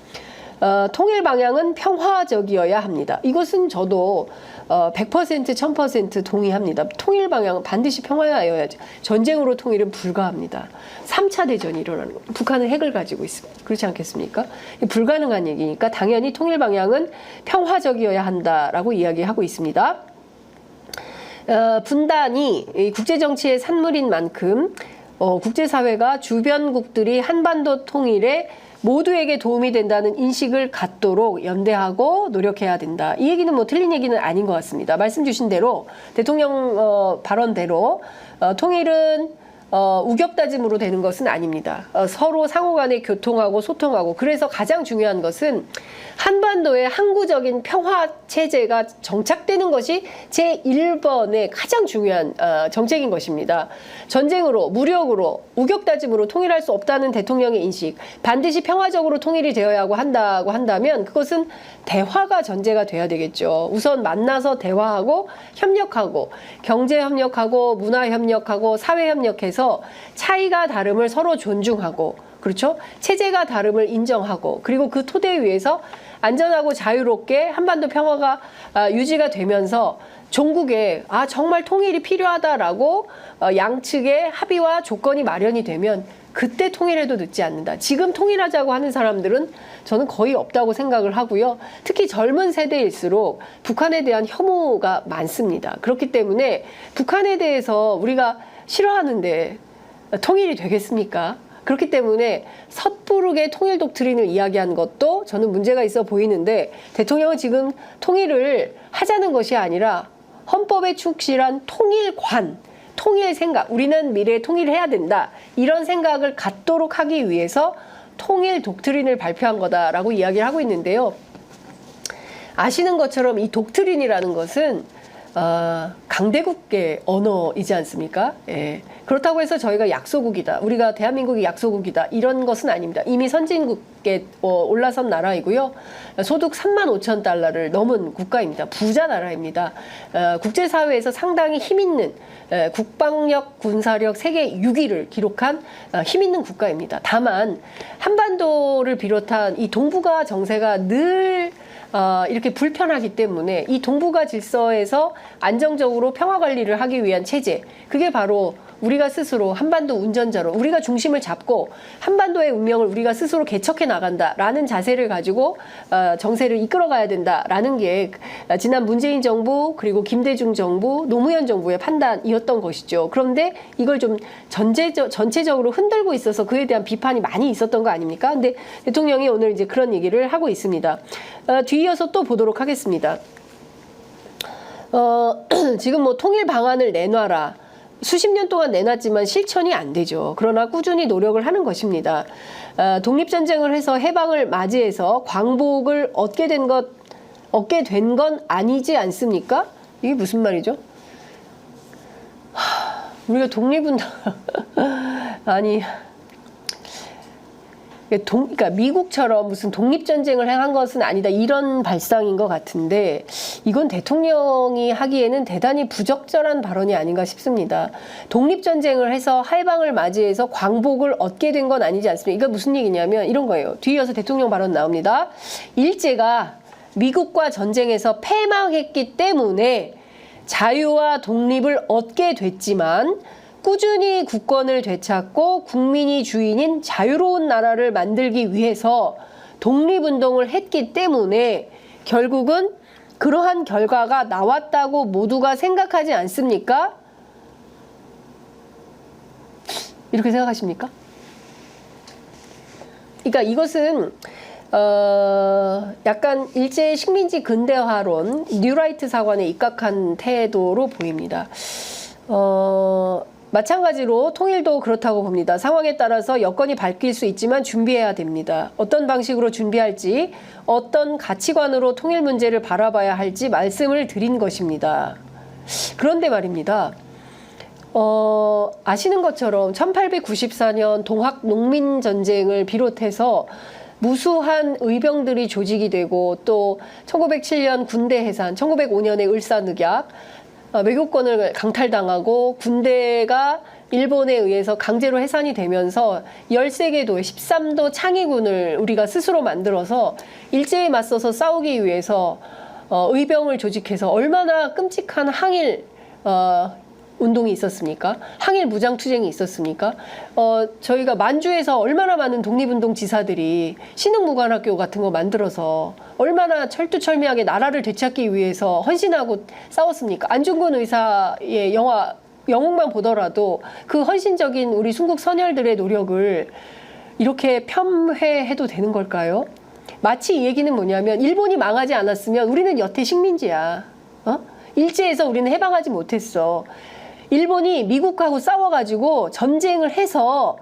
통일 방향은 평화적이어야 합니다. 이것은 저도 100% 1000% 동의합니다. 통일 방향은 반드시 평화여야죠. 전쟁으로 통일은 불가합니다. 3차 대전이 일어나는 거예요. 북한은 핵을 가지고 있습니다. 그렇지 않겠습니까? 불가능한 얘기니까 당연히 통일 방향은 평화적이어야 한다라고 이야기하고 있습니다. 분단이 국제정치의 산물인 만큼 국제사회가 주변국들이 한반도 통일에 모두에게 도움이 된다는 인식을 갖도록 연대하고 노력해야 된다. 이 얘기는 뭐 틀린 얘기는 아닌 것 같습니다. 말씀 주신 대로 대통령 발언대로 통일은 우격다짐으로 되는 것은 아닙니다. 서로 상호간에 교통하고 소통하고 그래서 가장 중요한 것은 한반도의 항구적인 평화 체제가 정착되는 것이 제1번의 가장 중요한 정책인 것입니다. 전쟁으로 무력으로 우격다짐으로 통일할 수 없다는 대통령의 인식, 반드시 평화적으로 통일이 되어야 한다고 한다면 그것은 대화가 전제가 돼야 되겠죠. 우선 만나서 대화하고 협력하고 경제협력하고 문화협력하고 사회협력해서 차이가 다름을 서로 존중하고 그렇죠? 체제가 다름을 인정하고 그리고 그 토대 위에서 안전하고 자유롭게 한반도 평화가 유지가 되면서 종국에 정말 통일이 필요하다라고 양측의 합의와 조건이 마련이 되면 그때 통일해도 늦지 않는다. 지금 통일하자고 하는 사람들은 저는 거의 없다고 생각을 하고요. 특히 젊은 세대일수록 북한에 대한 혐오가 많습니다. 그렇기 때문에 북한에 대해서 우리가 싫어하는데 통일이 되겠습니까? 그렇기 때문에 섣부르게 통일 독트린을 이야기한 것도 저는 문제가 있어 보이는데 대통령은 지금 통일을 하자는 것이 아니라 헌법에 충실한 통일관, 통일 생각, 우리는 미래에 통일해야 된다. 이런 생각을 갖도록 하기 위해서 통일 독트린을 발표한 거다라고 이야기를 하고 있는데요. 아시는 것처럼 이 독트린이라는 것은 강대국의 언어이지 않습니까? 예. 그렇다고 해서 저희가 약소국이다, 우리가 대한민국이 약소국이다, 이런 것은 아닙니다. 이미 선진국에 올라선 나라이고요. 소득 35,000달러를 넘은 국가입니다. 부자 나라입니다. 국제사회에서 상당히 힘있는 국방력, 군사력 세계 6위를 기록한 힘있는 국가입니다. 다만 한반도를 비롯한 이 동북아 정세가 늘 이렇게 불편하기 때문에 이 동북아 질서에서 안정적으로 평화 관리를 하기 위한 체제, 그게 바로 우리가 스스로 한반도 운전자로 우리가 중심을 잡고 한반도의 운명을 우리가 스스로 개척해 나간다라는 자세를 가지고 정세를 이끌어가야 된다라는 게 지난 문재인 정부 그리고 김대중 정부, 노무현 정부의 판단이었던 것이죠. 그런데 이걸 좀 전체적으로 흔들고 있어서 그에 대한 비판이 많이 있었던 거 아닙니까? 근데 대통령이 오늘 이제 그런 얘기를 하고 있습니다. 뒤이어서 또 보도록 하겠습니다. 지금 뭐 통일 방안을 내놔라. 수십 년 동안 내놨지만 실천이 안 되죠. 그러나 꾸준히 노력을 하는 것입니다. 독립전쟁을 해서 해방을 맞이해서 광복을 얻게 된 건 아니지 않습니까? 이게 무슨 말이죠? 우리가 독립은 아니. 그러니까 미국처럼 무슨 독립전쟁을 한 것은 아니다, 이런 발상인 것 같은데 이건 대통령이 하기에는 대단히 부적절한 발언이 아닌가 싶습니다. 독립전쟁을 해서 해방을 맞이해서 광복을 얻게 된 건 아니지 않습니까? 이거 무슨 얘기냐면 이런 거예요. 뒤이어서 대통령 발언 나옵니다. 일제가 미국과 전쟁에서 패망했기 때문에 자유와 독립을 얻게 됐지만 꾸준히 국권을 되찾고 국민이 주인인 자유로운 나라를 만들기 위해서 독립운동을 했기 때문에 결국은 그러한 결과가 나왔다고 모두가 생각하지 않습니까? 이렇게 생각하십니까? 그러니까 이것은 약간 일제의 식민지 근대화론, 뉴라이트 사관에 입각한 태도로 보입니다. 마찬가지로 통일도 그렇다고 봅니다. 상황에 따라서 여건이 바뀔 수 있지만 준비해야 됩니다. 어떤 방식으로 준비할지, 어떤 가치관으로 통일 문제를 바라봐야 할지 말씀을 드린 것입니다. 그런데 말입니다. 아시는 것처럼 1894년 동학 농민전쟁을 비롯해서 무수한 의병들이 조직이 되고 또 1907년 군대 해산, 1905년에 을사늑약, 외교권을 강탈당하고 군대가 일본에 의해서 강제로 해산이 되면서 13개 도의 13도 창의군을 우리가 스스로 만들어서 일제에 맞서서 싸우기 위해서 의병을 조직해서 얼마나 끔찍한 항일 운동이 있었습니까? 항일 무장투쟁이 있었습니까? 저희가 만주에서 얼마나 많은 독립운동 지사들이 신흥무관학교 같은 거 만들어서 얼마나 철두철미하게 나라를 되찾기 위해서 헌신하고 싸웠습니까? 안중근 의사의 영웅만 보더라도 그 헌신적인 우리 순국 선열들의 노력을 이렇게 폄훼해도 되는 걸까요? 마치 이 얘기는 뭐냐면 일본이 망하지 않았으면 우리는 여태 식민지야. 일제에서 우리는 해방하지 못했어. 일본이 미국하고 싸워가지고 전쟁을 해서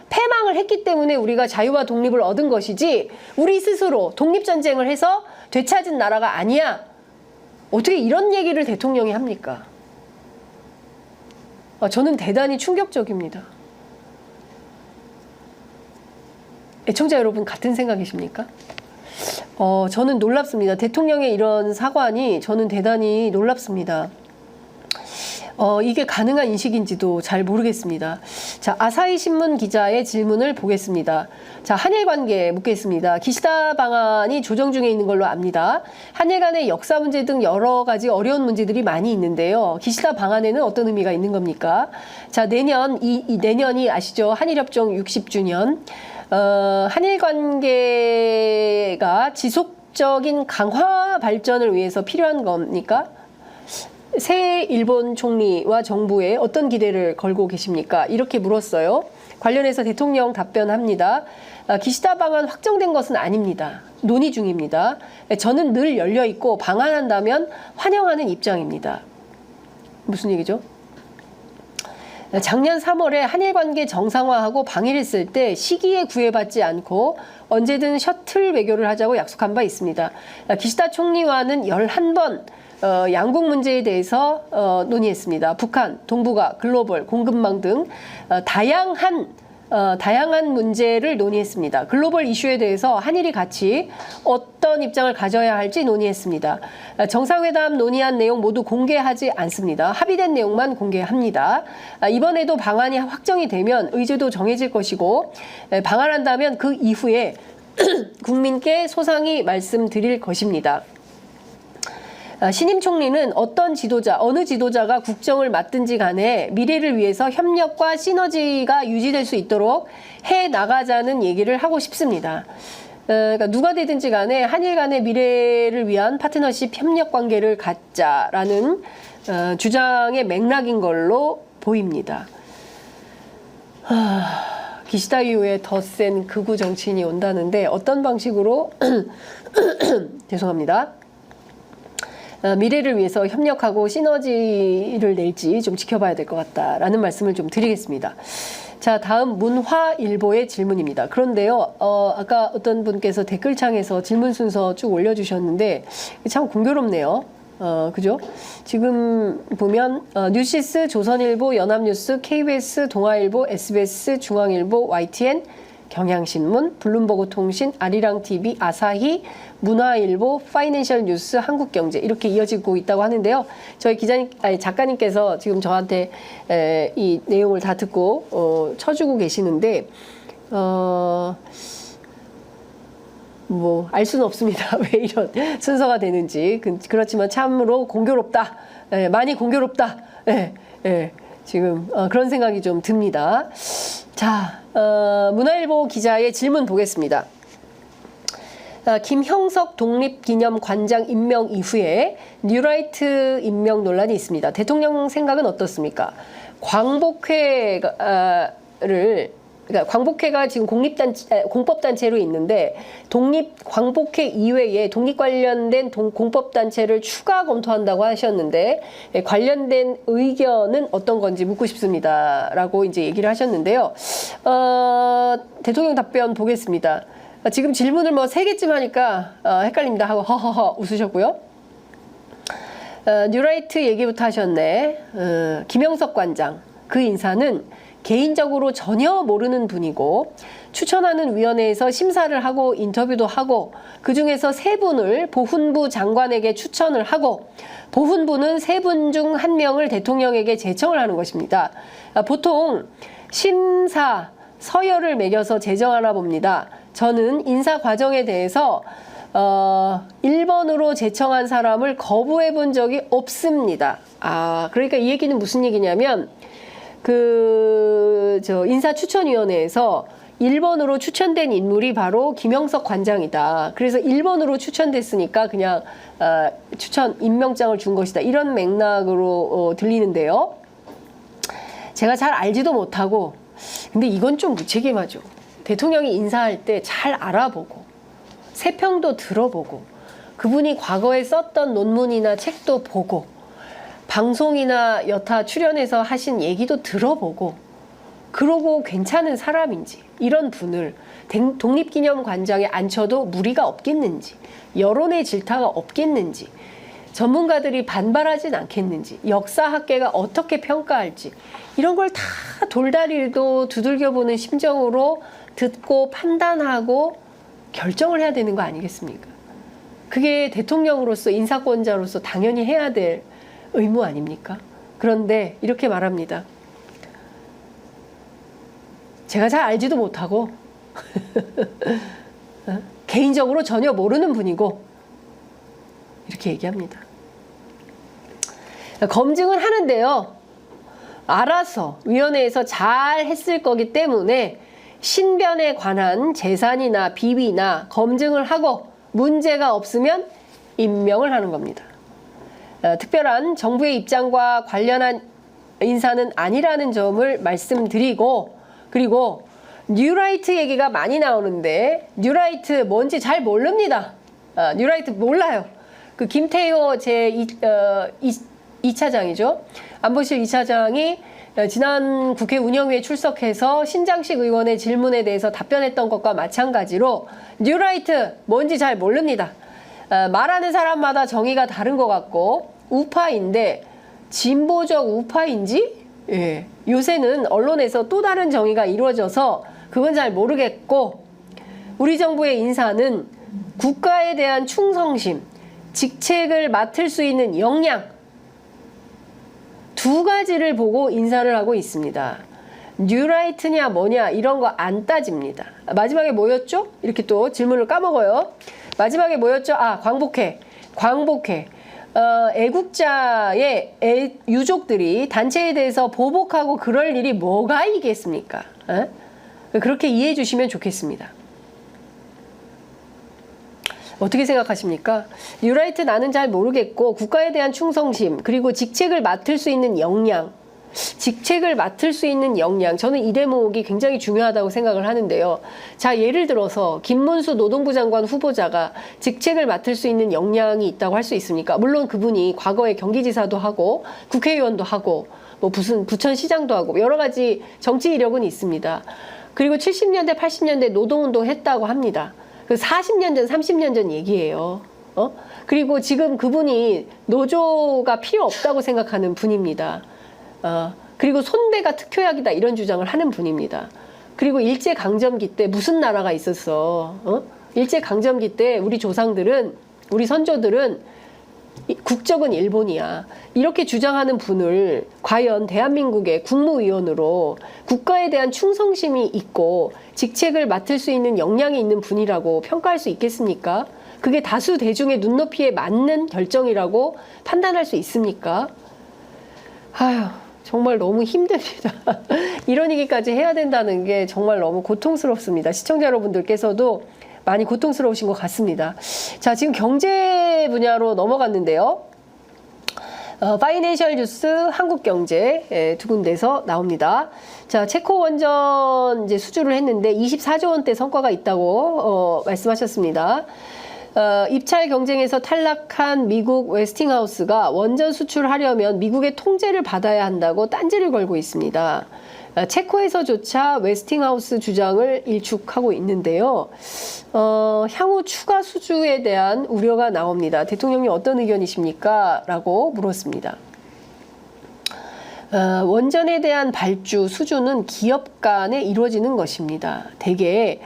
패망을 했기 때문에 우리가 자유와 독립을 얻은 것이지 우리 스스로 독립전쟁을 해서 되찾은 나라가 아니야. 어떻게 이런 얘기를 대통령이 합니까? 저는 대단히 충격적입니다. 애청자 여러분 같은 생각이십니까? 저는 놀랍습니다. 대통령의 이런 사관이 저는 대단히 놀랍습니다. 이게 가능한 인식인지도 잘 모르겠습니다. 자, 아사히 신문 기자의 질문을 보겠습니다. 자, 한일 관계 묻겠습니다. 기시다 방안이 조정 중에 있는 걸로 압니다. 한일 간의 역사 문제 등 여러 가지 어려운 문제들이 많이 있는데요. 기시다 방안에는 어떤 의미가 있는 겁니까? 자, 내년이 아시죠? 한일협정 60주년. 한일 관계가 지속적인 강화 발전을 위해서 필요한 겁니까? 새 일본 총리와 정부에 어떤 기대를 걸고 계십니까? 이렇게 물었어요. 관련해서 대통령 답변합니다. 기시다 방안 확정된 것은 아닙니다. 논의 중입니다. 저는 늘 열려있고 방한한다면 환영하는 입장입니다. 무슨 얘기죠? 작년 3월에 한일 관계 정상화하고 방일했을 때 시기에 구애받지 않고 언제든 셔틀 외교를 하자고 약속한 바 있습니다. 기시다 총리와는 11번 양국 문제에 대해서 논의했습니다. 북한, 동북아, 글로벌, 공급망 등 다양한 문제를 논의했습니다. 글로벌 이슈에 대해서 한일이 같이 어떤 입장을 가져야 할지 논의했습니다. 정상회담 논의한 내용 모두 공개하지 않습니다. 합의된 내용만 공개합니다. 이번에도 방안이 확정이 되면 의제도 정해질 것이고 방한한다면 그 이후에 국민께 소상히 말씀드릴 것입니다. 신임 총리는 어느 지도자가 국정을 맡든지 간에 미래를 위해서 협력과 시너지가 유지될 수 있도록 해 나가자는 얘기를 하고 싶습니다. 그러니까 누가 되든지 간에 한일 간의 미래를 위한 파트너십 협력 관계를 갖자라는 주장의 맥락인 걸로 보입니다. 기시다 이후에 더 센 극우 정치인이 온다는데 어떤 방식으로 죄송합니다. 미래를 위해서 협력하고 시너지를 낼지 좀 지켜봐야 될 것 같다라는 말씀을 좀 드리겠습니다. 자, 다음 문화일보의 질문입니다. 그런데요, 아까 어떤 분께서 댓글창에서 질문 순서 쭉 올려주셨는데 참 공교롭네요. 그죠? 지금 보면 뉴시스, 조선일보, 연합뉴스, KBS, 동아일보, SBS, 중앙일보, YTN, 경향신문, 블룸버그 통신, 아리랑TV, 아사히, 문화일보, 파이낸셜 뉴스, 한국경제 이렇게 이어지고 있다고 하는데요. 저희 작가님께서 지금 저한테 이 내용을 다 듣고 쳐주고 계시는데 뭐 알 수는 없습니다. 왜 이런 순서가 되는지. 그렇지만 참으로 공교롭다. 많이 공교롭다. 지금 그런 생각이 좀 듭니다. 자, 문화일보 기자의 질문 보겠습니다. 김형석 독립기념관장 임명 이후에 뉴라이트 임명 논란이 있습니다. 대통령 생각은 어떻습니까? 그러니까 광복회가 지금 공법단체로 있는데 광복회 이외에 독립 관련된 공법단체를 추가 검토한다고 하셨는데 관련된 의견은 어떤 건지 묻고 싶습니다. 라고 이제 얘기를 하셨는데요. 대통령 답변 보겠습니다. 지금 질문을 뭐 3개쯤 하니까 헷갈립니다 하고 허허허 웃으셨고요. 뉴라이트 얘기부터 하셨네. 김형석 관장, 그 인사는 개인적으로 전혀 모르는 분이고 추천하는 위원회에서 심사를 하고 인터뷰도 하고 그중에서 3분을 보훈부 장관에게 추천을 하고 보훈부는 3분 중 1명을 대통령에게 제청을 하는 것입니다. 보통 심사 서열을 매겨서 제정하나 봅니다. 저는 인사 과정에 대해서 1번으로 제청한 사람을 거부해 본 적이 없습니다. 그러니까 이 얘기는 무슨 얘기냐면 인사추천위원회에서 1번으로 추천된 인물이 바로 김형석 관장이다. 그래서 1번으로 추천됐으니까 그냥 임명장을 준 것이다. 이런 맥락으로 들리는데요. 제가 잘 알지도 못하고 근데 이건 좀 무책임하죠. 대통령이 인사할 때 잘 알아보고 세평도 들어보고 그분이 과거에 썼던 논문이나 책도 보고 방송이나 여타 출연해서 하신 얘기도 들어보고 그러고 괜찮은 사람인지 이런 분을 독립기념관장에 앉혀도 무리가 없겠는지 여론의 질타가 없겠는지 전문가들이 반발하진 않겠는지 역사학계가 어떻게 평가할지 이런 걸 다 돌다리도 두들겨보는 심정으로 듣고 판단하고 결정을 해야 되는 거 아니겠습니까? 그게 대통령으로서 인사권자로서 당연히 해야 될 의무 아닙니까? 그런데 이렇게 말합니다. 제가 잘 알지도 못하고 개인적으로 전혀 모르는 분이고 이렇게 얘기합니다. 검증은 하는데요. 알아서 위원회에서 잘 했을 거기 때문에 신변에 관한 재산이나 비위나 검증을 하고 문제가 없으면 임명을 하는 겁니다. 특별한 정부의 입장과 관련한 인사는 아니라는 점을 말씀드리고 그리고 뉴라이트 얘기가 많이 나오는데 뉴라이트 뭔지 잘 모릅니다. 뉴라이트 몰라요. 그 김태효 2차장이죠. 안보실 2차장이 지난 국회 운영위에 출석해서 신장식 의원의 질문에 대해서 답변했던 것과 마찬가지로 뉴라이트 뭔지 잘 모릅니다. 말하는 사람마다 정의가 다른 것 같고 우파인데 진보적 우파인지 예. 요새는 언론에서 또 다른 정의가 이루어져서 그건 잘 모르겠고 우리 정부의 인사는 국가에 대한 충성심, 직책을 맡을 수 있는 역량 두 가지를 보고 인사를 하고 있습니다. 뉴라이트냐 뭐냐 이런 거 안 따집니다. 마지막에 뭐였죠? 이렇게 또 질문을 까먹어요. 마지막에 뭐였죠? 아, 광복회. 애국자의 유족들이 단체에 대해서 보복하고 그럴 일이 뭐가 있겠습니까? 그렇게 이해해 주시면 좋겠습니다. 어떻게 생각하십니까? 뉴라이트 나는 잘 모르겠고 국가에 대한 충성심 그리고 직책을 맡을 수 있는 역량 저는 이 대목이 굉장히 중요하다고 생각을 하는데요. 자, 예를 들어서 김문수 노동부 장관 후보자가 직책을 맡을 수 있는 역량이 있다고 할 수 있습니까? 물론 그분이 과거에 경기지사도 하고 국회의원도 하고 뭐 무슨 부천시장도 하고 여러 가지 정치 이력은 있습니다. 그리고 70년대 80년대 노동운동 했다고 합니다. 그 40년 전 30년 전 얘기예요. 그리고 지금 그분이 노조가 필요 없다고 생각하는 분입니다. 그리고 손배가 특효약이다 이런 주장을 하는 분입니다. 그리고 일제강점기 때 무슨 나라가 있었어? 일제강점기 때 우리 조상들은 우리 선조들은 국적은 일본이야. 이렇게 주장하는 분을 과연 대한민국의 국무위원으로 국가에 대한 충성심이 있고 직책을 맡을 수 있는 역량이 있는 분이라고 평가할 수 있겠습니까? 그게 다수 대중의 눈높이에 맞는 결정이라고 판단할 수 있습니까? 아휴, 정말 너무 힘듭니다. 이런 얘기까지 해야 된다는 게 정말 너무 고통스럽습니다. 시청자 여러분들께서도 많이 고통스러우신 것 같습니다. 자, 지금 경제 분야로 넘어갔는데요. 파이낸셜 뉴스, 한국경제 두 군데서 나옵니다. 자, 체코 원전 이제 수주를 했는데 24조 원대 성과가 있다고 말씀하셨습니다. 입찰 경쟁에서 탈락한 미국 웨스팅하우스가 원전 수출하려면 미국의 통제를 받아야 한다고 딴지를 걸고 있습니다. 체코에서조차 웨스팅하우스 주장을 일축하고 있는데요. 향후 추가 수주에 대한 우려가 나옵니다. 대통령님 어떤 의견이십니까? 라고 물었습니다. 원전에 대한 발주, 수주는 기업 간에 이루어지는 것입니다. 대개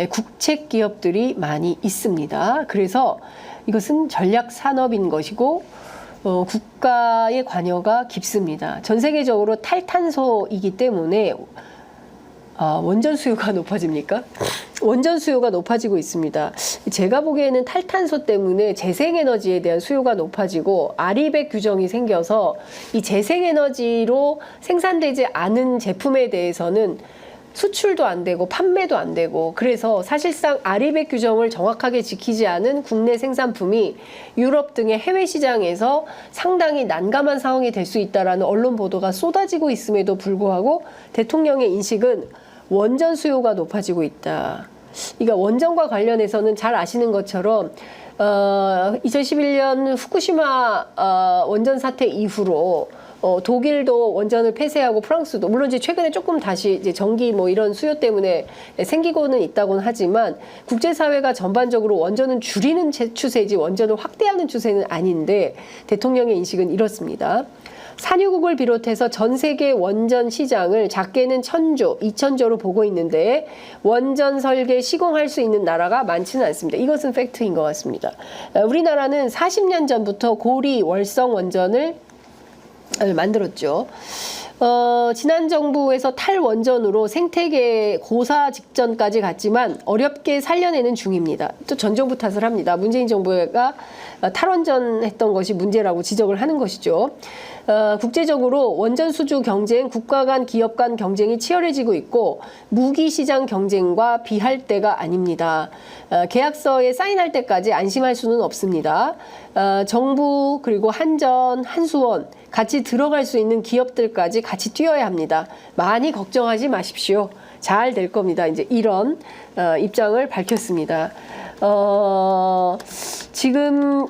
국책 기업들이 많이 있습니다. 그래서 이것은 전략 산업인 것이고 국가의 관여가 깊습니다. 전 세계적으로 탈탄소이기 때문에 원전 수요가 높아집니까? 원전 수요가 높아지고 있습니다. 제가 보기에는 탈탄소 때문에 재생에너지에 대한 수요가 높아지고 아리백 규정이 생겨서 이 재생에너지로 생산되지 않은 제품에 대해서는 수출도 안 되고 판매도 안 되고 그래서 사실상 아리백 규정을 정확하게 지키지 않은 국내 생산품이 유럽 등의 해외 시장에서 상당히 난감한 상황이 될 수 있다라는 언론 보도가 쏟아지고 있음에도 불구하고 대통령의 인식은 원전 수요가 높아지고 있다. 그러니까 원전과 관련해서는 잘 아시는 것처럼 2011년 후쿠시마 원전 사태 이후로 독일도 원전을 폐쇄하고 프랑스도 물론 이제 최근에 조금 다시 이제 전기 뭐 이런 수요 때문에 생기고는 있다고는 하지만 국제사회가 전반적으로 원전은 줄이는 추세지 원전을 확대하는 추세는 아닌데 대통령의 인식은 이렇습니다. 산유국을 비롯해서 전 세계 원전 시장을 작게는 1000조, 2000조로 보고 있는데 원전 설계 시공할 수 있는 나라가 많지는 않습니다. 이것은 팩트인 것 같습니다. 우리나라는 40년 전부터 고리 월성 원전을 만들었죠. 지난 정부에서 탈원전으로 생태계 고사 직전까지 갔지만 어렵게 살려내는 중입니다. 또 전 정부 탓을 합니다. 문재인 정부가 탈원전했던 것이 문제라고 지적을 하는 것이죠. 국제적으로 원전 수주 경쟁, 국가 간 기업 간 경쟁이 치열해지고 있고 무기 시장 경쟁과 비할 때가 아닙니다. 계약서에 사인할 때까지 안심할 수는 없습니다. 정부 그리고 한전, 한수원 같이 들어갈 수 있는 기업들까지 같이 뛰어야 합니다. 많이 걱정하지 마십시오. 잘 될 겁니다. 이제 이런 지금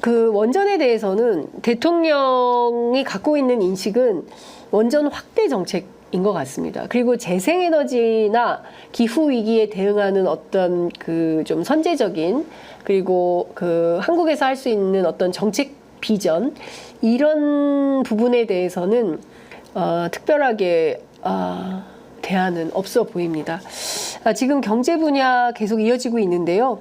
그 원전에 대해서는 대통령이 갖고 있는 인식은 원전 확대 정책인 것 같습니다. 그리고 재생에너지나 기후 위기에 대응하는 어떤 그 좀 선제적인 그리고 그 한국에서 할 수 있는 어떤 정책 비전 이런 부분에 대해서는 특별하게 대안은 없어 보입니다. 지금 경제 분야 계속 이어지고 있는데요.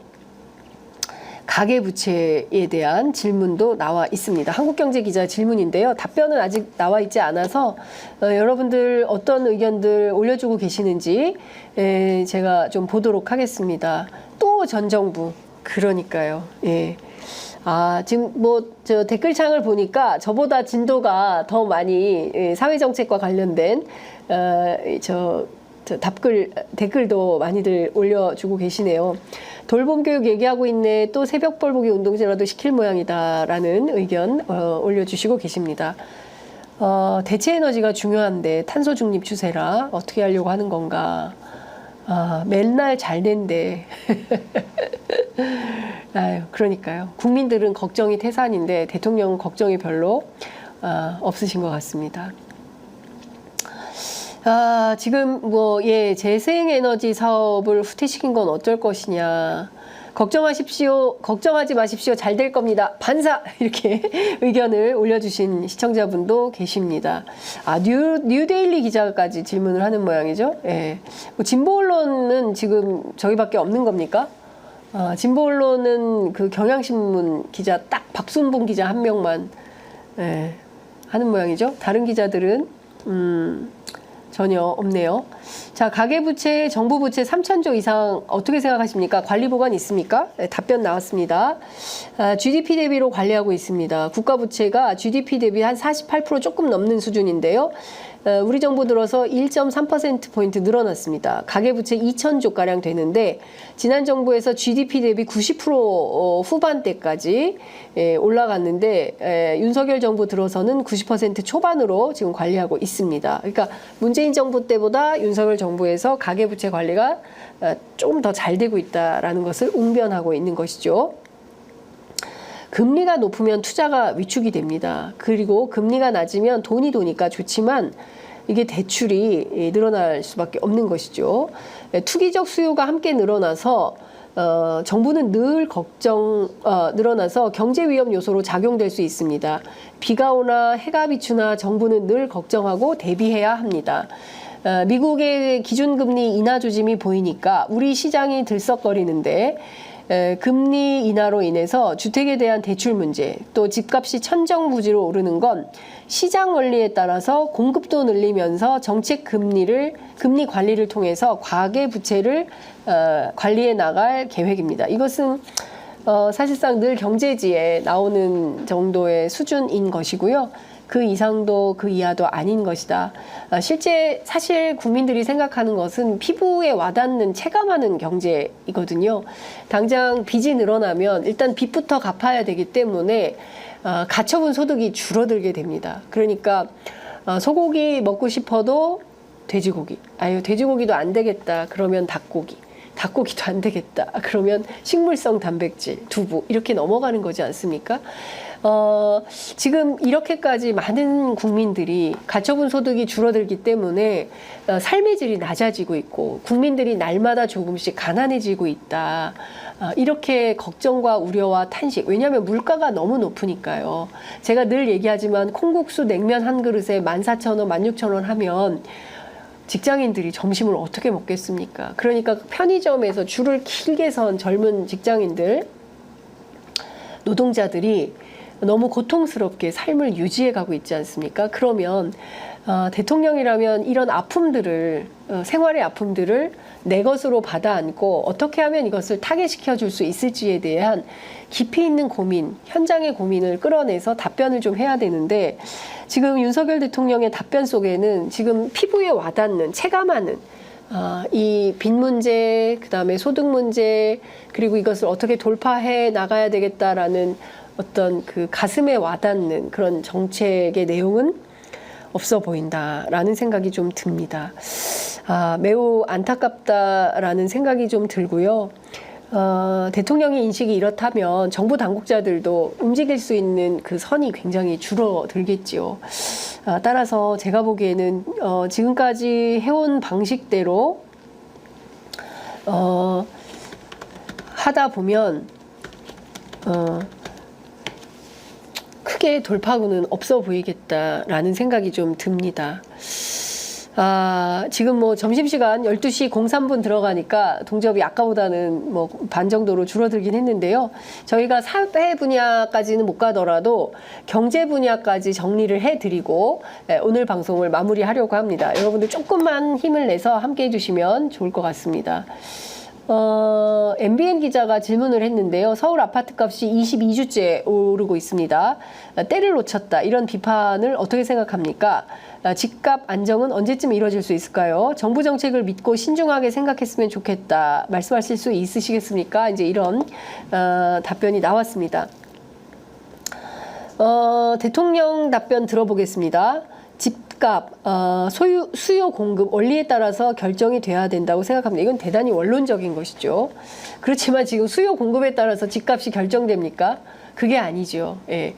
가계부채에 대한 질문도 나와 있습니다. 한국경제기자 질문인데요. 답변은 아직 나와 있지 않아서 여러분들 어떤 의견들 올려주고 계시는지 제가 좀 보도록 하겠습니다. 또 전 정부 그러니까요. 예. 지금 뭐 저 댓글창을 보니까 저보다 진도가 더 많이 사회정책과 관련된 댓글도 많이들 올려주고 계시네요. 돌봄교육 얘기하고 있네. 또 새벽벌보기 운동제라도 시킬 모양이다라는 의견 올려주시고 계십니다. 대체에너지가 중요한데 탄소 중립 추세라 어떻게 하려고 하는 건가. 맨날 잘 된대. 아유, 그러니까요. 국민들은 걱정이 태산인데 대통령은 걱정이 별로 없으신 것 같습니다. 지금 재생에너지 사업을 후퇴시킨 건 어쩔 것이냐. 걱정하지 마십시오. 잘 될 겁니다. 반사! 이렇게 의견을 올려주신 시청자분도 계십니다. 뉴데일리 기자까지 질문을 하는 모양이죠. 예. 뭐 진보 언론은 지금 저희밖에 없는 겁니까? 진보 언론은 그 경향신문 기자 딱 박순봉 기자 한 명만 하는 모양이죠. 다른 기자들은 전혀 없네요. 자, 가계부채, 정부부채 3,000조 이상 어떻게 생각하십니까? 관리보관 있습니까? 네, 답변 나왔습니다. GDP 대비로 관리하고 있습니다. 국가부채가 GDP 대비 한 48% 조금 넘는 수준인데요. 우리 정부 들어서 1.3%포인트 늘어났습니다. 가계부채 2,000조가량 되는데 지난 정부에서 GDP 대비 90% 후반대까지 올라갔는데 윤석열 정부 들어서는 90% 초반으로 지금 관리하고 있습니다. 그러니까 문재인 정부 때보다 윤석열 정부에서 가계부채 관리가 조금 더 잘 되고 있다라는 것을 웅변하고 있는 것이죠. 금리가 높으면 투자가 위축이 됩니다. 그리고 금리가 낮으면 돈이 도니까 좋지만 이게 대출이 늘어날 수밖에 없는 것이죠. 투기적 수요가 함께 늘어나서 정부는 늘 늘어나서 경제 위험 요소로 작용될 수 있습니다. 비가 오나 해가 비추나 정부는 늘 걱정하고 대비해야 합니다. 미국의 기준금리 인하 조짐이 보이니까 우리 시장이 들썩거리는데 금리 인하로 인해서 주택에 대한 대출 문제, 또 집값이 천정부지로 오르는 건 시장 원리에 따라서 공급도 늘리면서 정책 금리 관리를 통해서 가계부채를 관리해 나갈 계획입니다. 이것은 사실상 늘 경제지에 나오는 정도의 수준인 것이고요. 그 이상도 그 이하도 아닌 것이다. 실제 사실 국민들이 생각하는 것은 피부에 와닿는 체감하는 경제이거든요. 당장 빚이 늘어나면 일단 빚부터 갚아야 되기 때문에 가처분 소득이 줄어들게 됩니다. 그러니까 소고기 먹고 싶어도 돼지고기. 돼지고기도 안 되겠다. 그러면 닭고기도 안 되겠다. 그러면 식물성 단백질, 두부 이렇게 넘어가는 거지 않습니까? 지금 이렇게까지 많은 국민들이 가처분 소득이 줄어들기 때문에 삶의 질이 낮아지고 있고 국민들이 날마다 조금씩 가난해지고 있다. 이렇게 걱정과 우려와 탄식. 왜냐하면 물가가 너무 높으니까요. 제가 늘 얘기하지만 콩국수 냉면 한 그릇에 14,000원, 16,000원 하면 직장인들이 점심을 어떻게 먹겠습니까? 그러니까 편의점에서 줄을 길게 선 젊은 직장인들, 노동자들이 너무 고통스럽게 삶을 유지해 가고 있지 않습니까? 그러면 대통령이라면 이런 아픔들을 생활의 아픔들을 내 것으로 받아 안고 어떻게 하면 이것을 타개시켜 줄 수 있을지에 대한 깊이 있는 고민, 현장의 고민을 끌어내서 답변을 좀 해야 되는데 지금 윤석열 대통령의 답변 속에는 지금 피부에 와닿는 체감하는 이 빚 문제, 그다음에 소득 문제, 그리고 이것을 어떻게 돌파해 나가야 되겠다라는 어떤 그 가슴에 와닿는 그런 정책의 내용은 없어 보인다라는 생각이 좀 듭니다. 매우 안타깝다라는 생각이 좀 들고요. 대통령의 인식이 이렇다면 정부 당국자들도 움직일 수 있는 그 선이 굉장히 줄어들겠지요. 따라서 제가 보기에는 지금까지 해온 방식대로 하다 보면 크게 돌파구는 없어 보이겠다라는 생각이 좀 듭니다. 지금 뭐 점심시간 12시 03분 들어가니까 동접이 아까보다는 뭐 반 정도로 줄어들긴 했는데요. 저희가 사회 분야까지는 못 가더라도 경제 분야까지 정리를 해드리고 오늘 방송을 마무리하려고 합니다. 여러분들 조금만 힘을 내서 함께 해주시면 좋을 것 같습니다. MBN 기자가 질문을 했는데요. 서울 아파트 값이 22주째 오르고 있습니다. 때를 놓쳤다. 이런 비판을 어떻게 생각합니까? 집값 안정은 언제쯤 이루어질 수 있을까요? 정부 정책을 믿고 신중하게 생각했으면 좋겠다. 말씀하실 수 있으시겠습니까? 이제 이런 답변이 나왔습니다. 대통령 답변 들어보겠습니다. 집값, 수요 공급 원리에 따라서 결정이 돼야 된다고 생각합니다. 이건 대단히 원론적인 것이죠. 그렇지만 지금 수요 공급에 따라서 집값이 결정됩니까? 그게 아니죠. 예.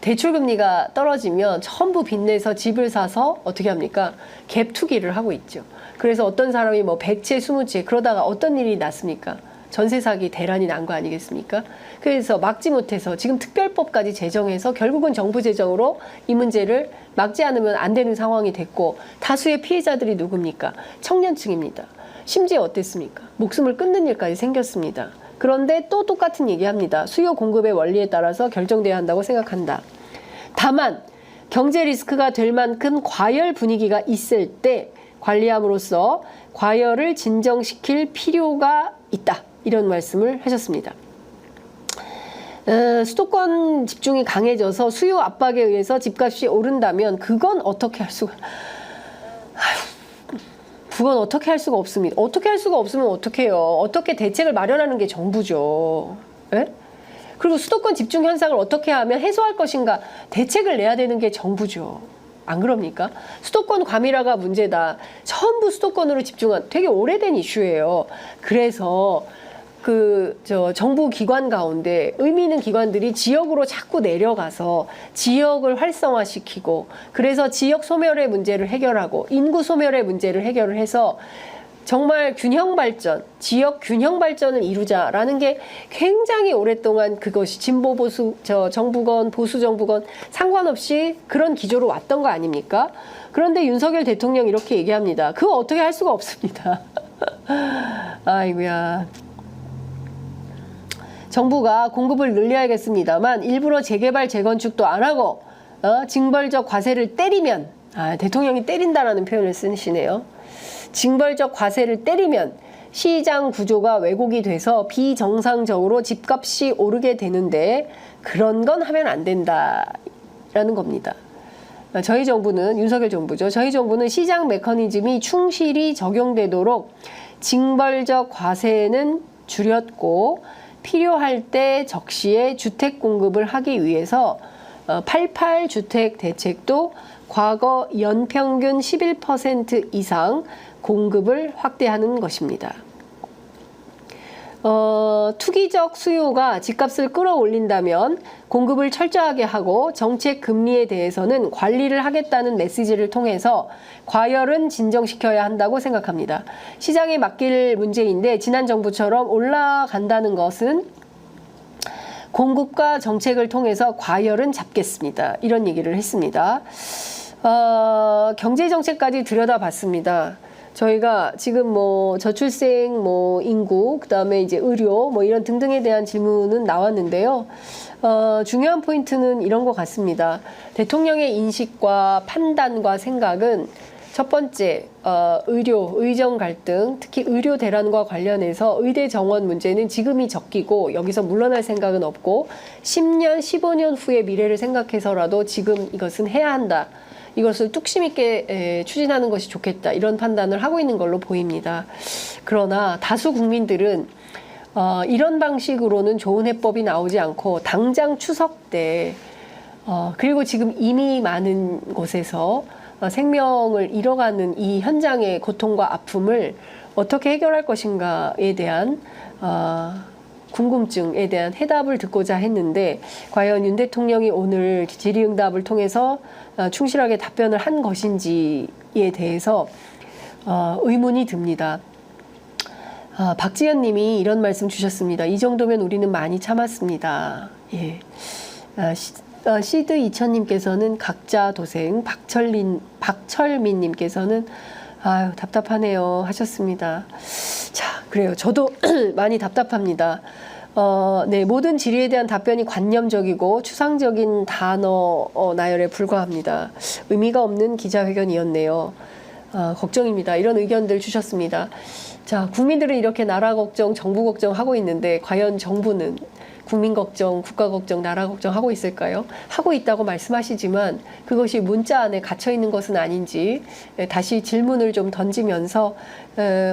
대출금리가 떨어지면 전부 빚내서 집을 사서 어떻게 합니까? 갭 투기를 하고 있죠. 그래서 어떤 사람이 뭐 100채, 20채 그러다가 어떤 일이 났습니까? 전세 사기 대란이 난 거 아니겠습니까? 그래서 막지 못해서 지금 특별법까지 제정해서 결국은 정부 재정으로 이 문제를 막지 않으면 안 되는 상황이 됐고 다수의 피해자들이 누굽니까? 청년층입니다. 심지어 어땠습니까? 목숨을 끊는 일까지 생겼습니다. 그런데 또 똑같은 얘기합니다. 수요 공급의 원리에 따라서 결정돼야 한다고 생각한다. 다만 경제 리스크가 될 만큼 과열 분위기가 있을 때 관리함으로써 과열을 진정시킬 필요가 있다. 이런 말씀을 하셨습니다. 수도권 집중이 강해져서 수요 압박에 의해서 집값이 오른다면 그건 어떻게 할 수가 그건 어떻게 할 수가 없습니다. 어떻게 할 수가 없으면 어떻게 해요? 어떻게 대책을 마련하는 게 정부죠. 에? 그리고 수도권 집중 현상을 어떻게 하면 해소할 것인가 대책을 내야 되는 게 정부죠. 안 그럽니까? 수도권 과밀화가 문제다. 전부 수도권으로 집중한 되게 오래된 이슈예요. 그래서 정부 기관 가운데 의미 있는 기관들이 지역으로 자꾸 내려가서 지역을 활성화시키고 그래서 지역 소멸의 문제를 해결하고 인구 소멸의 문제를 해결을 해서 정말 균형 발전, 지역 균형 발전을 이루자라는 게 굉장히 오랫동안 그것이 진보 보수, 정부건 보수 정부건 상관없이 그런 기조로 왔던 거 아닙니까? 그런데 윤석열 대통령 이렇게 얘기합니다. 그거 어떻게 할 수가 없습니다. 아이고야. 정부가 공급을 늘려야겠습니다만 일부러 재개발 재건축도 안 하고 징벌적 과세를 때리면 대통령이 때린다라는 표현을 쓰시네요. 징벌적 과세를 때리면 시장 구조가 왜곡이 돼서 비정상적으로 집값이 오르게 되는데 그런 건 하면 안 된다라는 겁니다. 저희 정부는 윤석열 정부죠. 저희 정부는 시장 메커니즘이 충실히 적용되도록 징벌적 과세는 줄였고 필요할 때 적시에 주택 공급을 하기 위해서 88주택 대책도 과거 연평균 11% 이상 공급을 확대하는 것입니다. 투기적 수요가 집값을 끌어올린다면 공급을 철저하게 하고 정책 금리에 대해서는 관리를 하겠다는 메시지를 통해서 과열은 진정시켜야 한다고 생각합니다. 시장에 맡길 문제인데 지난 정부처럼 올라간다는 것은 공급과 정책을 통해서 과열은 잡겠습니다. 이런 얘기를 했습니다. 경제정책까지 들여다봤습니다. 저희가 지금 뭐 저출생, 뭐 인구, 그다음에 이제 의료, 뭐 이런 등등에 대한 질문은 나왔는데요. 중요한 포인트는 이런 것 같습니다. 대통령의 인식과 판단과 생각은 첫 번째, 의료, 의정 갈등, 특히 의료 대란과 관련해서 의대 정원 문제는 지금이 적기고 여기서 물러날 생각은 없고 10년, 15년 후의 미래를 생각해서라도 지금 이것은 해야 한다. 이것을 뚝심 있게 추진하는 것이 좋겠다. 이런 판단을 하고 있는 걸로 보입니다. 그러나 다수 국민들은 이런 방식으로는 좋은 해법이 나오지 않고 당장 추석 때 그리고 지금 이미 많은 곳에서 생명을 잃어가는 이 현장의 고통과 아픔을 어떻게 해결할 것인가에 대한 궁금증에 대한 해답을 듣고자 했는데 과연 윤 대통령이 오늘 질의응답을 통해서 충실하게 답변을 한 것인지에 대해서 의문이 듭니다. 박지현 님이 이런 말씀 주셨습니다. 이 정도면 우리는 많이 참았습니다. 예. 시드 2000님께서는 각자 도생, 박철민 님께서는 아유, 답답하네요 하셨습니다. 자, 그래요. 저도 많이 답답합니다. 네, 모든 질의에 대한 답변이 관념적이고 추상적인 단어 나열에 불과합니다. 의미가 없는 기자회견이었네요. 걱정입니다. 이런 의견들 주셨습니다. 자, 국민들은 이렇게 나라 걱정, 정부 걱정하고 있는데 과연 정부는 국민 걱정, 국가 걱정, 나라 걱정 하고 있을까요? 하고 있다고 말씀하시지만 그것이 문자 안에 갇혀 있는 것은 아닌지 다시 질문을 좀 던지면서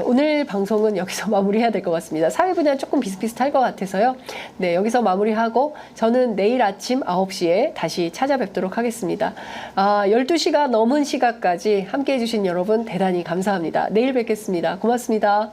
오늘 방송은 여기서 마무리해야 될 것 같습니다. 사회 분야는 조금 비슷비슷할 것 같아서요. 네, 여기서 마무리하고 저는 내일 아침 9시에 다시 찾아뵙도록 하겠습니다. 12시가 넘은 시각까지 함께해 주신 여러분 대단히 감사합니다. 내일 뵙겠습니다. 고맙습니다.